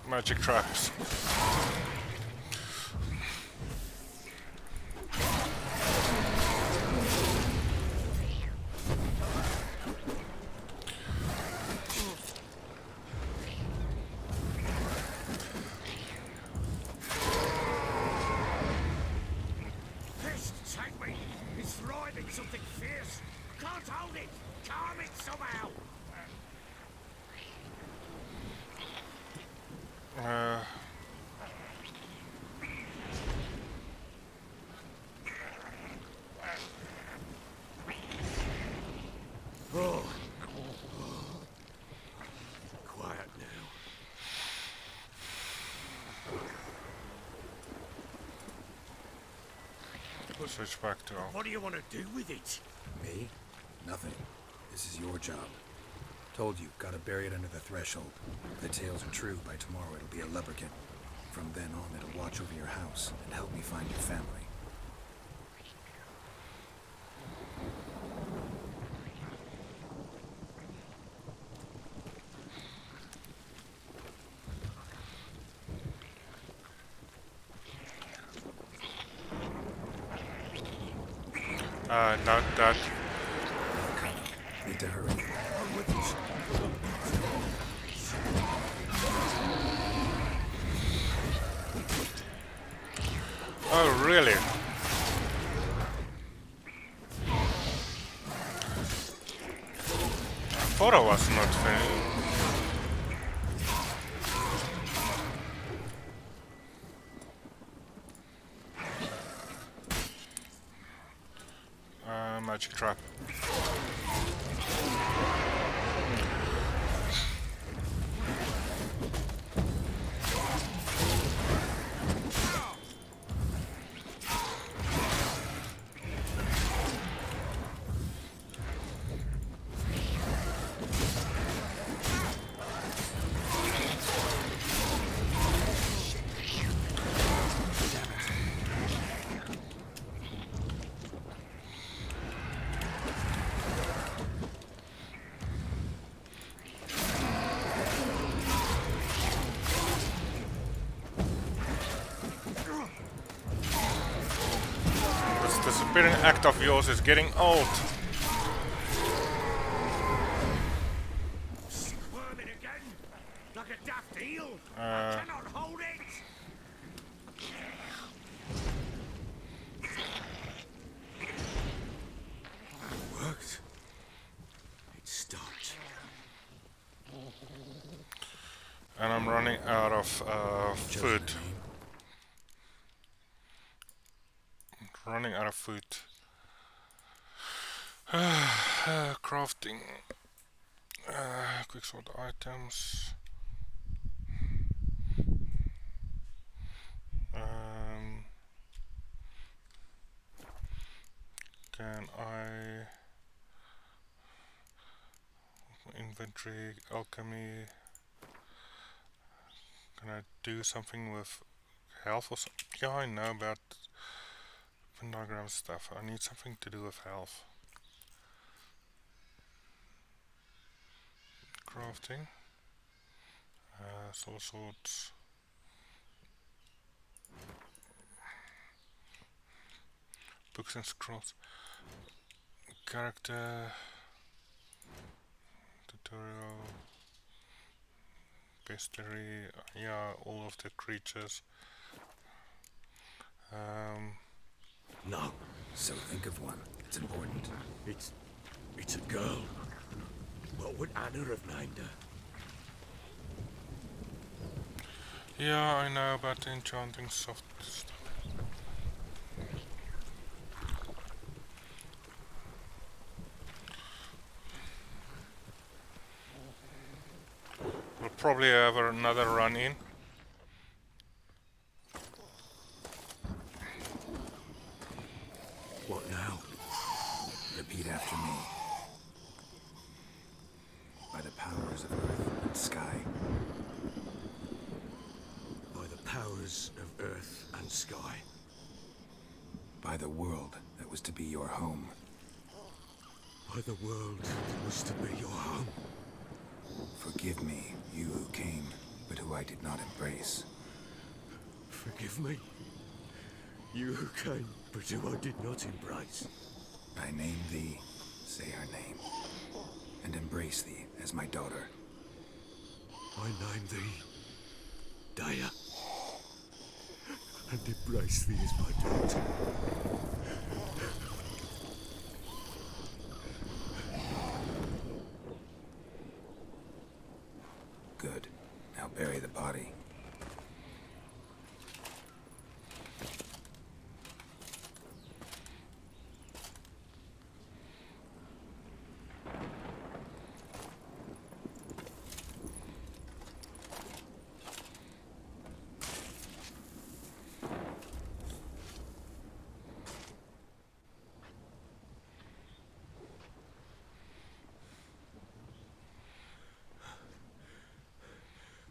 Magic traps. Fist, take me! It's thriving something fierce! Can't hold it! Calm it somehow! Oh. Quiet now. Switch back to What do you want to do with it? Me? Nothing. This is your job. Told you, gotta bury it under the threshold. If the tales are true, by tomorrow it'll be a leprechaun. From then on, it'll watch over your house and help me find your family. not that. Need to hurry. Oh, really? I thought I was not finished. Magic trap. This disappearing act of yours is getting old. Squirming again, like a daft eel. I cannot hold it. It worked. It stopped. And I'm running out of food. Running out of food. Crafting. Quick sort items. Can I inventory alchemy? Can I do something with health or something? Yeah, I know about pentagram stuff. I need something to do with health. Crafting. Soul swords. Books and scrolls. Character. Tutorial. Bestiary. Yeah, all of the creatures. No. So think of one. It's important. It's a girl. What would Anna have named her? Yeah, I know about the enchanting soft stuff. We'll probably have another run in. What now? Repeat after me. By the powers of earth and sky. By the powers of earth and sky. By the world that was to be your home. By the world that was to be your home. Forgive me, you who came, but who I did not embrace. Forgive me, you who came, but who I did not embrace. I name thee, say her name, and embrace thee as my daughter. I name thee, Daya, and embrace thee as my daughter. Good. Now bury the body.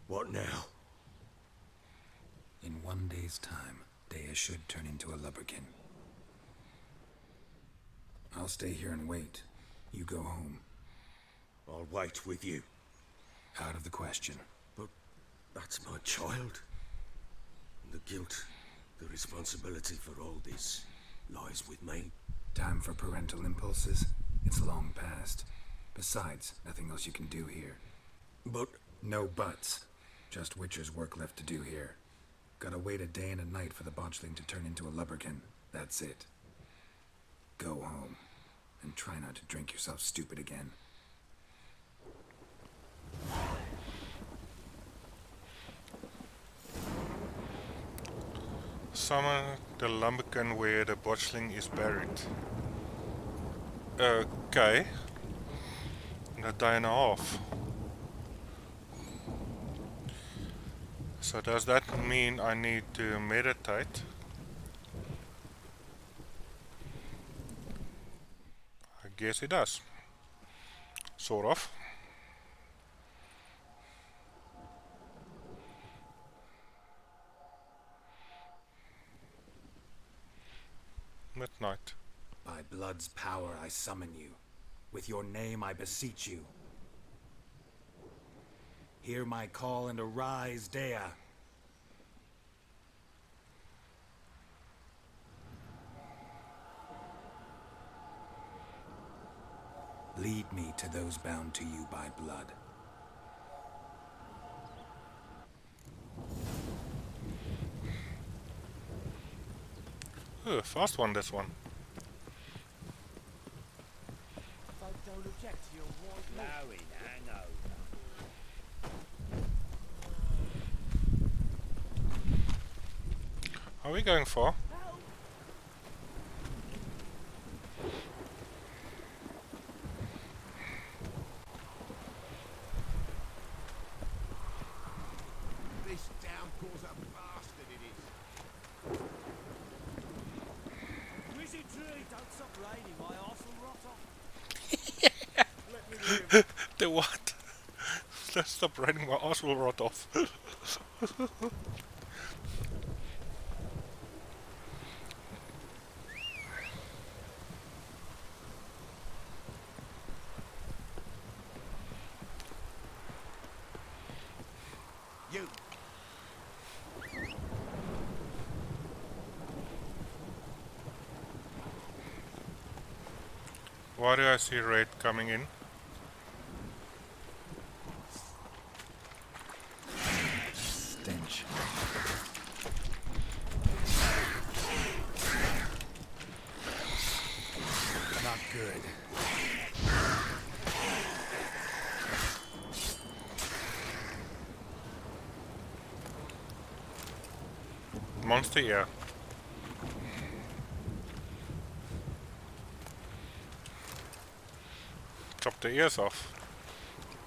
What now? In 1 day's time, Dea should turn into a lubberkin. I'll stay here and wait. You go home. I'll wait with you. Out of the question. But that's my child. And the guilt, the responsibility for all this lies with me. Time for parental impulses? It's long past. Besides, nothing else you can do here. But... No buts. Just Witcher's work left to do here. Gotta wait a day and a night for the botchling to turn into a lubberkin. That's it. Go home. And try not to drink yourself stupid again. Summon the lubberkin where the botchling is buried. Okay. In a day and a half. So does that mean I need to meditate? I guess it does. Sort of. Midnight. By blood's power I summon you. With your name I beseech you. Hear my call and arise, Dea. Lead me to those bound to you by blood. Fast one, this one. Don't object to your white Lowing, hang over. Are we going for? This downpour's a bastard, it is. Wizard tree, don't stop raining, my arse will rot off. Let me live. The what? Let's stop raining, my ass will rot off. You. Why do I see raid coming in? Stench. Not good. Monster, yeah. Chop the ears off.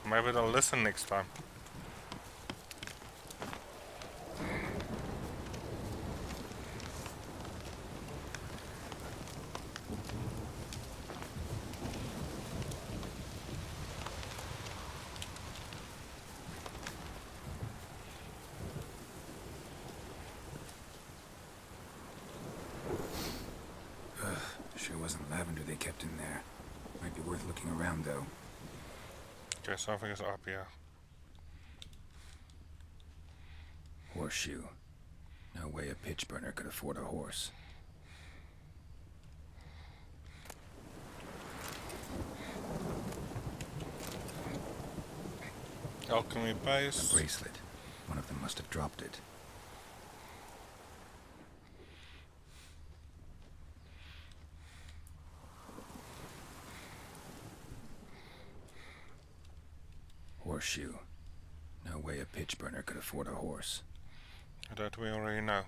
Maybe they'll listen next time. wasn't lavender they kept in there. Might be worth looking around, though. Okay, something is up here. Horseshoe. No way a pitch burner could afford a horse. Alchemy base. A bracelet. One of them must have dropped it. Horseshoe. No way a pitch burner could afford a horse. That we already know.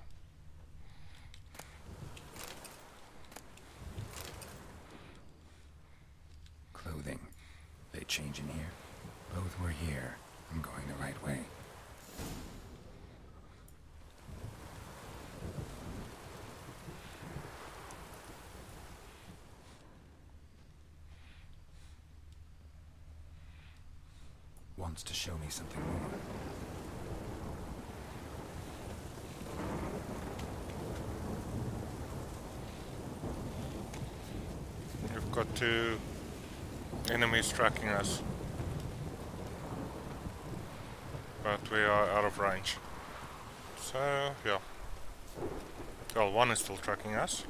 Clothing. They change in here? Both were here. I'm going the right way. Wants to show me something more. We've got 2 enemies tracking us. But we are out of range. So, yeah. Well, one is still tracking us.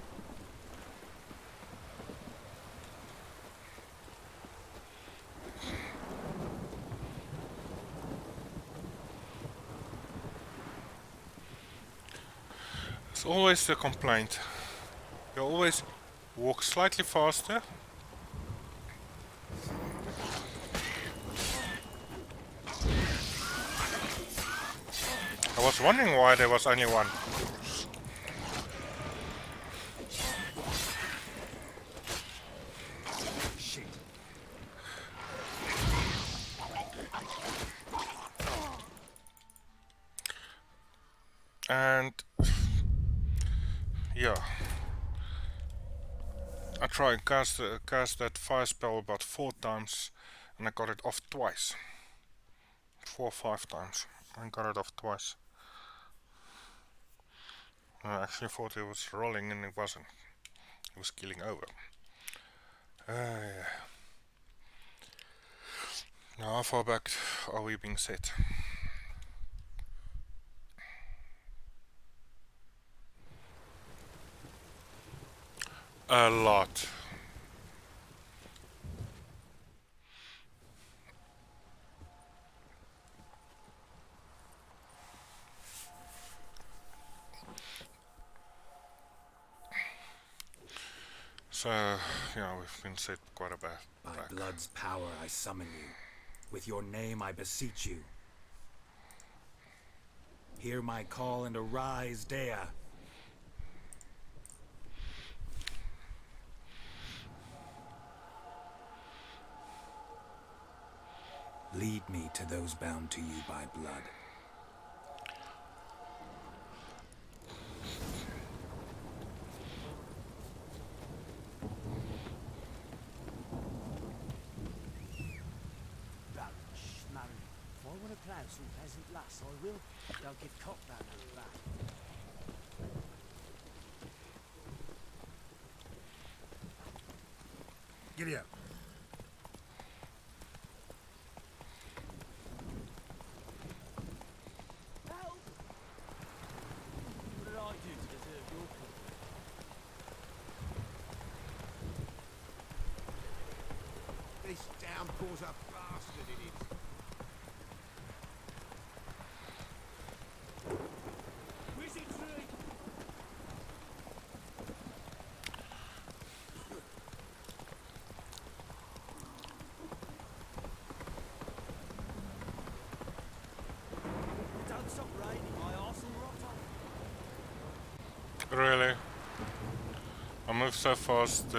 It's always the complaint. You always walk slightly faster. I was wondering why there was only one. Shit. And yeah, I tried cast that fire spell about 4 times, and I got it off twice. 4 or 5 times. I got it off twice. I actually thought it was rolling, and it wasn't. It was killing over. Yeah. Now how far back are we being set? A lot. So, yeah, we've been set quite a bit. By blood's power I summon you. With your name I beseech you. Hear my call and arise, Dea. Lead me to those bound to you by blood. If I want to plough some peasant lass, I will. Don't get cocked round her back. Giddy up. Help! What did I do to deserve your company? This downpour's a bastard in it. Wizardry! Don't stop raining, my arse will rot off. Really? I move so fast.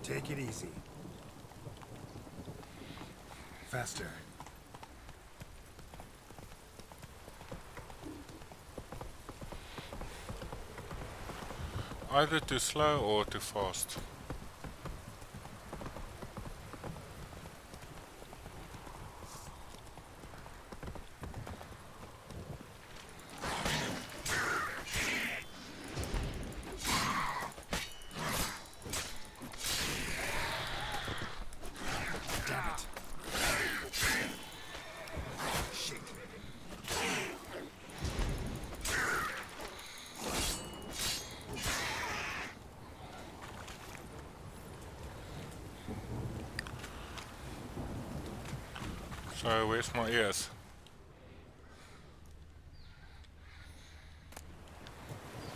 Take it easy. Faster. Either too slow or too fast. So where's my ears?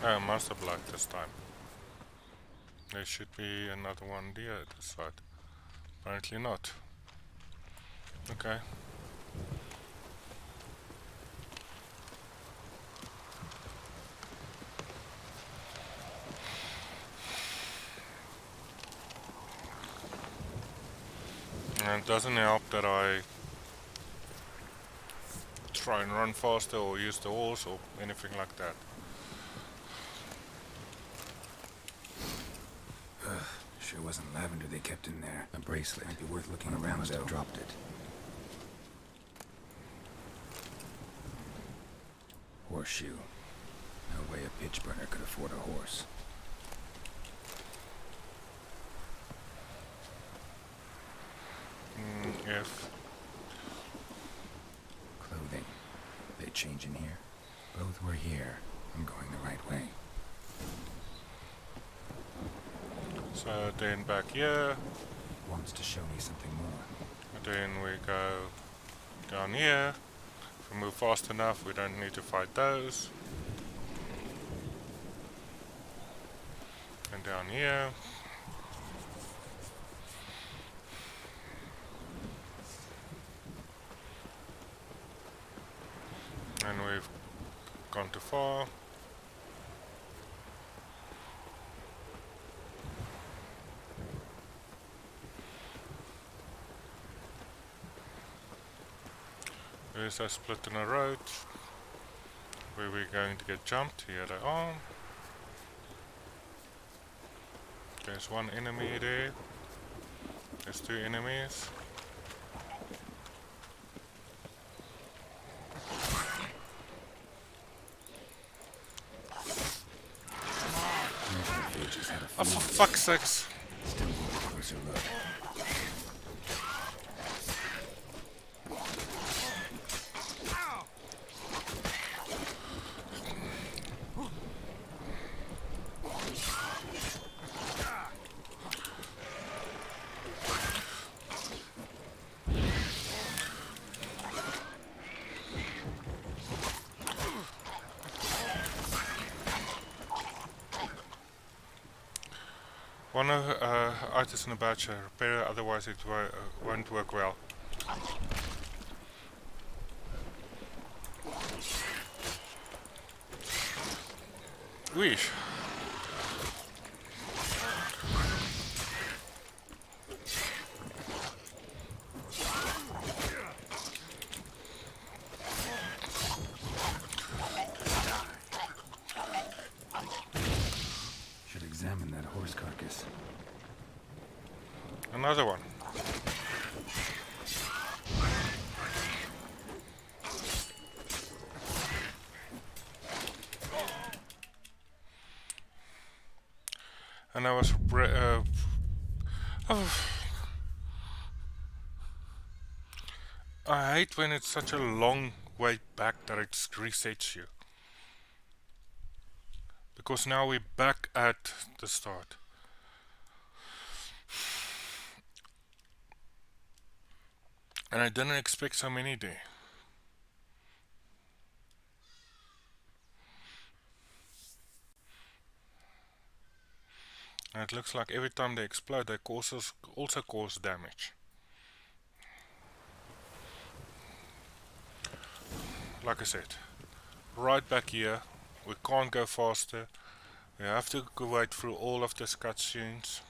Oh, monster blood this time. There should be another one there at the side. Apparently not. Okay. And it doesn't help that I try and run faster or use the horse or anything like that. Sure wasn't lavender they kept in there. A bracelet. Might be worth looking around though. Dropped it. Horseshoe. No way a pitch burner could afford a horse. If Clothing. They change in here? Both were here. I'm going the right way. so, then back here, Wants to show me something more. and then we go down here. If we move fast enough, we don't need to fight those. And down here. And we've gone too far. There's a split in the road. Where we're going to get jumped. Here they are. There's one enemy there. There's two enemies. Oh, for fuck's sakes! Still need a closer look. One of items in the batch, repair it, otherwise it won't work well. Weesh. Should examine that horse carcass. Another one. And I was I hate when it's such a long way back that it resets you. Because now we're back at the start. And I didn't expect so many there. And it looks like every time they explode, they also cause damage. Like I said, right back here, we can't go faster. We have to go wait through all of this cutscenes.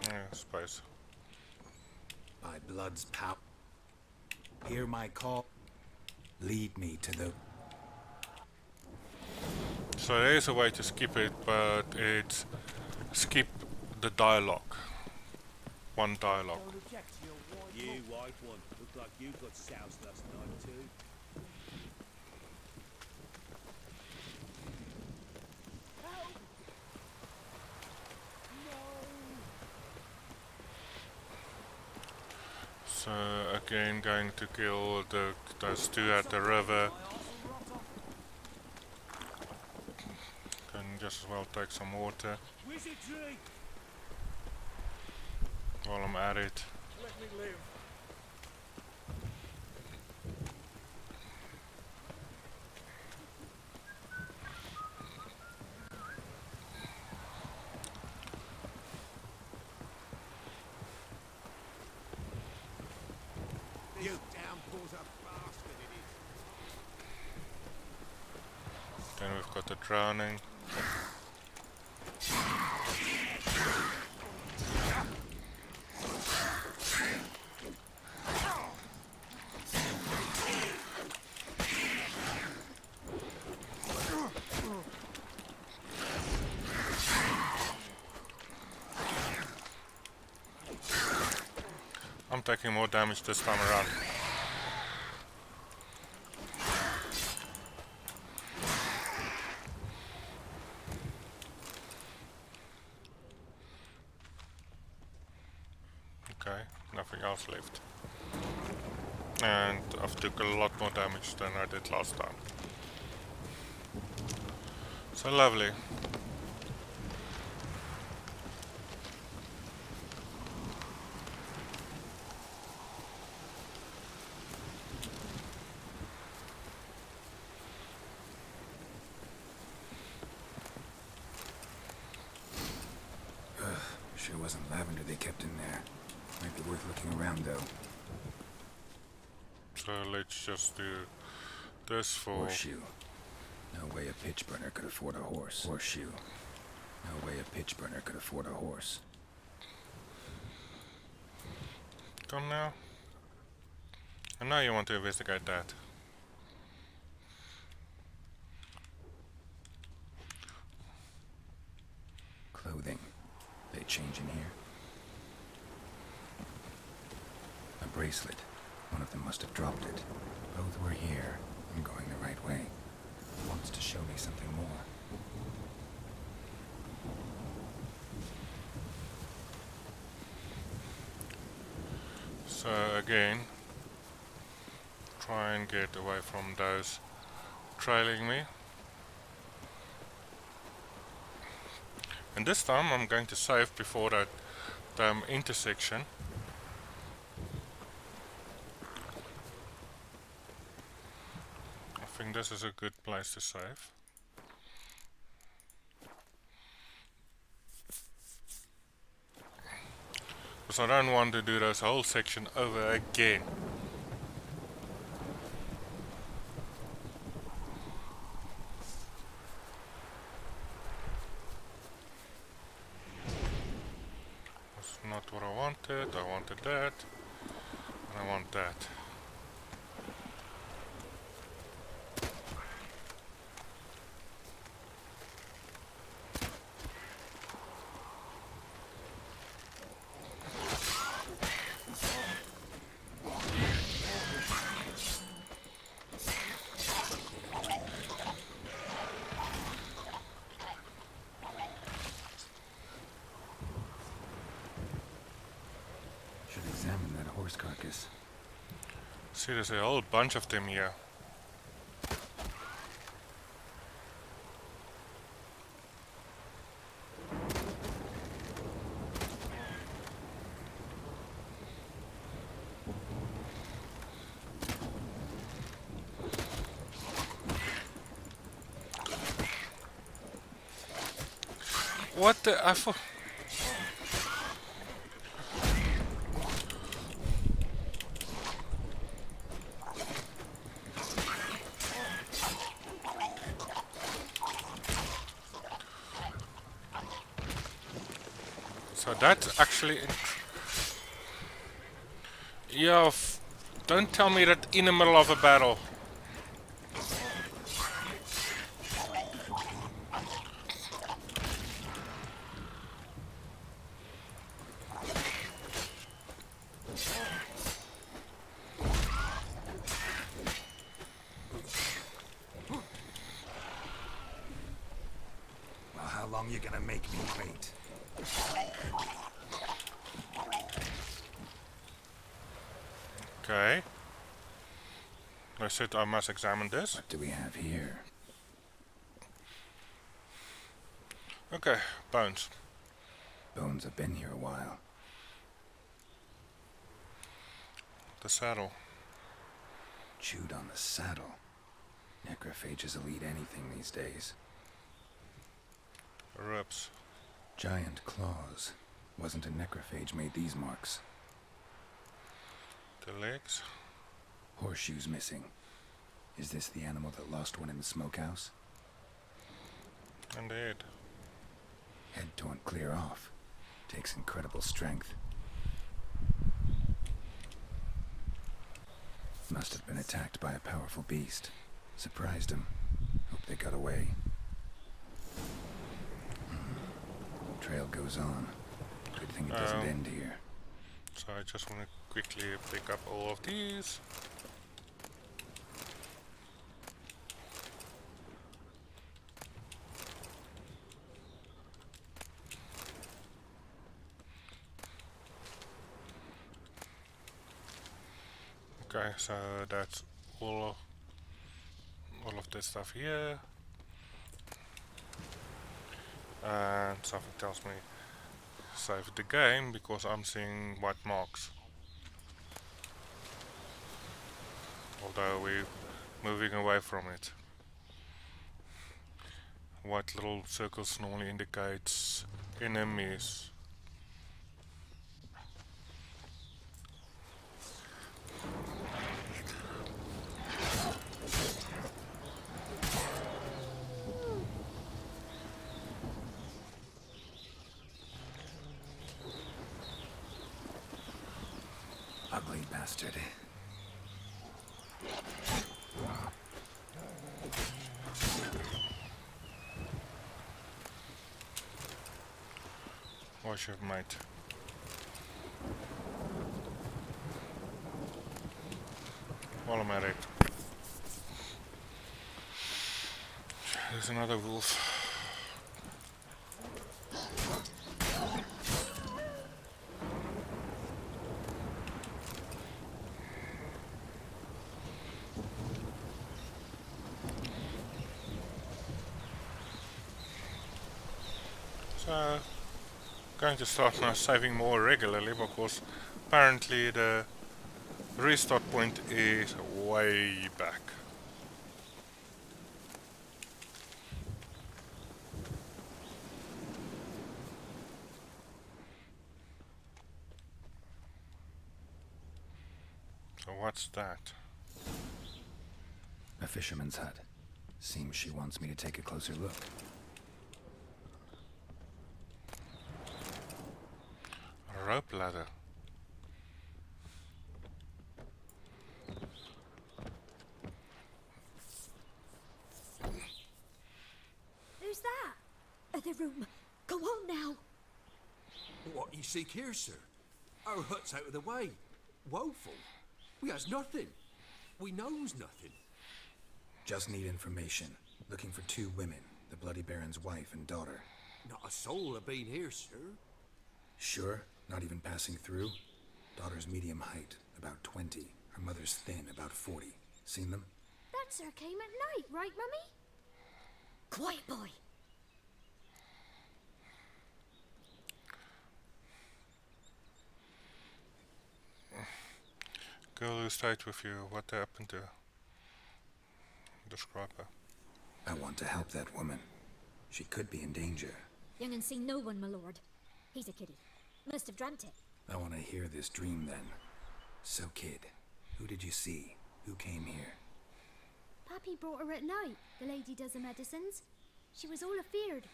Yeah, space. By blood's power. Hear my call. Lead me to the... So there is a way to skip it, but it's skip the dialogue. One dialogue. You white one, look like you got soused last night too. So again, going to kill those two at the river. Can just as well take some water while I'm at it. Let me live. You downpour's a bastard, it is. Then we've got the drowning. I'm taking more damage this time around. Okay, nothing else left. And I've took a lot more damage than I did last time. So lovely. Sure wasn't lavender they kept in there. Might be worth looking around though. So let's just do this for... Horseshoe. No way a pitch burner could afford a horse. Horseshoe. No way a pitch burner could afford a horse. Come now. And now you want to investigate that. Clothing. They change in here? A bracelet. One of them must have dropped it. Both were here. I'm going the right way. Wants to show me something more. So again, try and get away from those trailing me. And this time I'm going to save before that intersection. I think this is a good place to save. Because I don't want to do this whole section over again. That's not what I wanted. I wanted that. And I want that. Carcass. See, there's a whole bunch of them here. What the? I thought. So that's actually... Yeah, don't tell me that in the middle of a battle. Well, how long you gonna make me wait? Okay. I said I must examine this. What do we have here? Okay, bones. Bones have been here a while. the saddle. Chewed on the saddle. Necrophages will eat anything these days. Ribs. Giant claws. Wasn't a necrophage made these marks. The legs. Horseshoes missing. Is this the animal that lost one in the smokehouse? And the head. Head torn clear off. Takes incredible strength. Must have been attacked by a powerful beast. Surprised him. Hope they got away. Trail goes on. Good thing it doesn't end here. So I just want to quickly pick up all of these. Okay, so that's all of this stuff here. And something tells me save the game because I'm seeing white marks. Although we're moving away from it. White little circles normally indicates enemies. Ugly bastard. Wash your mate. Automatic. There's another wolf. So, going to start now saving more regularly because apparently the restart point is way back. So what's that? A fisherman's hut. Seems she wants me to take a closer look. A rope ladder. Who's that? The room. Go on now. What you seek here, sir? Our hut's out of the way. Woeful. We has nothing. We knows nothing. Just need information. Looking for 2 women. The Bloody Baron's wife and daughter. Not a soul have been here, sir. Sure? Not even passing through? Daughter's medium height, about 20. Her mother's thin, about 40. Seen them? That sir came at night, right, Mummy? Quiet, boy. Girl who stayed with you, what happened to her? Describe her. I want to help that woman. She could be in danger. Young and seen no one, my lord. He's a kiddie. Must have dreamt it. I want to hear this dream then. So, kid, who did you see? Who came here? Pappy brought her at night. The lady does the medicines. She was all afeared.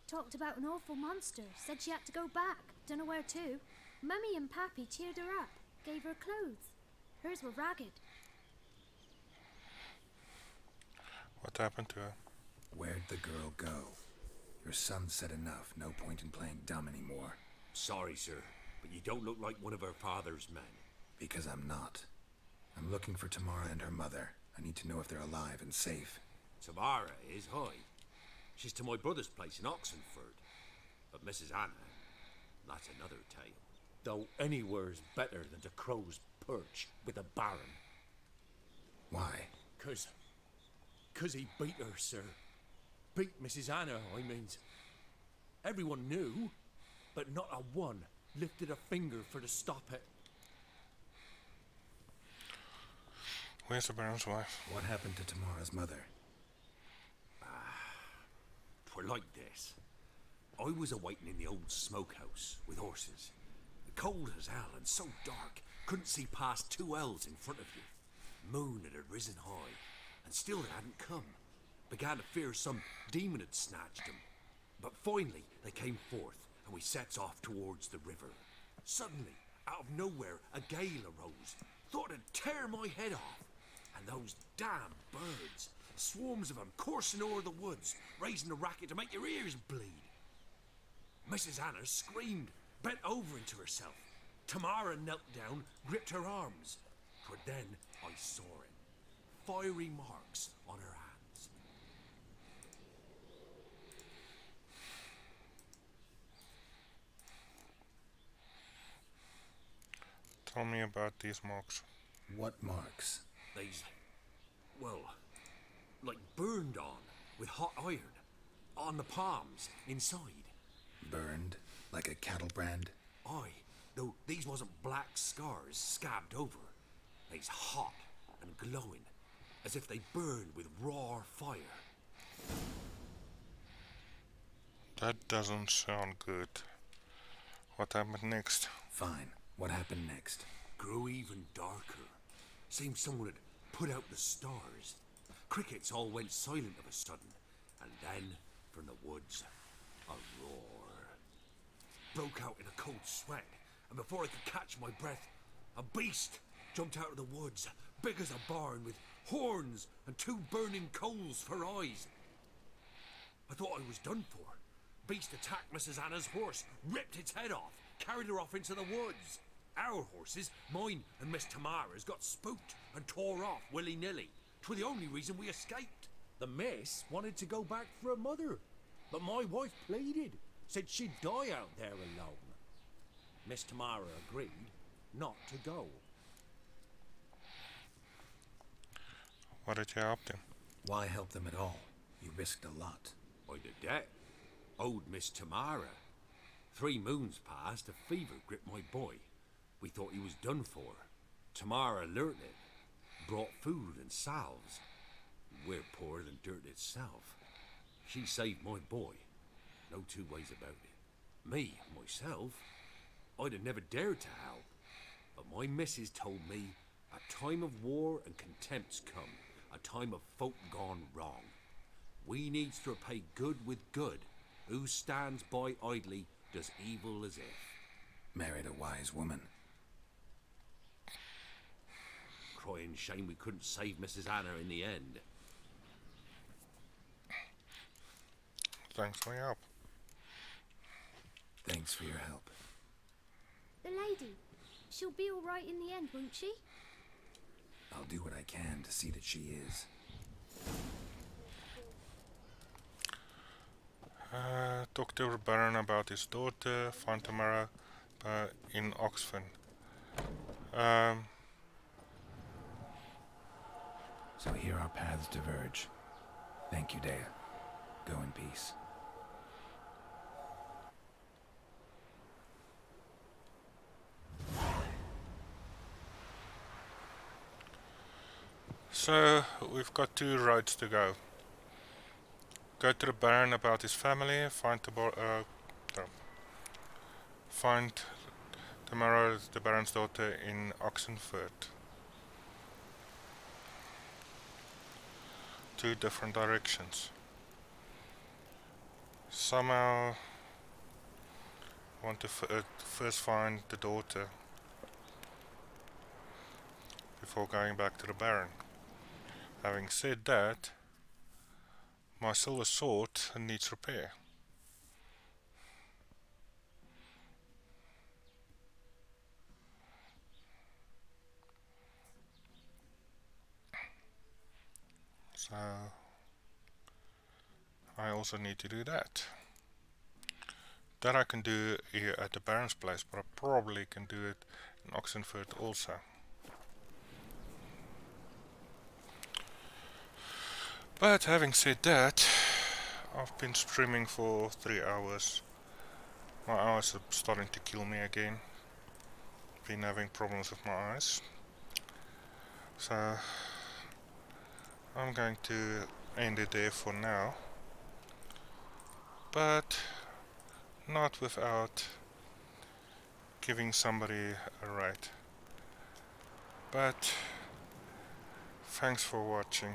Talked about an awful monster. Said she had to go back. Dunno where to. Mummy and Pappy cheered her up. Gave her clothes. Hers were ragged. What happened to her? Where'd the girl go? Your son said enough. No point in playing dumb anymore. Sorry, sir, but you don't look like one of her father's men. Because I'm not. I'm looking for Tamara and her mother. I need to know if they're alive and safe. Tamara is, hi. She's to my brother's place in Oxenford. But Mrs. Anna, that's another tale. Though anywhere's better than the Crow's Perch with a baron. Why? 'Cause he beat her, sir. Beat Mrs. Anna, I means. Everyone knew, but not a one lifted a finger for to stop it. Where's the Baron's wife? What happened to Tamara's mother? Twere like this. I was awaiting in the old smokehouse with horses. Cold as hell and so dark, couldn't see past 2 ells in front of you. Moon had risen high, and still it hadn't come. Began to fear some demon had snatched him. But finally they came forth, and we sets off towards the river. Suddenly, out of nowhere, a gale arose. Thought it'd tear my head off. And those damn birds, swarms of them coursing o'er the woods, raising a racket to make your ears bleed. Mrs. Anna screamed, bent over into herself. Tamara knelt down, gripped her arms. For then I saw it. Fiery marks on her hands. Tell me about these marks. What marks? These, well, like burned on with hot iron. On the palms, inside. Burned? Like a cattle brand? Aye, though these wasn't black scars scabbed over. They's hot and glowing, as if they burned with raw fire. That doesn't sound good. What happened next? Fine. What happened next? Grew even darker. Seemed someone had put out the stars. Crickets all went silent of a sudden, and then, from the woods, a roar. Broke out in a cold sweat, and before I could catch my breath, a beast jumped out of the woods, big as a barn, with horns and 2 burning coals for eyes. I thought I was done for. Beast attacked Mrs. Anna's horse, ripped its head off, carried her off into the woods. Our horses, mine and Miss Tamara's, got spooked and tore off willy-nilly. 'Twere the only reason we escaped. The miss wanted to go back for her mother, but my wife pleaded, said she'd die out there alone. Miss Tamara agreed not to go. Why did you help them? Why help them at all? You risked a lot. I did that. Owed Miss Tamara. 3 moons passed, a fever gripped my boy. We thought he was done for. Tamara learnt it. Brought food and salves. We're poorer than dirt itself. She saved my boy. No 2 ways about it. Me, myself, I'd have never dared to help. But my missus told me a time of war and contempt's come. A time of folk gone wrong. We needs to repay good with good. Who stands by idly does evil as if. Married a wise woman. Crying shame we couldn't save Mrs. Anna in the end. Thanks for your help. Thanks for your help. The lady, she'll be all right in the end, won't she? I'll do what I can to see that she is. Talk to the Baron about his daughter, find Tamara in Oxford. So here our paths diverge. Thank you, Dea. Go in peace. So, we've got 2 roads to go. Go to the Baron about his family, find Tamara, the Baron's daughter, in Oxenford. 2 different directions. Somehow want to first find the daughter before going back to the Baron. Having said that, my silver sword needs repair. So I also need to do that. That I can do here at the Baron's place, but I probably can do it in Oxenford also. But having said that, I've been streaming for 3 hours. My eyes are starting to kill me again. Been having problems with my eyes. So I'm going to end it there for now, but not without giving somebody a right. But thanks for watching.